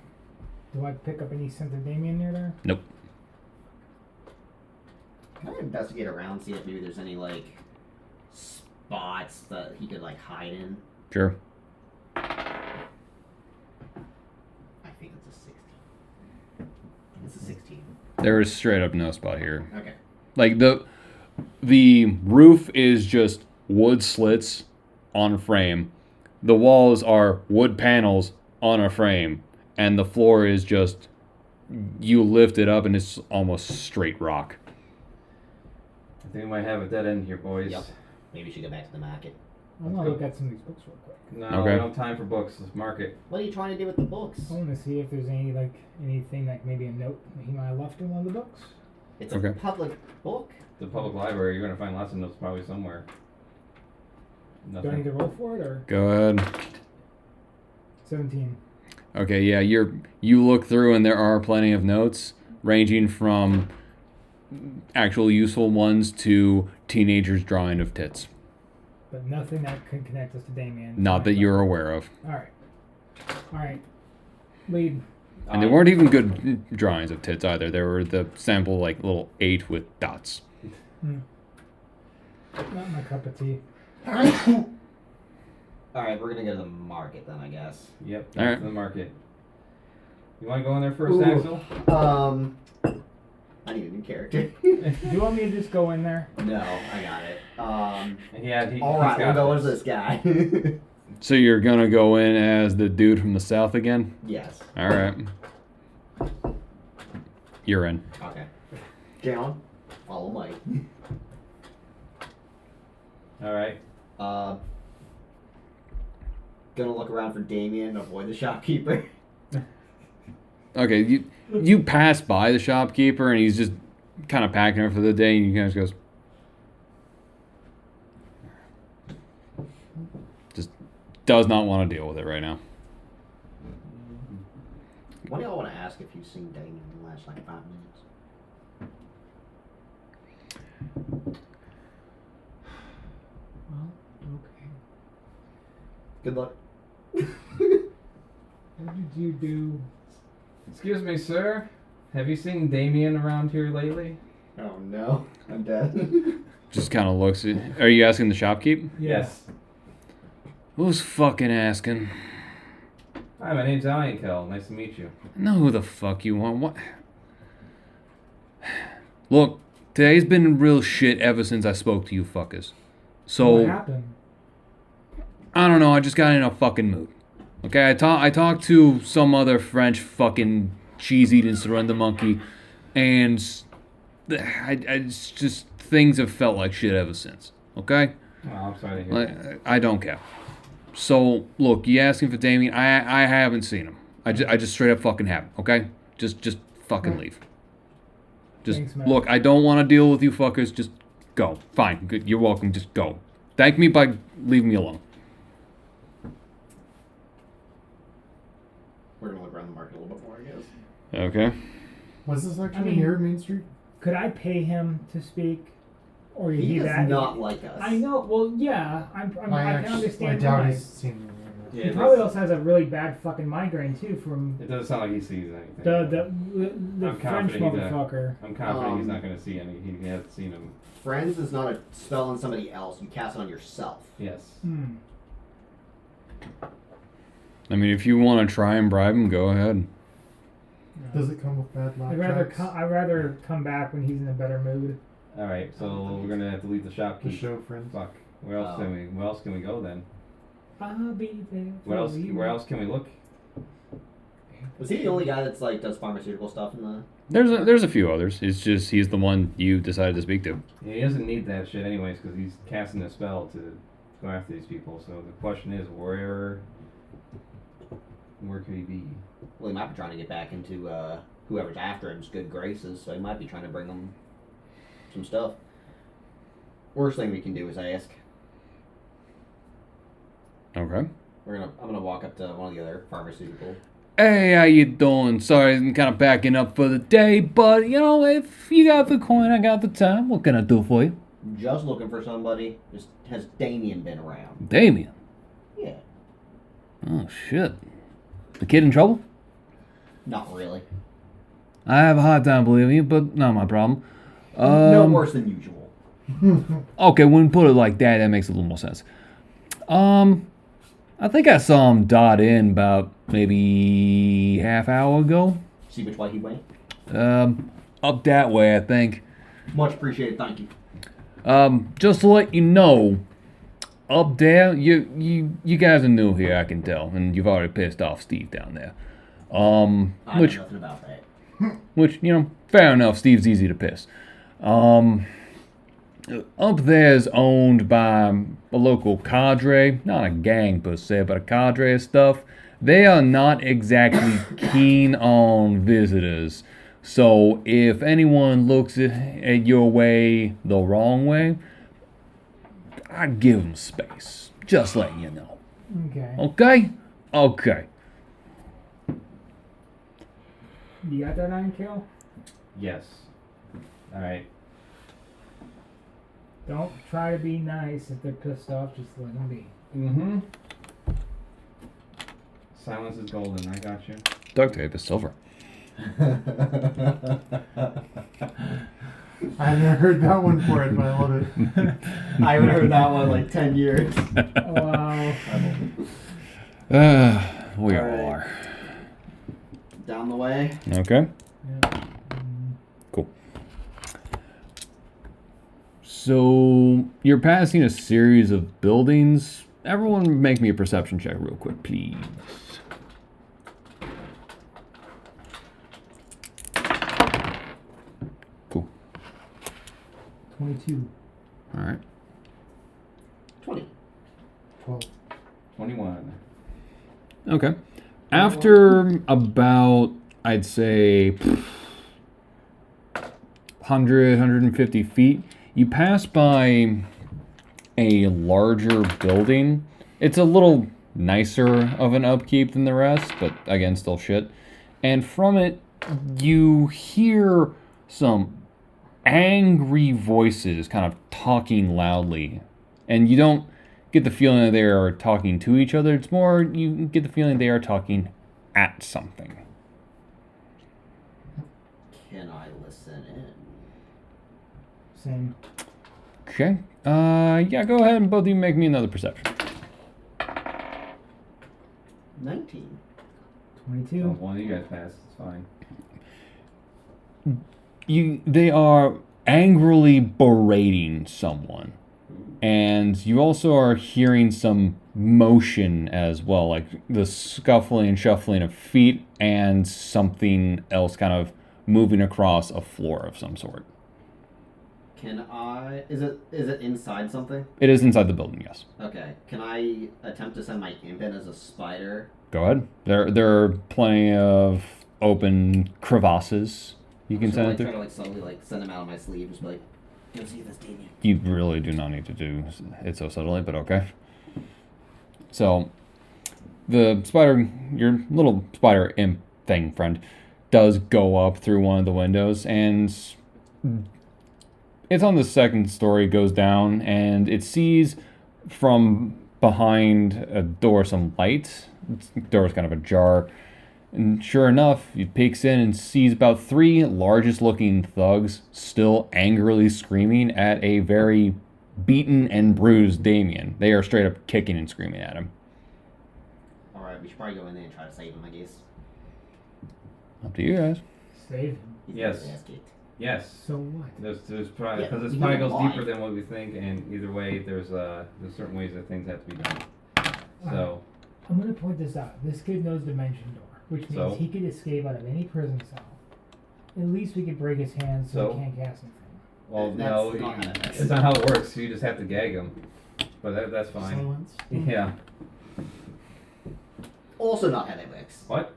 Do I pick up any scent of Damien near there? Nope. Can I investigate around, see if maybe there's any like spots that he could like hide in? Sure. There is straight up no spot here. Okay. Like the roof is just wood slits on a frame. The walls are wood panels on a frame, and the floor is just you lift it up and it's almost straight rock. I think we might have a dead end here, boys. Yep. Maybe we should go back to the market. I'm gonna look at some of these books real quick. No, Okay. we don't have time for books. Let's mark it. What are you trying to do with the books? I want to see if there's anything like maybe a note that he might have left in one of the books. It's Okay. a public book. The public library, you're gonna find lots of notes probably somewhere. Do I need Nothing. to roll for it or Go ahead. 17? Okay, yeah, you look through and there are plenty of notes ranging from actual useful ones to teenagers drawing of tits. But nothing that could connect us to Damien. Not that you're aware of. Alright. Alright. Lead. And they weren't even good drawings of tits either. They were the sample like little 8 with dots. Not my cup of tea. Alright, we're gonna go to the market then, I guess. Yep. All right. The market. You want to go in there first, Ooh. Axel? I need a new character. Do you want me to just go in there? No, I got it. Yeah. All right, he's we'll got go as this. this guy. So you're gonna go in as the dude from the south again? Yes. All right. You're in. Okay. John, follow Mike. All right. Gonna look around for Damien, avoid the shopkeeper. Okay, you pass by the shopkeeper and he's just kind of packing up for the day, and you guys goes, just does not want to deal with it right now. What do y'all want to ask if you've seen Damien in the last like 5 minutes? Well, okay. Good luck. What did you do? Excuse me, sir. Have you seen Damien around here lately? Oh no, I'm dead. Just kind of looks at. Are you asking the shopkeep? Yes. Who's fucking asking? Hi, my name's Alienkel. Nice to meet you. I know who the fuck you want. What? Look, today's been real shit ever since I spoke to you fuckers. What So happened? I don't know. I just got in a fucking mood. Okay, I talked to some other French fucking cheese-eating surrender monkey, and it's just things have felt like shit ever since. Okay, Oh, I'm sorry to hear that. I don't care. So look, you asking for Damien? I haven't seen him. I just straight up fucking haven't. Okay, just fucking leave. Just Thanks, man. look. I don't want to deal with you fuckers. Just go. Fine. Good. You're welcome. Just go. Thank me by leaving me alone. We're gonna look around the market a little bit more, I guess. Okay. Was this actually mean- here, Main Street? Could I pay him to speak? Or is He he does that? not like us. I know. Well, yeah. I can I understand doubt why. he's seen me. Yeah, He it probably does- also has a really bad fucking migraine too from It doesn't sound like he sees anything. the I'm French confident he's motherfucker. I'm confident he's Um, not going to see any. He hasn't seen him. Friends is not a spell on somebody else. You cast it on yourself. Yes. I mean, if you want to try and bribe him, go ahead. Does it come with bad luck? I'd rather come back when he's in a better mood. All right. So we're gonna have to leave the shop. The show, friends. Fuck. Where else can we? Where else can we go then? I'll be there. Where else? for you. Where else can we look? Was he the only guy that's like does pharmaceutical stuff in the? There's a few others. It's just he's the one you decided to speak to. Yeah, he doesn't need that shit anyways because he's casting a spell to go after these people. So the question is, where could he be? Well, he might be trying to get back into whoever's after him's good graces, so he might be trying to bring them some stuff. Worst thing we can do is ask. Okay. I'm gonna walk up to one of the other pharmaceutical. Hey, how you doing? Sorry, I'm kind of backing up for the day, but you know, if you got the coin, I got the time. What can I do for you? Just looking for somebody. Just has Damien been around? Damien. Yeah. Oh shit. The kid in trouble? Not really. I have a hard time believing you, but not my problem. No worse than usual. Okay, when you put it like that, that makes a little more sense. I think I saw him dot in about maybe half hour ago. See which way he went? up that way, I think. Much appreciated. Thank you. Just to let you know, up there, you guys are new here, I can tell, and you've already pissed off Steve down there. I know Which, nothing about that. fair enough. Steve's easy to piss. Up there's owned by a local cadre, not a gang per se, but a cadre of stuff. They are not exactly keen on visitors. So if anyone looks at your way the wrong way, I'd give them space. Just letting you know. Okay. Okay? Okay. You got that on kill? Yes. All right. Don't try to be nice. If they're pissed off, just let them be. Mm-hmm. Silence is golden. I got you. Duct tape is silver. I haven't heard that one for it, but I love it. I haven't heard that one in like 10 years. Wow. We all Alright. are. Down the way. Okay. Yeah. Cool. So you're passing a series of buildings. Everyone make me a perception check real quick, please. Cool. 22. All right. 20. 12. 21. Okay. After about, I'd say, 150 feet, you pass by a larger building. It's a little nicer of an upkeep than the rest, but again, still shit. And from it, you hear some angry voices kind of talking loudly. And you don't get the feeling that they are talking to each other. It's more, you get the feeling they are talking at something. Can I listen in? Same. Okay. Yeah, go ahead and both of you make me another perception. 19. 22. So if one of you guys pass, it's fine. They are angrily berating someone. And you also are hearing some motion as well, like the scuffling and shuffling of feet and something else kind of moving across a floor of some sort. Can I? Is it inside something? It is inside the building, yes. Okay. Can I attempt to send my imp in as a spider? Go ahead. There are plenty of open crevasses you can Should send I it try through. to like slowly like send him out of my sleeve, just be like, go see this Damien. You really do not need to do it so subtly, but okay. So, the spider, your little spider imp thing friend, does go up through one of the windows, and it's on the second story, goes down, and it sees from behind a door some light. The door is kind of ajar. And sure enough, he peeks in and sees about 3 largest looking thugs still angrily screaming at a very beaten and bruised Damien. They are straight up kicking and screaming at him. Alright, we should probably go in there and try to save him, I guess. Up to you guys. Save him. He's Yes. getting his ass kicked. Yes. So what? There's probably Yeah, because this you probably know goes why. deeper than what we think, and either way, there's certain ways that things have to be done. So I'm gonna point this out. This kid knows Dimension Door, which means So? he could escape out of any prison cell. At least we could break his hands so, So? he can't cast anything. well, That's no, not how that it's not how it works. You just have to gag them, but that's fine. Silence. Yeah. Also not how that works. What?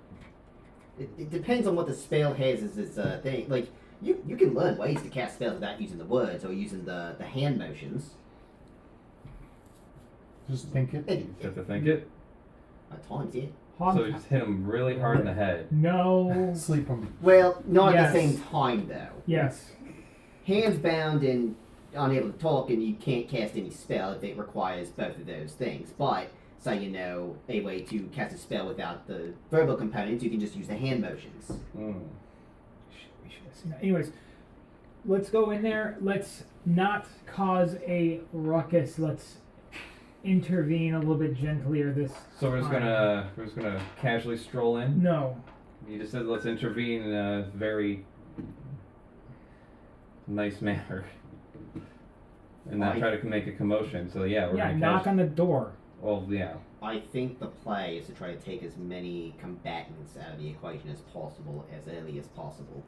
It depends on what the spell has as its thing. Like, you can learn ways to cast spells without using the words or using the hand motions. Just think it. You have to think it. At times, yeah. So you just hit him really hard in the head. No. Sleep him. Well, not at the Yes. same time, though. Yes. Hands bound and unable to talk, and you can't cast any spell if it requires both of those things. But, so you know, a way to cast a spell without the verbal components, you can just use the hand motions. Mm. We should have seen that. Anyways, let's go in there. Let's not cause a ruckus. Let's intervene a little bit gentlier this So we're just nice manner. And not try to make a commotion. So yeah, we're Yeah, gonna knock on the door. Well, yeah. I think the play is to try to take as many combatants out of the equation as possible, as early as possible.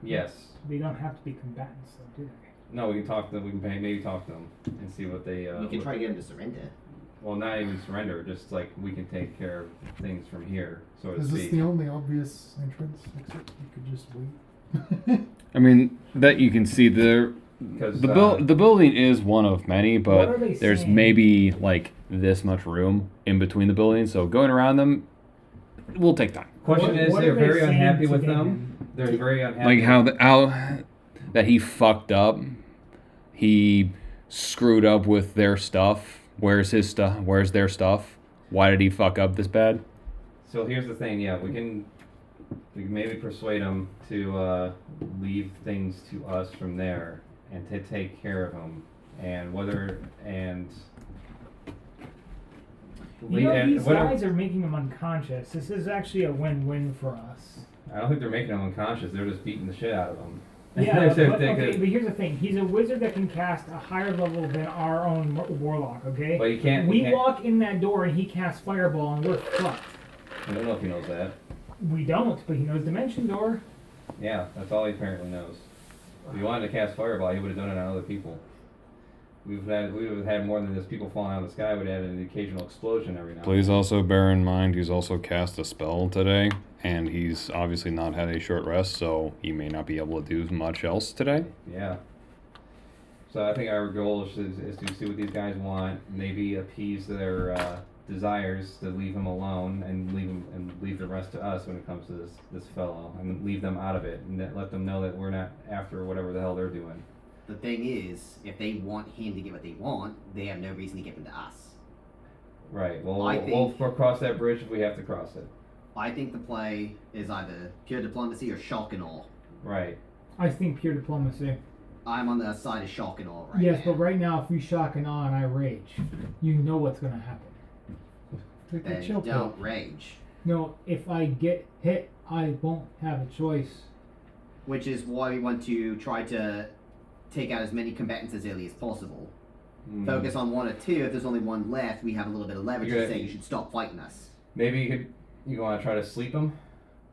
Yes. They don't have to be combatants, though, do they? No, we can talk to them. We can maybe talk to them and see what they. We can try to get them to surrender. Well, not even surrender. Just like we can take care of things from here, so to Is this speak. the only obvious entrance? Except you could just wait. I mean, that you can see there. Because The building is one of many, What are but they there's saying? maybe like this much room in between the buildings. So going around them will take time. question What- is, what they're are they very saying unhappy to with get them. in? They're very unhappy. Like how that he fucked up. He screwed up with their stuff. Where's his stuff? Where's their stuff? Why did he fuck up this bad? So here's the thing. Yeah, we can maybe persuade them to leave things to us from there and to take care of them, and You know, these whatever. guys are making them unconscious. This is actually a win-win for us. I don't think they're making them unconscious. They're just beating the shit out of them. Yeah, but, okay, but here's the thing. He's a wizard that can cast a higher level than our own warlock, okay? But you can't. We you can't- walk in that door and he casts fireball and we're fucked. I don't know if he knows that. We don't, but he knows Dimension Door. Yeah, that's all he apparently knows. If he wanted to cast fireball, he would have done it on other people. We would have had more than just people falling out of the sky. We'd have had an occasional explosion every now and Please also bear in mind he's also cast a spell today, and he's obviously not had a short rest, so he may not be able to do much else today. then. Yeah. So I think our goal is to see what these guys want, maybe appease their desires to leave him alone and leave the rest to us when it comes to this fellow, and leave them out of it and let them know that we're not after whatever the hell they're doing. The thing is, if they want him to get what they want, they have no reason to give him to us. Right. Well, I we'll think- cross that bridge if we have to cross it. I think the play is either pure diplomacy or shock and awe. Right. I think pure diplomacy. I'm on the side of shock and awe right Yes, now. but right now, if we shock and awe and I rage, you know what's gonna happen. Take a Then chill pill. don't rage. No, if I get hit, I won't have a choice. Which is why we want to try to take out as many combatants as early as possible. Hmm. Focus on one or two. If there's only one left, we have a little bit of leverage You're to gonna- say you should stop fighting us. Maybe you want to try to sleep him.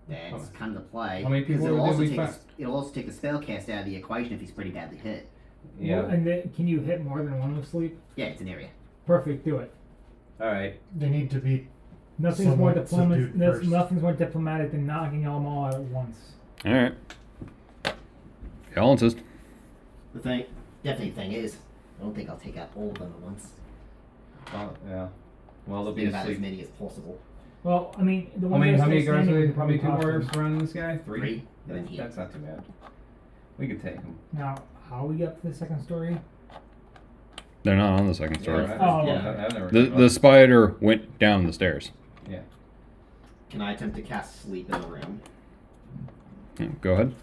That's kind of the play. How many 'Cause people it'll did also we take find? it'll also take the spellcast out of the equation if he's pretty badly hit. Yeah. Well, and then, can you hit more than one with sleep? Yeah, it's an area. Perfect, do it. All right. They need to be. Nothing's more Somewhat subdued first. Nothing's more diplomatic than knocking them all out at once. All right. Y'all insist. The thing, definitely thing is, I don't think I'll take out all of them at once. Yeah. Well, they'll be Think about as asleep. many as possible. Well, I mean, the How one many? that's How many still guys? standing How many can people probably are pop surrounding this guy? Three. And then That's, he. that's not too bad. We could take him. Now, how we get to the second story? They're not on the second story. Yeah, Oh, I've never. The spider went down the stairs. Yeah. Can I attempt to cast sleep in the room? Go ahead.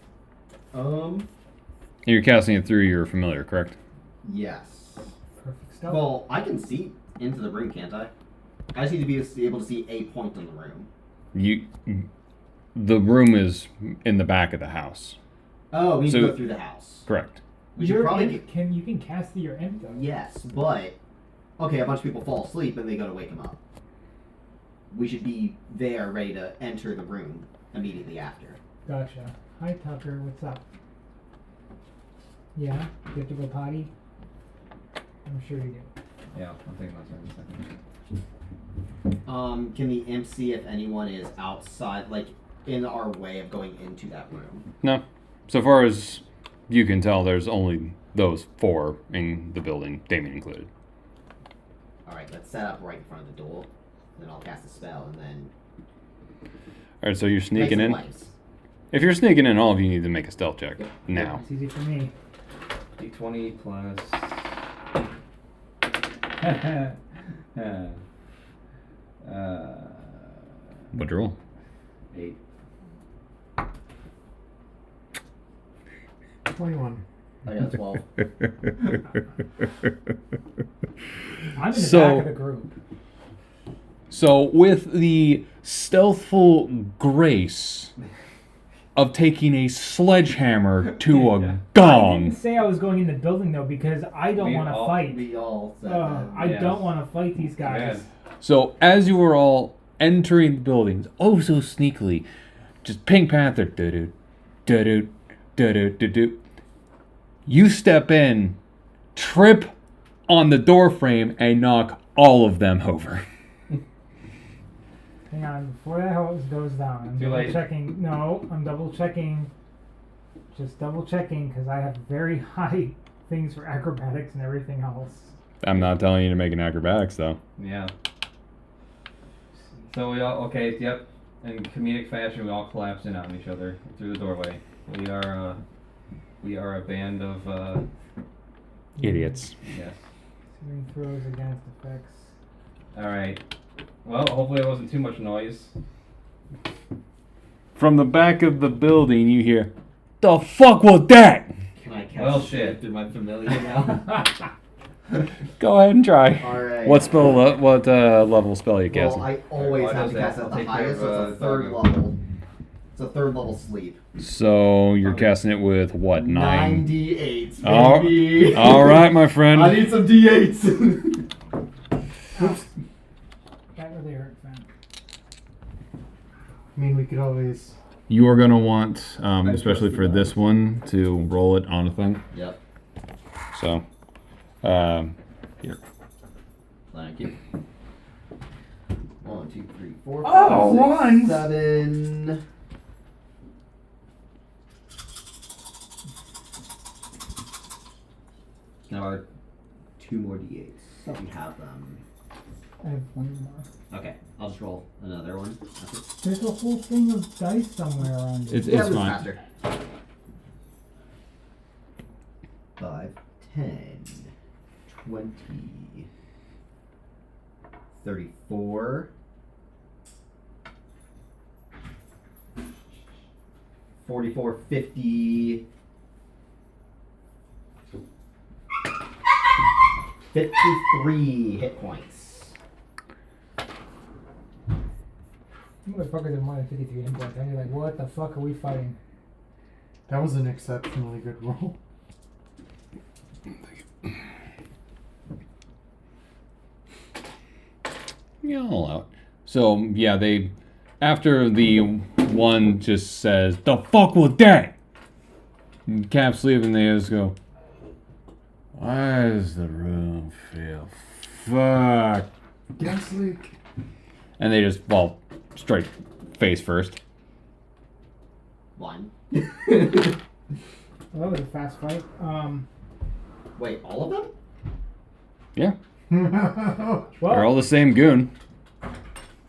You're casting it through your familiar, correct? Yes. Perfect stuff. Well, I can see into the room, can't I? I just need to be able to see a point in the room. The room is in the back of the house. Oh, we need So- to go through the house. Correct. We should Your probably imp you can cast through your imp though. Yes, but okay, a bunch of people fall asleep and they go to wake them up. We should be there, ready to enter the room immediately after. Gotcha. Hi Tucker, what's up? Yeah, you have to go potty? I'm sure you do. Yeah. I'm thinking about that in a second. Can the imp see if anyone is outside, like in our way of going into that room? No. So far as you can tell, there's only those 4 in the building, Damien included. All right, let's set up right in front of the door. Then I'll cast a spell and then All right, so you're sneaking make in. some waves. If you're sneaking in, all of you need to make a stealth check now. It's easy for me. D20 plus. What'd you roll? 8. 21. I got 12. I'm in the So- back of the group. So with the stealthful grace of taking a sledgehammer to a Yeah. I gong. didn't say I was going in the building though because I don't We want to all- fight. We all said I Yes. don't want to fight these guys. Man. So as you were all entering the buildings, oh so sneakily, just Pink Panther, do-do, do-do, do-do, do-do. You step in, trip on the door frame, and knock all of them over. Hang on, before that hose goes down, I'm Too double late. checking. No, I'm double checking. Just double checking because I have very high things for acrobatics and everything else. I'm not telling you to make an acrobatics though. Yeah. So we all okay. Yep. In comedic fashion, we all collapse in on each other through the doorway. We are a band of Idiots. yes. Saving throws against effects. All right. Well, hopefully it wasn't too much noise. From the back of the building, you hear, "The fuck was that?" Can I cast Well, Save shit. through my familiar now? Go ahead and try. Alright. What spell? What level spell you Well, casting? I always Well, have to does cast that? at I'll the take care highest, of, so it's a third doggo. level. It's a third level sleep. So you're casting it with what, 9? 9d8, All- baby. All right, my friend. I need some d8s. Oops. That really hurt, man. I mean, we could always. You are gonna want, especially for this one, to roll it on a thing. Yep. So, here. Thank you. 1, 2, 3, 4, Oh, 5, ones. 6, 7. Now our 2 more d8s. If you have them. I have one more. Okay, I'll just roll another one. That's it. There's a whole thing of dice somewhere around it. It's Yeah, move fine. faster. 5, 10, 20, 34, 44, 50, 53 hit points. Motherfuckers have more than 53 hit points. And you're like, what the fuck are we fighting? That was an exceptionally good roll. Yeah, I'll allow it. So yeah, they after the one just says, "The fuck was that?" And Cap's leaving. They just go, "Why does the room feel fuck?" Gas leak. And they just fall straight face first. 1. Well, that was a fast fight. Wait, all of them? Yeah, Well, they're all the same goon.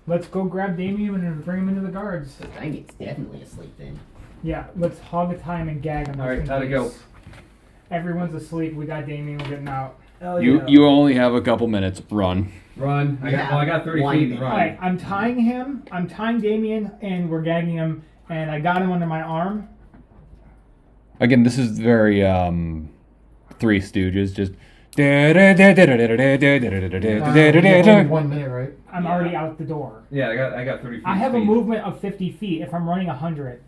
let's go grab Damien and bring him into the guards. So Damien's definitely asleep then. Yeah, let's hog a time and gag him. All right, just in how'd it go? case. Everyone's asleep. We got Damien. We're getting out. You only have a couple minutes. Run. Run. Yeah, I got 30 one feet. minute. Run. Alright, I'm tying him. I'm tying Damien, and we're gagging him. And I got him under my arm. Again, this is very Three Stooges. Just. Only 1 minute, right? I'm already out the door. Yeah, I got 30 feet. I have a speed. movement of 50 feet if I'm running 100.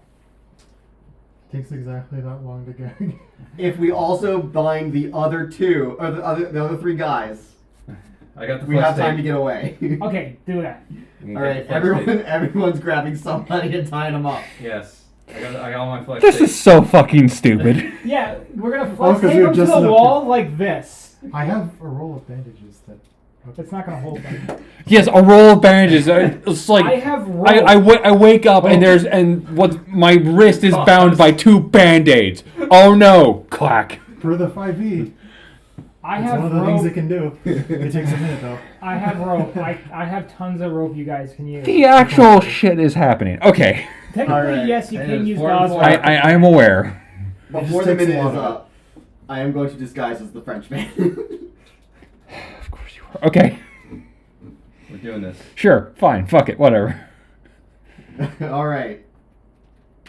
Takes exactly that long to gag. If we also bind the other 2, or the other 3 guys, I got the we flex have time to tape. get away. Okay, do that. You can All get right, the flex tape. everyone's grabbing somebody and tying them up. Yes. I got all my flex This tape. is so fucking stupid. Yeah, we're gonna Oh, flex 'cause tape you're him to just the enough wall like this. I have a roll of bandages that. It's not gonna hold them. Yes, a roll of bandages. It's like I have rope. I wake up and there's what my wrist is bound by 2 band-aids. Oh no! Clack. For the 5e, I it's have one of the things it rope. can do. It takes a minute though. I have rope. I have tons of rope you guys can use. The actual shit is happening. Okay, Technically, Alright. yes, you It can is use 4 and gauze 4. rope. I am aware. Before just the takes a minute lot is of up, I am going to disguise as the Frenchman. Of course you are. Okay, We're doing this. sure, fine, fuck it, whatever. All right.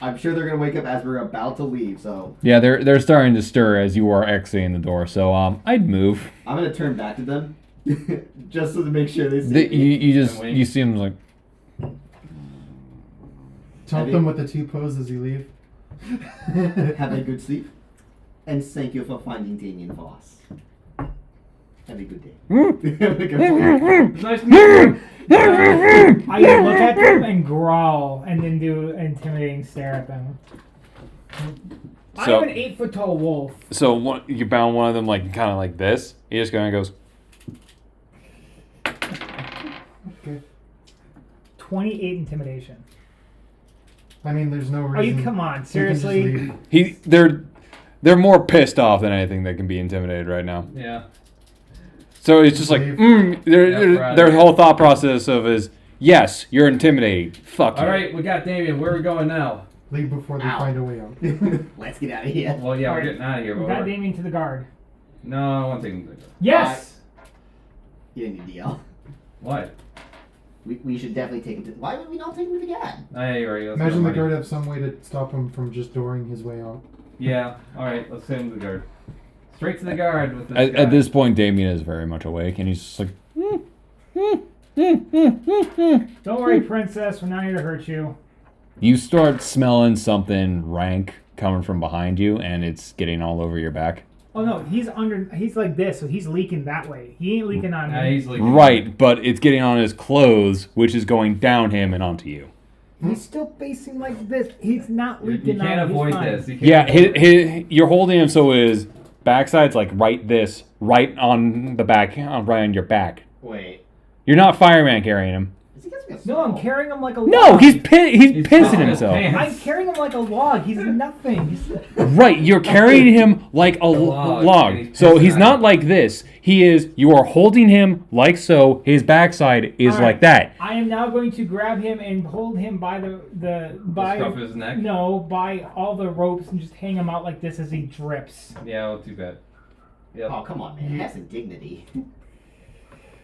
I'm sure they're gonna wake up as we're about to leave, so Yeah, they're starting to stir as you are exiting the door. So I'd move. I'm gonna turn back to them, just so to make sure they see You me. you see them like Taunt them with the 2 poses as you leave. Have a good sleep. And thank you for finding Damien for us. Have a good day. Have a good day. It's nice to meet you. I look at them and growl, and then do an intimidating stare at them. So- I'm an 8-foot tall wolf. So you bound one of them like kind of like this. He just kind of goes. Okay. 28 intimidation. I mean, there's no Oh, reason. you come on, you can just seriously? leave. They're more pissed off than anything that can be intimidated right now. Yeah. So it's just like Leave. their whole thought process of is yes, you're intimidated. Fuck you. All right, we got Damien. Where are we going now? Leave before they Ow. find a way out. Let's get out of here. Well, yeah, All we're right. getting out of here. We But got we're- Damien to the guard. No, I want to take him to the Yes! You didn't need to yell. What? We should definitely take him to. Why would we not take him to the guard? Oh, yeah, you're right. Let's Imagine go, the buddy. guard have some way to stop him from just dooring his way out. Yeah. All right, let's send him to the guard. Straight to the guard with this At, guy. at this point, Damien is very much awake, and he's just like, Don't worry, princess. We're not here to hurt you. you start smelling something rank coming from behind you, and it's getting all over your back. Oh no, he's under. He's like this, so he's leaking that way. He ain't leaking on Nah, me. he's leaking. Right, but it's getting on his clothes, which is going down him and onto you. He's still facing like this. He's not You leaking can't on me. avoid He's fine. this. You can't Yeah, avoid it. you're holding him so his backside's like right on the back, right on your back. Wait. You're not fireman carrying him. Is he gonna be a No, I'm small? carrying him like a log. No, he's He's pissing pissing himself. his pants. I'm carrying him like a log. He's nothing. He's, Right, you're carrying him like a log, log. and he's So pissing he's on not it. like this. You are holding him like so. His backside is All right. like that. I am now going to grab him and hold him by the by scruff of his neck? No, by all the ropes and just hang him out like this as he drips. Yeah, well, too bad. Yep. Oh, come on, man. Have some dignity.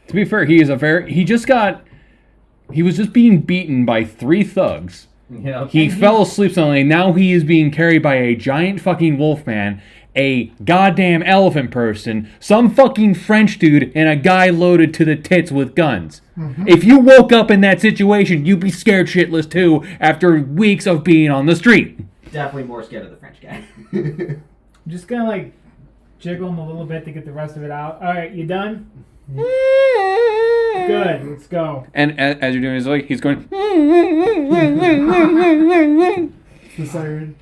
To be fair, he was just being beaten by 3 thugs. Yep. He fell asleep suddenly. Now he is being carried by a giant fucking wolf man, a goddamn elephant person, some fucking French dude, and a guy loaded to the tits with guns. If you woke up in that situation, you'd be scared shitless too after weeks of being on the street. Definitely more scared of the French guy. I'm just gonna like jiggle him a little bit to get the rest of it out. All right, you done? Good. Let's go. And as you're doing his like, he's going. The siren.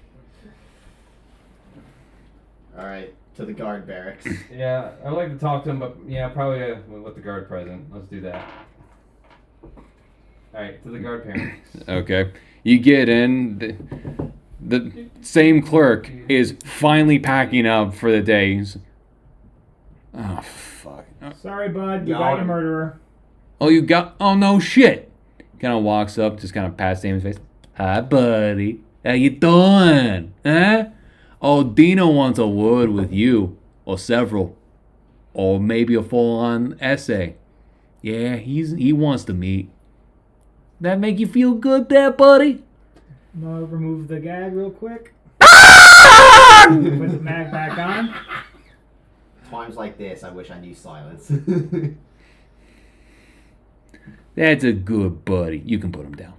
Alright, to the guard barracks. Yeah, I would like to talk to him, but yeah, probably with the guard present. Let's do that. All right, to the guard parents. Okay, you get in. The same clerk is finally packing up for the day. Oh fuck. Sorry, bud. You got your murderer. Oh, you got. Oh no, shit. Kind of walks up, just kind of pats Damon's face. Hi, buddy. How you doing? Huh? Oh, Dino wants a word with you, or several, or maybe a full-on essay. Yeah, he wants to meet. That make you feel good, there, buddy? I'm gonna remove the gag real quick. Put the mag back on. Times like this, I wish I knew silence. That's a good buddy. You can put him down.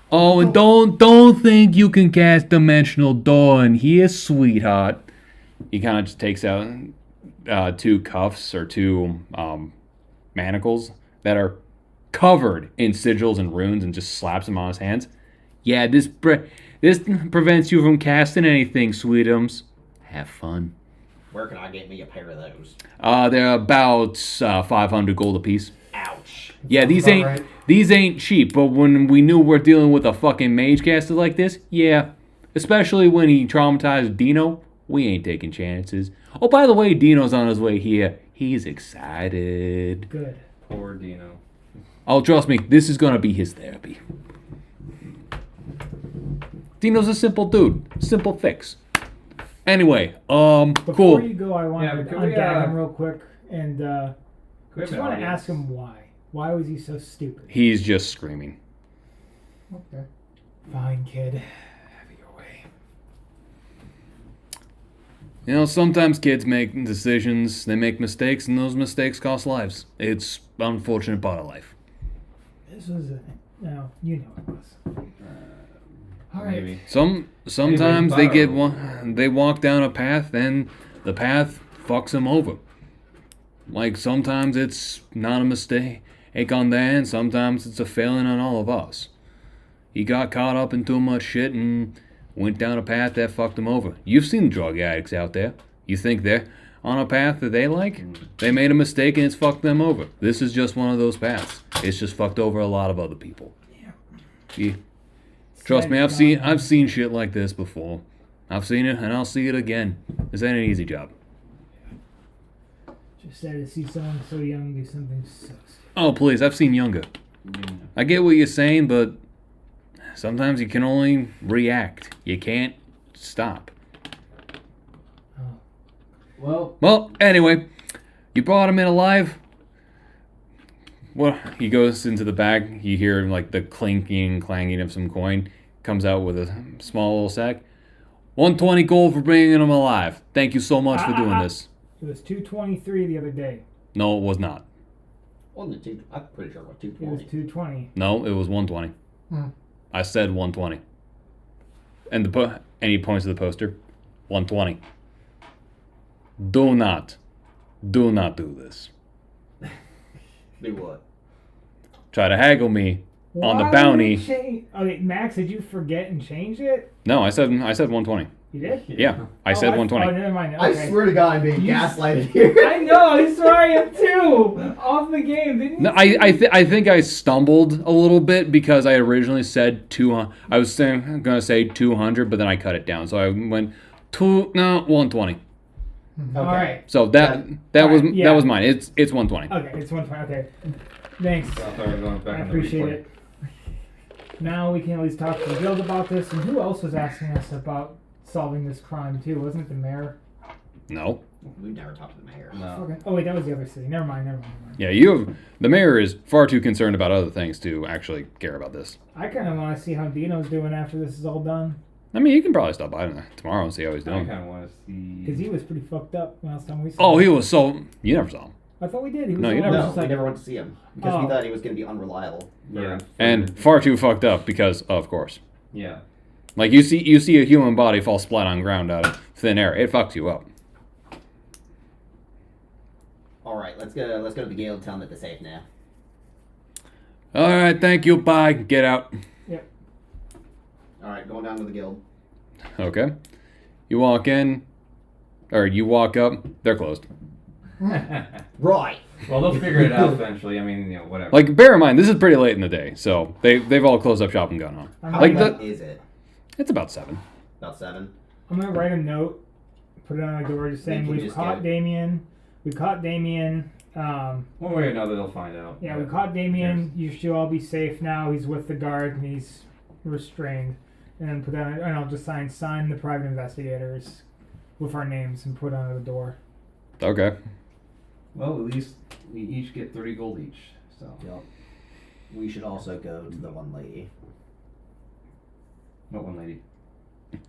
Oh, and don't think you can cast Dimensional Door in here, sweetheart. He kind of just takes out 2 cuffs or 2 manacles that are covered in sigils and runes and just slaps them on his hands. Yeah, this prevents you from casting anything, sweetums. Have fun. Where can I get me a pair of those? They're about 500 gold apiece. Ouch. Yeah, these About ain't right. these ain't cheap, but when we knew we're dealing with a fucking mage caster like this, yeah. Especially when he traumatized Dino, we ain't taking chances. Oh, by the way, Dino's on his way here. He's excited. Good. Poor Dino. Oh, trust me, this is gonna be his therapy. Dino's a simple dude. Simple fix. Anyway, Before cool. you go, I want Yeah, to but can we, ungag him real quick and Could have just been want to audience. ask him why. Why was he so stupid? He's just screaming. Okay. Fine, kid. Have it your way. You know, sometimes kids make decisions, they make mistakes, and those mistakes cost lives. It's an unfortunate part of life. This was a... No, you know it was. All right. maybe. Sometimes they Anyways, get they walk down a path and the path fucks them over. Like sometimes it's not a mistake on their end, sometimes it's a failing on all of us. He got caught up in too much shit and went down a path that fucked him over. You've seen drug addicts out there. You think they're on a path that they like? They made a mistake and it's fucked them over. This is just one of those paths. It's just fucked over a lot of other people. Yeah. Trust me, I've seen shit like this before. I've seen it and I'll see it again. This ain't an easy job. Just sad to see someone so young do something so stupid. Oh please, I've seen younger. I get what you're saying, but sometimes you can only react. You can't stop. Well, anyway, you brought him in alive. Well, he goes into the bag. You hear like the clinking, clanging of some coin. Comes out with a small little sack. 120 gold for bringing him alive. Thank you so much for doing this. It was 223 the other day. No, it was not. Wasn't it two? I'm pretty sure it was It was 220. 220. No, it was 120. Hmm. I said 120. And he points to the poster. 120. Do not do this. Do what? Try to haggle me on the Why bounty. did you change- Okay, Max, did you forget and change it? No, I said 120. You did? Yeah, I said 120. Oh, never mind. I Okay. swear to God, I'm being You- gaslighted here. I know. I swear I am too. Off the game, didn't you? No, I think I stumbled a little bit because I originally said 200. I was gonna say 200, but then I cut it down. So I went 120. All right. So that Alright, yeah. was mine. It's 120. Okay, it's 120. Okay. Thanks. So I thought we were going back I on the appreciate replay. it. Now we can at least talk to the guild about this. And who else was asking us about solving this crime too? Wasn't it the mayor? No. We've never talked to the mayor. No. Okay. Oh wait, that was the other city. Never mind. Yeah, the mayor is far too concerned about other things to actually care about this. I kind of want to see how Dino's doing after this is all done. I mean, you can probably stop by tomorrow and see how he's I doing. kind of want to see. Because he was pretty fucked up last time we saw Oh, him. he was so. You never saw him. I thought we did. He was No, you the one never- that No, was we like, never went to see him because Oh. we thought he was going to be unreliable. Yeah. And far too fucked up because, of course. Yeah. Like you see a human body fall splat on ground out of thin air. It fucks you up. All right, let's go to the guild. Tell them that they're safe now. All right, thank you. Bye. Get out. All right, going down to the guild. Okay. You walk in, or you walk up. They're closed. Right. Well, they'll figure it out eventually. I mean, you know, whatever. Like, bear in mind, this is pretty late in the day, so they've all closed up shop and gone home. I'm How Like gonna, the- late is it? It's about 7. About 7. I'm gonna write a note, put it on the door, just saying can we've just caught get- Damien. We caught Damien. One way or another, they'll find out. Yeah, But- we caught Damien. You should all be safe now. He's with the guard and he's restrained. And then put on, and I'll just sign the private investigators with our names and put on the door. Okay. Well, at least we each get 30 gold each. So. Yep. We should also go to the one lady. What one lady?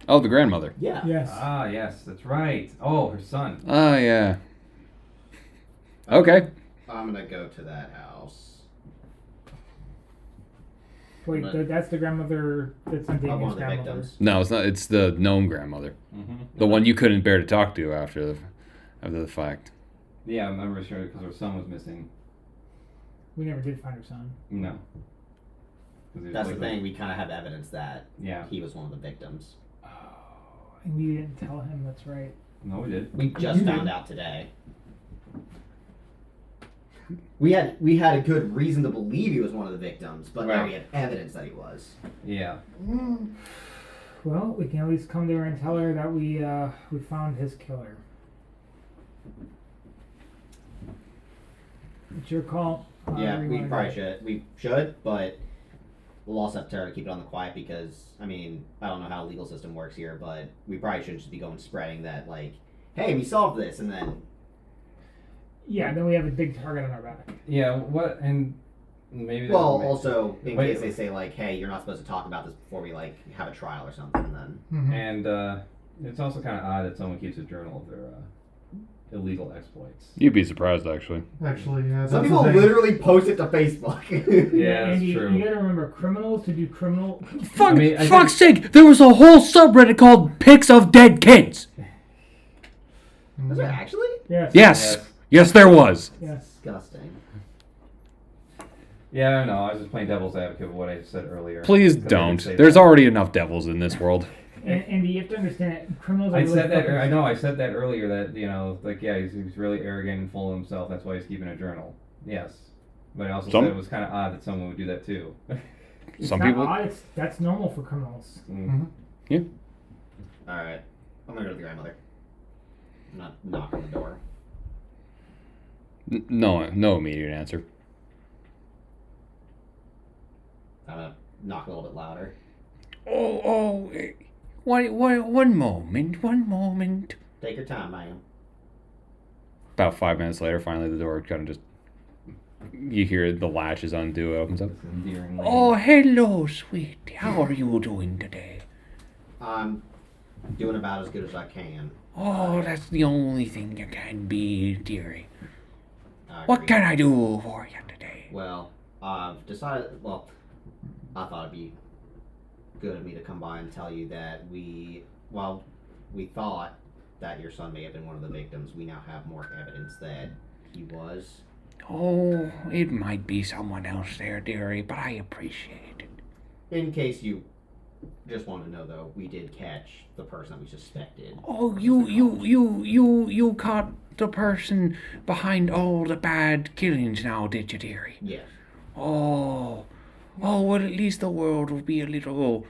Oh, the grandmother. Yeah. Yes. Ah, yes, that's right. Oh, her son. Ah, yeah. Okay. I'm going to go to that house. Wait, that's the grandmother that's on Of one Damien's of the grandmother. victims. No, it's not. It's the gnome grandmother, Mm-hmm. the one you couldn't bear to talk to after the fact. Yeah, I remember sure because her son was missing. We never did find her son. No. 'Cause he was That's the like thing. We kind of have evidence that Yeah. he was one of the victims. Oh, and we didn't tell him. That's right. No, we did. We just found out today. We had a good reason to believe he was one of the victims, but now Right. we have evidence that he was. Yeah. Well, we can at least come to her and tell her that we found his killer. It's your call. Yeah, However you we wanna probably go. should. We should, but we'll also have to try to keep it on the quiet because, I mean, I don't know how the legal system works here, but we probably shouldn't just be going spreading that, like, hey, we solved this, and then Yeah, then we have a big target on our back. Yeah. What and maybe. well, that- also in Wait. case they say like, "Hey, you're not supposed to talk about this before we like have a trial or something." Then Mhm. And it's also kind of odd that someone keeps a journal of illegal exploits. You'd be surprised, actually. Actually, yeah. Some that's people the thing. literally post it to Facebook. Yeah, that's Andy, true. you gotta remember, criminals who do criminal. Fuck, I mean, I fuck's sake, there was a whole subreddit called Pics of Dead Kids. Was there actually? Yes. Yes, there was. Yes. Disgusting. Yeah, I don't know. I was just playing devil's advocate of what I said earlier. Please Because I didn't don't. say There's that. already enough devils in this world. And you have to understand that criminals are I really said that. fucking- I know. I said that earlier. That like, yeah, he's really arrogant and full of himself. That's why he's keeping a journal. Yes, but I also Some- said it was kind of odd that someone would do that too. It's Some not people. odd, that's normal for criminals. Mm. Alright. I'm gonna go to the grandmother. I'm not knocking the door. No immediate answer. I'm gonna knock a little bit louder. One moment. Take your time, ma'am. About 5 minutes later, finally the door kind of just. You hear the latches undo. It opens up. This endearing lady. Oh, hello, sweetie. How are you doing today? I'm doing about as good as I can. Oh, that's the only thing you can be, dearie. I What agree. can I do for you today? Well, I've decided. Well, I thought it'd be good of me to come by and tell you that we thought that your son may have been one of the victims. We now have more evidence that he was. Oh, it might be someone else there, dearie, but I appreciate it. In case you just want to know, though, we did catch the person that we suspected. Oh, you caught the person behind all the bad killings now, did you, dearie? Yes. Oh, well, at least the world will be a little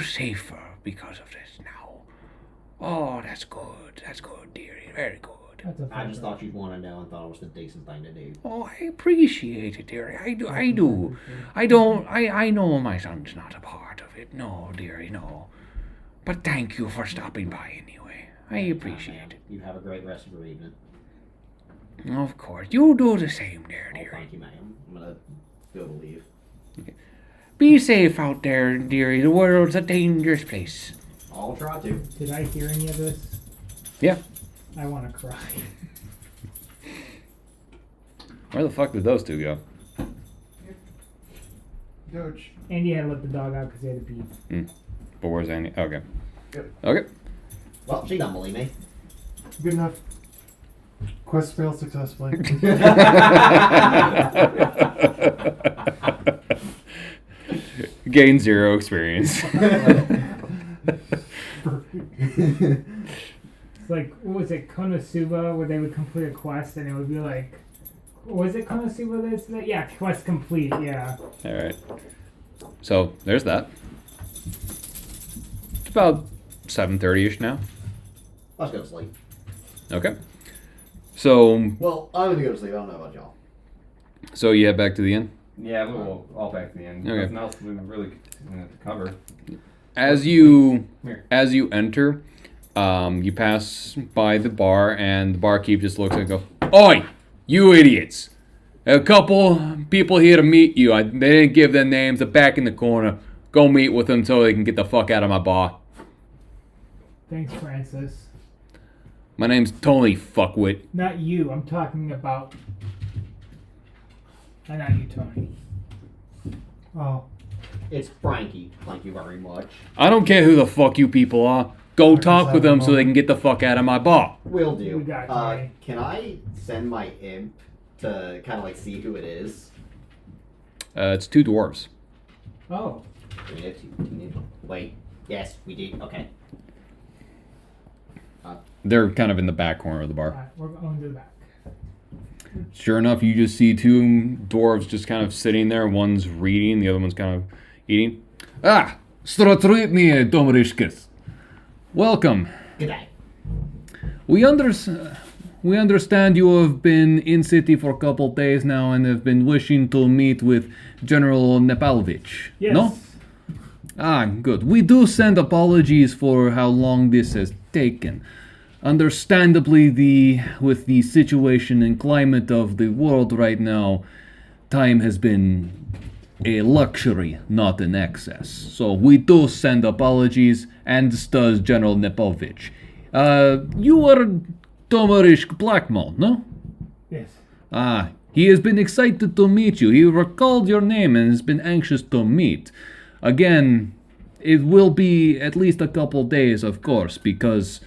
safer because of this now. Oh, that's good, dearie, very good. That's a I just fact. thought you'd want to know and thought it was the decent thing to do. Oh, I appreciate it, dearie. I do. I know my son's not a part of it. No, dearie, no. But thank you for stopping by anyway. I appreciate it. You have a great rest of your evening. Of course. You do the same there, Oh, dearie. thank you, ma'am. I'm gonna go to leave. Be safe out there, dearie. The world's a dangerous place. I'll try to. Did I hear any of this? Yeah. I want to cry. Where the fuck did those two go? Doge. Andy had to let the dog out because he had to pee. But where's Andy? Okay. Yep. Okay. Well, she don't believe me. Good enough. Quest failed successfully. Gain 0 experience. It's like, what was it, Konosuba, where they would complete a quest and it would be like, was it Konosuba that said that? Yeah, quest complete, yeah. Alright. So, there's that. It's about 7:30ish now. Let's go to sleep. Okay. So, Well, I'm gonna go to sleep. I don't know about y'all. you head back to the inn? Yeah, we'll all back to the end. Okay. Nothing else we really to cover. As you Here. enter, you pass by the bar, and the barkeep just looks and goes, "Oi, you idiots! A couple people here to meet you. They didn't give their names. They're back in the corner. Go meet with them so they can get the fuck out of my bar. Thanks, Francis. My name's Tony Fuckwit." Not you, I'm talking about... Not you, Tony. Oh. It's Frankie. Thank you very much. I don't care who the fuck you people are. Go Marcus talk with them so they Alamo. can get the fuck out of my bar. Will do. We got it, Tony. Can I send my imp to kind of like see who it is? It's 2 dwarves. Oh, Do we need to- Wait. Yes, we do. Okay. They're kind of in the back corner of the bar. alright, we're going to the back. Sure enough, you just see 2 dwarves just kind of sitting there. One's reading, the other one's kind of eating. Ah, Stratritni Domrishkis. Welcome. Good day. We understand you have been in city for a couple days now and have been wishing to meet with General Nepalvich. Yes. No? Ah, good. We do send apologies for how long this has taken. Understandably, with the situation and climate of the world right now, time has been a luxury, not an excess. So we do send apologies, and does General Nepalvich. You were Tomarisk Blackmon, no? Yes. Ah, he has been excited to meet you. He recalled your name and has been anxious to meet. Again, it will be at least a couple days, of course, because,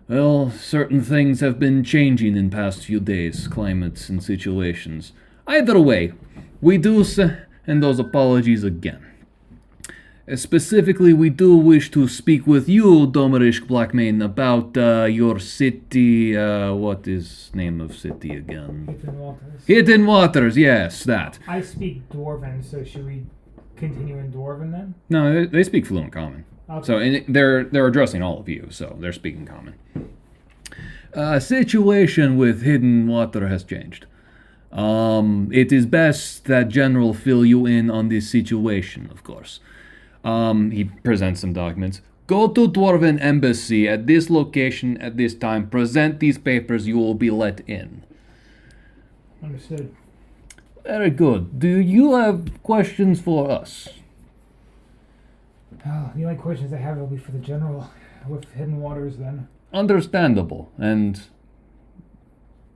well, certain things have been changing in past few days, climates and situations. Either way, we do send those apologies again. Specifically, we do wish to speak with you, Domarish Blackmane, about your city. What is name of city again? Hidden Waters. Hidden Waters. Yes, that. I speak Dwarven, so should we continue in Dwarven then? No, they speak fluent Common. Okay. So and they're addressing all of you. So they're speaking Common. Situation with Hidden Water has changed. It is best that General fill you in on this situation, of course. He presents some documents. Go to Dwarven Embassy at this location at this time. Present these papers. You will be let in. Understood. Very good. Do you have questions for us? Oh, the only questions I have will be for the general with Hidden Waters then. Understandable and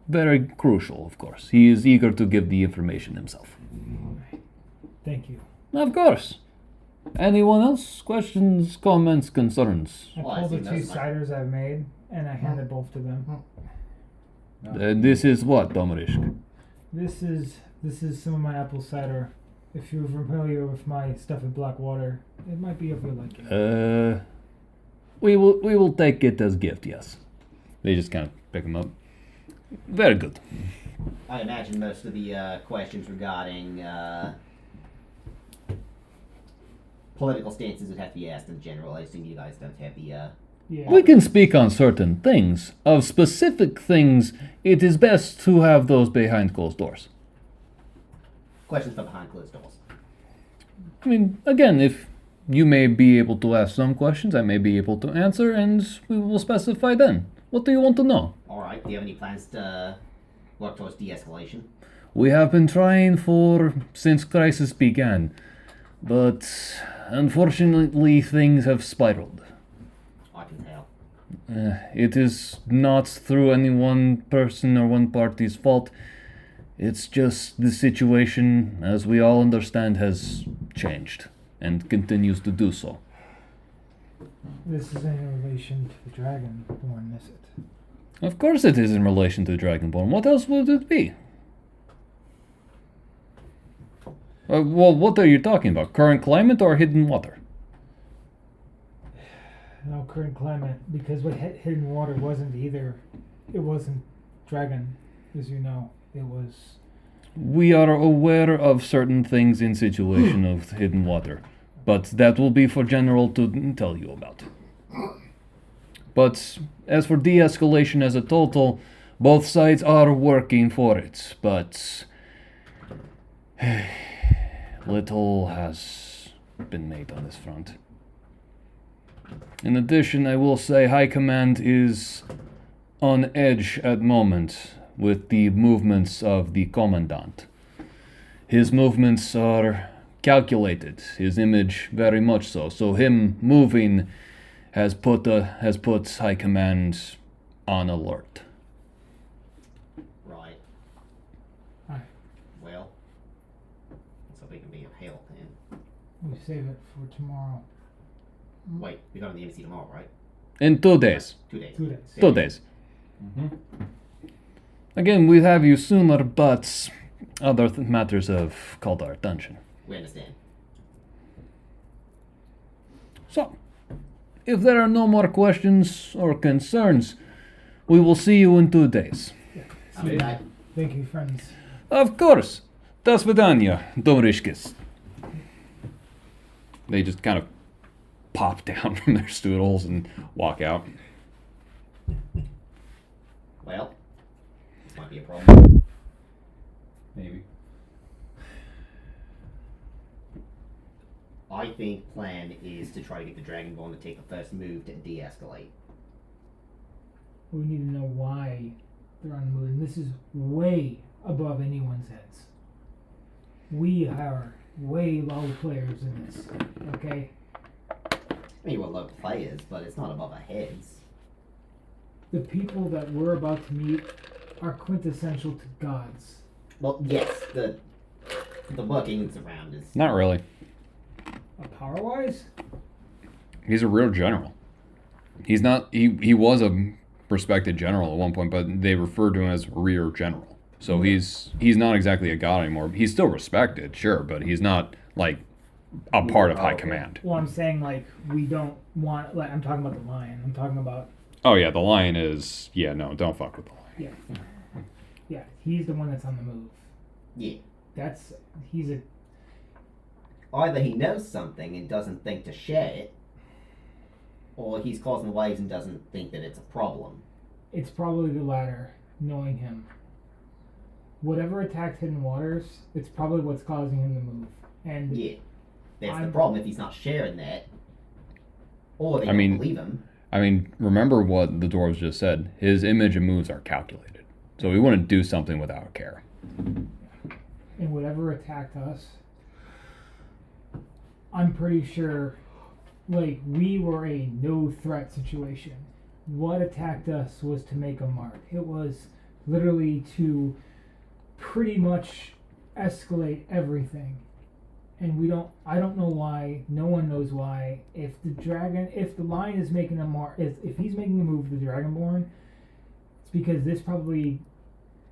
very crucial, of course. He is eager to give the information himself. Thank you. Of course. Anyone else? Questions, comments, concerns? I Well, I pulled the think two that's my- ciders I've made and I handed both to them. This is what, Domarisk? This is some of my apple cider. If you're familiar with my stuff at Blackwater, it might be of your liking. We will take it as gift, yes. They just kind of pick him up. Very good. I imagine most of the questions regarding political stances would have to be asked in general. I assume you guys don't have the. Yeah. We can speak on certain things. Of specific things, it is best to have those behind closed doors. Questions for behind closed doors. I mean, again, if you may be able to ask some questions, I may be able to answer, and we will specify then. What do you want to know? Alright, do you have any plans to work towards de escalation? We have been trying since crisis began, but unfortunately things have spiraled. I can tell. It is not through any one person or one party's fault. It's just the situation, as we all understand, has changed and continues to do so. This is in relation to the Dragonborn, is it? Of course it is in relation to Dragonborn. What else would it be? Well, what are you talking about? Current climate or hidden water? No, current climate, because what Hidden Water wasn't either. It wasn't Dragon, as you know. It was. We are aware of certain things in situation of hidden water, but that will be for General to tell you about. But as for de-escalation as a total, both sides are working for it, but little has been made on this front. In addition, I will say High Command is on edge at the moment with the movements of the Commandant. His movements are calculated, his image very much so. So him moving has put High Command on alert. Right. Aye. Well, so we can be of help then. We save it for tomorrow. Wait, we go to the embassy tomorrow, right? In 2 days. 2 days. 2 days. 2 days. Mm-hmm. Again, we'd have you sooner, but other matters have called our attention. We understand. So, if there are no more questions or concerns, we will see you in 2 days. I'll be back. Thank you, friends. Of course. Do svidaniya, Domrishkis. They just kind of pop down from their stools and walk out. Well, this might be a problem. Maybe. I think plan is to try to get the Dragonborn to take the first move to de-escalate. We need to know why they're on the move. And this is way above anyone's heads. We are way low players in this. Okay? I mean, we're low players, but it's not above our heads. the people that we're about to meet are quintessential to gods. Well, yes, the workings around is. Not really. Power-wise? He's a real general. He's not. He was a respected general at one point, but they refer to him as rear general. So he's not exactly a god anymore. He's still respected, sure, but he's not like a part of high command. Well, I'm saying like we don't want. Like I'm talking about the lion. I'm talking about. Oh yeah, the lion is. Yeah, no, don't fuck with the lion. Yeah, he's the one that's on the move. Yeah. He's a. Either he knows something and doesn't think to share it, or he's causing waves and doesn't think that it's a problem. It's probably the latter, knowing him. Whatever attacked Hidden Waters, it's probably what's causing him to move. And Yeah. That's the problem if he's not sharing that. Or they I don't mean- believe him. I mean, remember what the dwarves just said. His image and moves are calculated, so he wouldn't do something without care. and whatever attacked us, I'm pretty sure, like, we were a no threat situation. What attacked us was to make a mark. It was literally to pretty much escalate everything. And I don't know why, no one knows why. If the lion is making a mark, if he's making a move with the Dragonborn, it's because this probably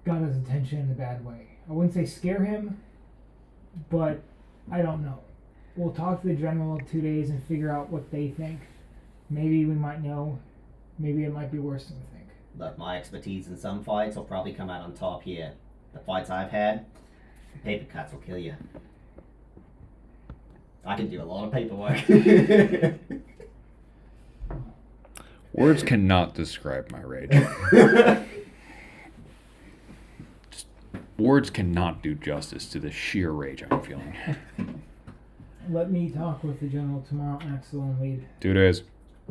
got his attention in a bad way. I wouldn't say scare him, but I don't know. We'll talk to the general in 2 days and figure out what they think. Maybe we might know. Maybe it might be worse than we think. Look, my expertise in some fights will probably come out on top here. The fights I've had, paper cuts will kill you. I can do a lot of paperwork. Words cannot describe my rage. Words cannot do justice to the sheer rage I'm feeling. Let me talk with the general tomorrow, Axel, and lead. 2 days.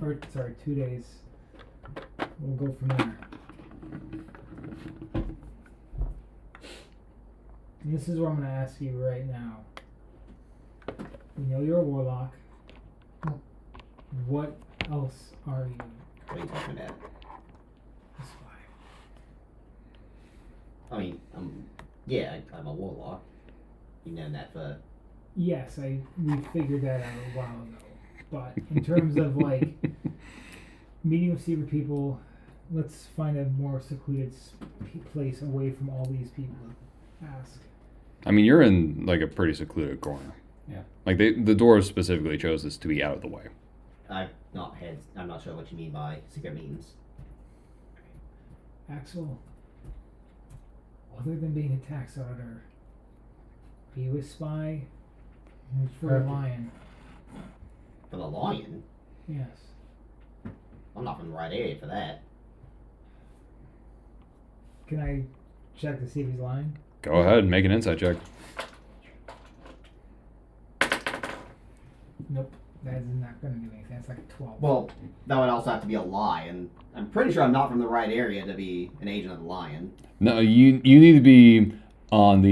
2 days. We'll go from there. And this is what I'm going to ask you right now. We know you're a warlock. What else are you? What are you talking about? A spy. I mean, I'm a warlock. You've known that for... Yes, we figured that out a while ago. But in terms of like meeting with secret people, let's find a more secluded place away from all these people. Ask. I mean, you're in like a pretty secluded corner. Yeah. Like the dwarves specifically chose this to be out of the way. I'm not sure what you mean by secret meetings. Axel, other than being attacked, Senator, are you a spy for the lion? For the lion? Yes. I'm not from the right area for that. Can I check to see if he's lying? Go ahead and make an insight check. Nope. That is not going to do anything. That's like a 12. Well, that would also have to be a lie, and I'm pretty sure I'm not from the right area to be an agent of the lion. No, you need to be on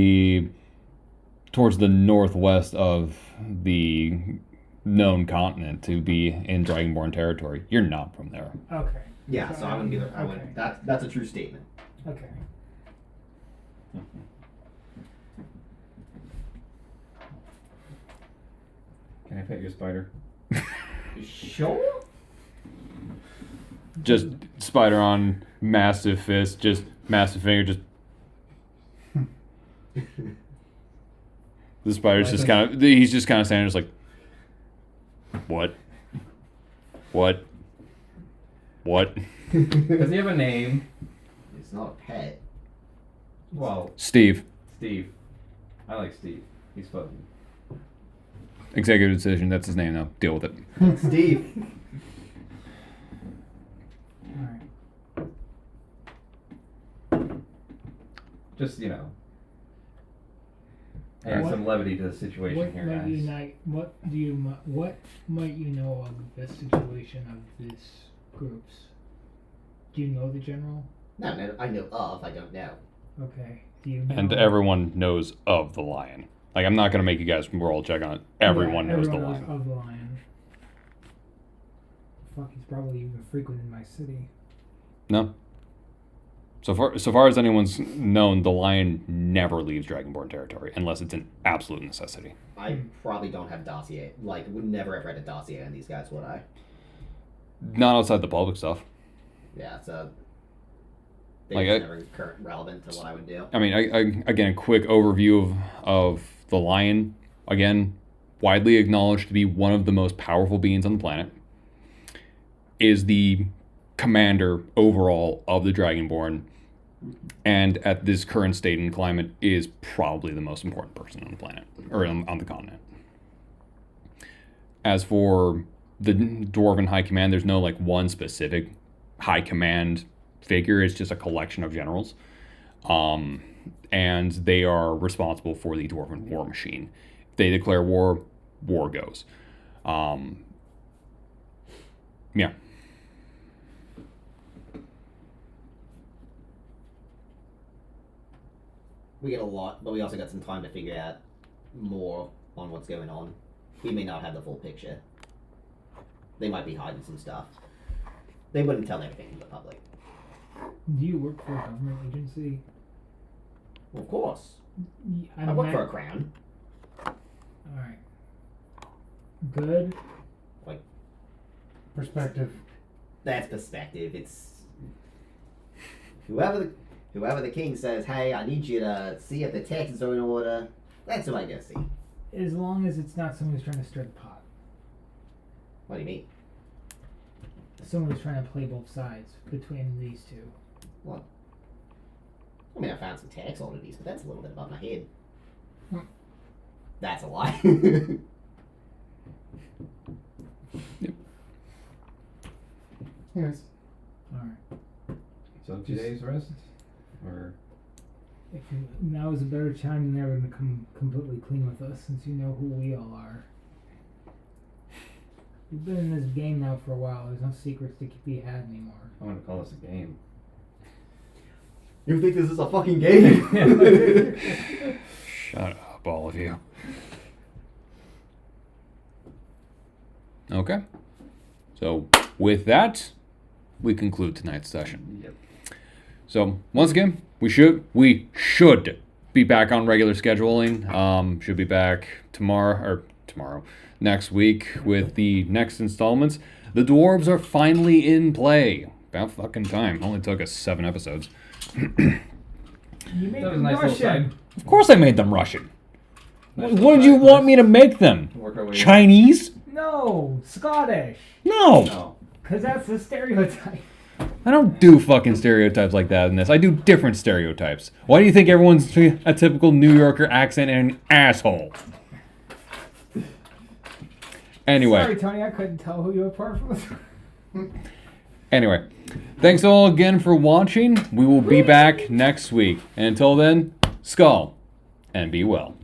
towards the northwest of the known continent to be in Dragonborn territory. You're not from there. Okay. Yeah, so I wouldn't be there. I Okay. wouldn't. That's a true statement. Okay. Can I pet your spider? Sure. Just spider on massive fist, just massive finger, just. The spider's just kind of. He's just kind of standing, just like. What? What? What? Does he have a name? It's not a pet. Well, Steve. Steve. I like Steve. He's fuzzy. Executive decision. That's his name now. Deal with it. Steve. All right. Just, add Alright. some levity to the situation What here, might guys. what might you know of the situation of this groups? Do you know the general? No, I know of. I don't know. Okay. Do you know? And everyone knows of the lion. Like, I'm not going to make you guys roll a check on it. Everyone knows the lion. Of the lion. Fuck, he's probably even frequent in my city. No. So far as anyone's known, the lion never leaves Dragonborn territory unless it's an absolute necessity. I probably don't have dossier. Like, would never have read a dossier on these guys, would I? Not outside the public stuff. Yeah, so they Like, was never current relevant to what I would do. I mean, again, a quick overview of the lion. Again, widely acknowledged to be one of the most powerful beings on the planet. Is the commander overall of the Dragonborn, and at this current state and climate is probably the most important person on the planet, or on the continent. As for the Dwarven High Command, there's no like one specific high command figure. It's just a collection of generals, and they are responsible for the Dwarven war machine. If they declare war, war goes. Yeah. We get a lot, but we also got some time to figure out more on what's going on. We may not have the full picture. They might be hiding some stuff. They wouldn't tell everything to the public. Do you work for a government agency? Well, of course. I'm I work not- for a crown. Alright. Good. Perspective. That's perspective. It's whoever the king says, "Hey, I need you to see if the taxes are in order." That's who I go see. As long as it's not someone who's trying to stir the pot. What do you mean? Someone who's trying to play both sides between these two. What? I mean, I found some tax oddities, but that's a little bit above my head. That's a lie. Yes. Alright. So 2 days rest? Or If you, now is a better time than ever to come completely clean with us, since you know who we all are. We've been in this game now for a while. There's no secrets to be had anymore. I want to call this a game. You think this is a fucking game? Shut up, all of you. Okay. So, with that, we conclude tonight's session. Yep. So, once again, we should be back on regular scheduling. Should be back next week with the next installments. The dwarves are finally in play. About fucking time. Only took us 7 episodes. You made That was a them nice little Russian. side. Of course I made them Russian. Nice What little did you side want quest. me to make them? Work our way Chinese? No, Scottish. No. No. Because that's the stereotype. I don't do fucking stereotypes like that in this. I do different stereotypes. Why do you think everyone's a typical New Yorker accent and an asshole? Anyway. Sorry, Tony, I couldn't tell who you were apart from. Anyway, thanks all again for watching. We will be back next week. And until then, skull and be well.